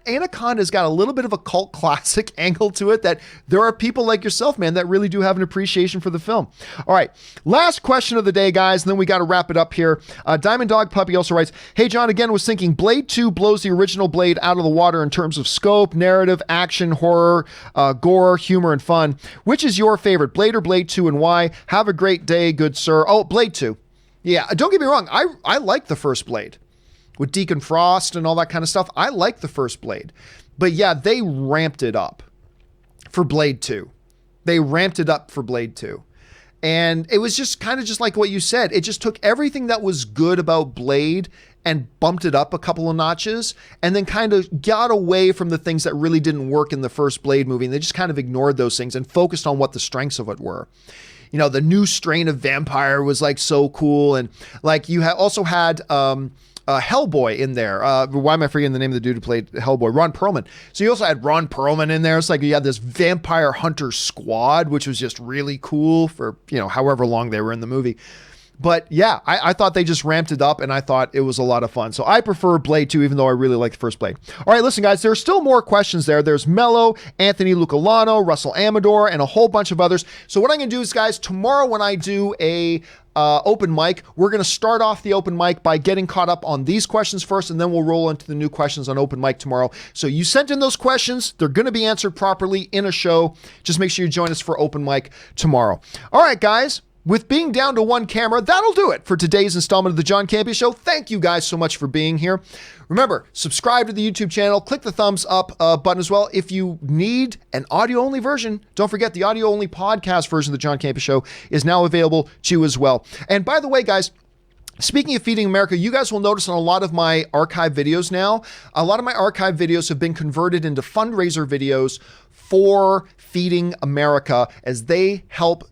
Anaconda's got a little bit of a cult classic angle to it that there are people like yourself, man, that really do have an appreciation for the film. All right, last question of the day, guys, and then we got to wrap it up here. Diamond Dog Puppy also writes, hey, John, again, was thinking Blade 2 blows the original Blade out of the water in terms of scope, narrative, action, horror, gore, humor, and fun. Which is your favorite, Blade or Blade 2, and why? Have a great day, good sir. Oh, Blade 2. Yeah, don't get me wrong. I like the first Blade with Deacon Frost and all that kind of stuff. I like the first Blade. But yeah, they ramped it up for Blade 2. And it was just kind of just like what you said. It just took everything that was good about Blade and bumped it up a couple of notches and then kind of got away from the things that really didn't work in the first Blade movie. And they just kind of ignored those things and focused on what the strengths of it were. You know, the new strain of vampire was like so cool. And like you also had Hellboy in there. Why am I forgetting the name of the dude who played Hellboy? Ron Perlman. So you also had Ron Perlman in there. It's like you had this vampire hunter squad, which was just really cool for, you know, however long they were in the movie. But yeah, I thought they just ramped it up and I thought it was a lot of fun. So I prefer Blade 2, even though I really like the first Blade. All right, listen, guys, there's still more questions there. There's Mello, Anthony Lucolano, Russell Amador, and a whole bunch of others. So what I'm going to do is, guys, tomorrow when I do a open mic, we're going to start off the open mic by getting caught up on these questions first, and then we'll roll into the new questions on open mic tomorrow. So you sent in those questions. They're going to be answered properly in a show. Just make sure you join us for open mic tomorrow. All right, guys. With being down to one camera, that'll do it for today's installment of the John Campea Show. Thank you guys so much for being here. Remember, subscribe to the YouTube channel. Click the thumbs up button as well. If you need an audio-only version, don't forget the audio-only podcast version of the John Campea Show is now available to you as well. And by the way, guys, speaking of Feeding America, you guys will notice on a lot of my archive videos now, a lot of my archive videos have been converted into fundraiser videos for Feeding America as they help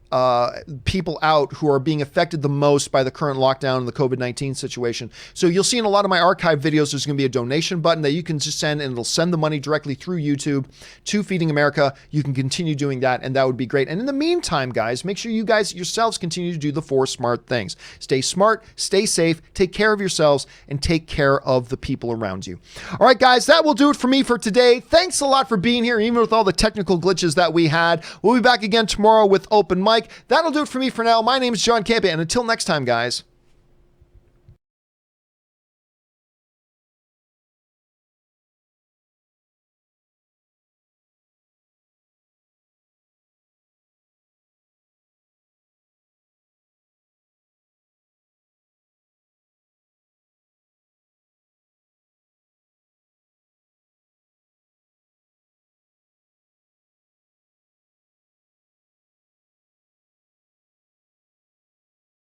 people out who are being affected the most by the current lockdown and the COVID-19 situation. So you'll see in a lot of my archive videos, there's going to be a donation button that you can just send, and it'll send the money directly through YouTube to Feeding America. You can continue doing that, and that would be great. And in the meantime, guys, make sure you guys yourselves continue to do the 4 smart things. Stay smart, stay safe, take care of yourselves, and take care of the people around you. All right, guys, that will do it for me for today. Thanks a lot for being here, even with all the technical glitches that we had. We'll be back again tomorrow with Open Mic. That'll do it for me for now. My name is John Campea, and until next time, guys,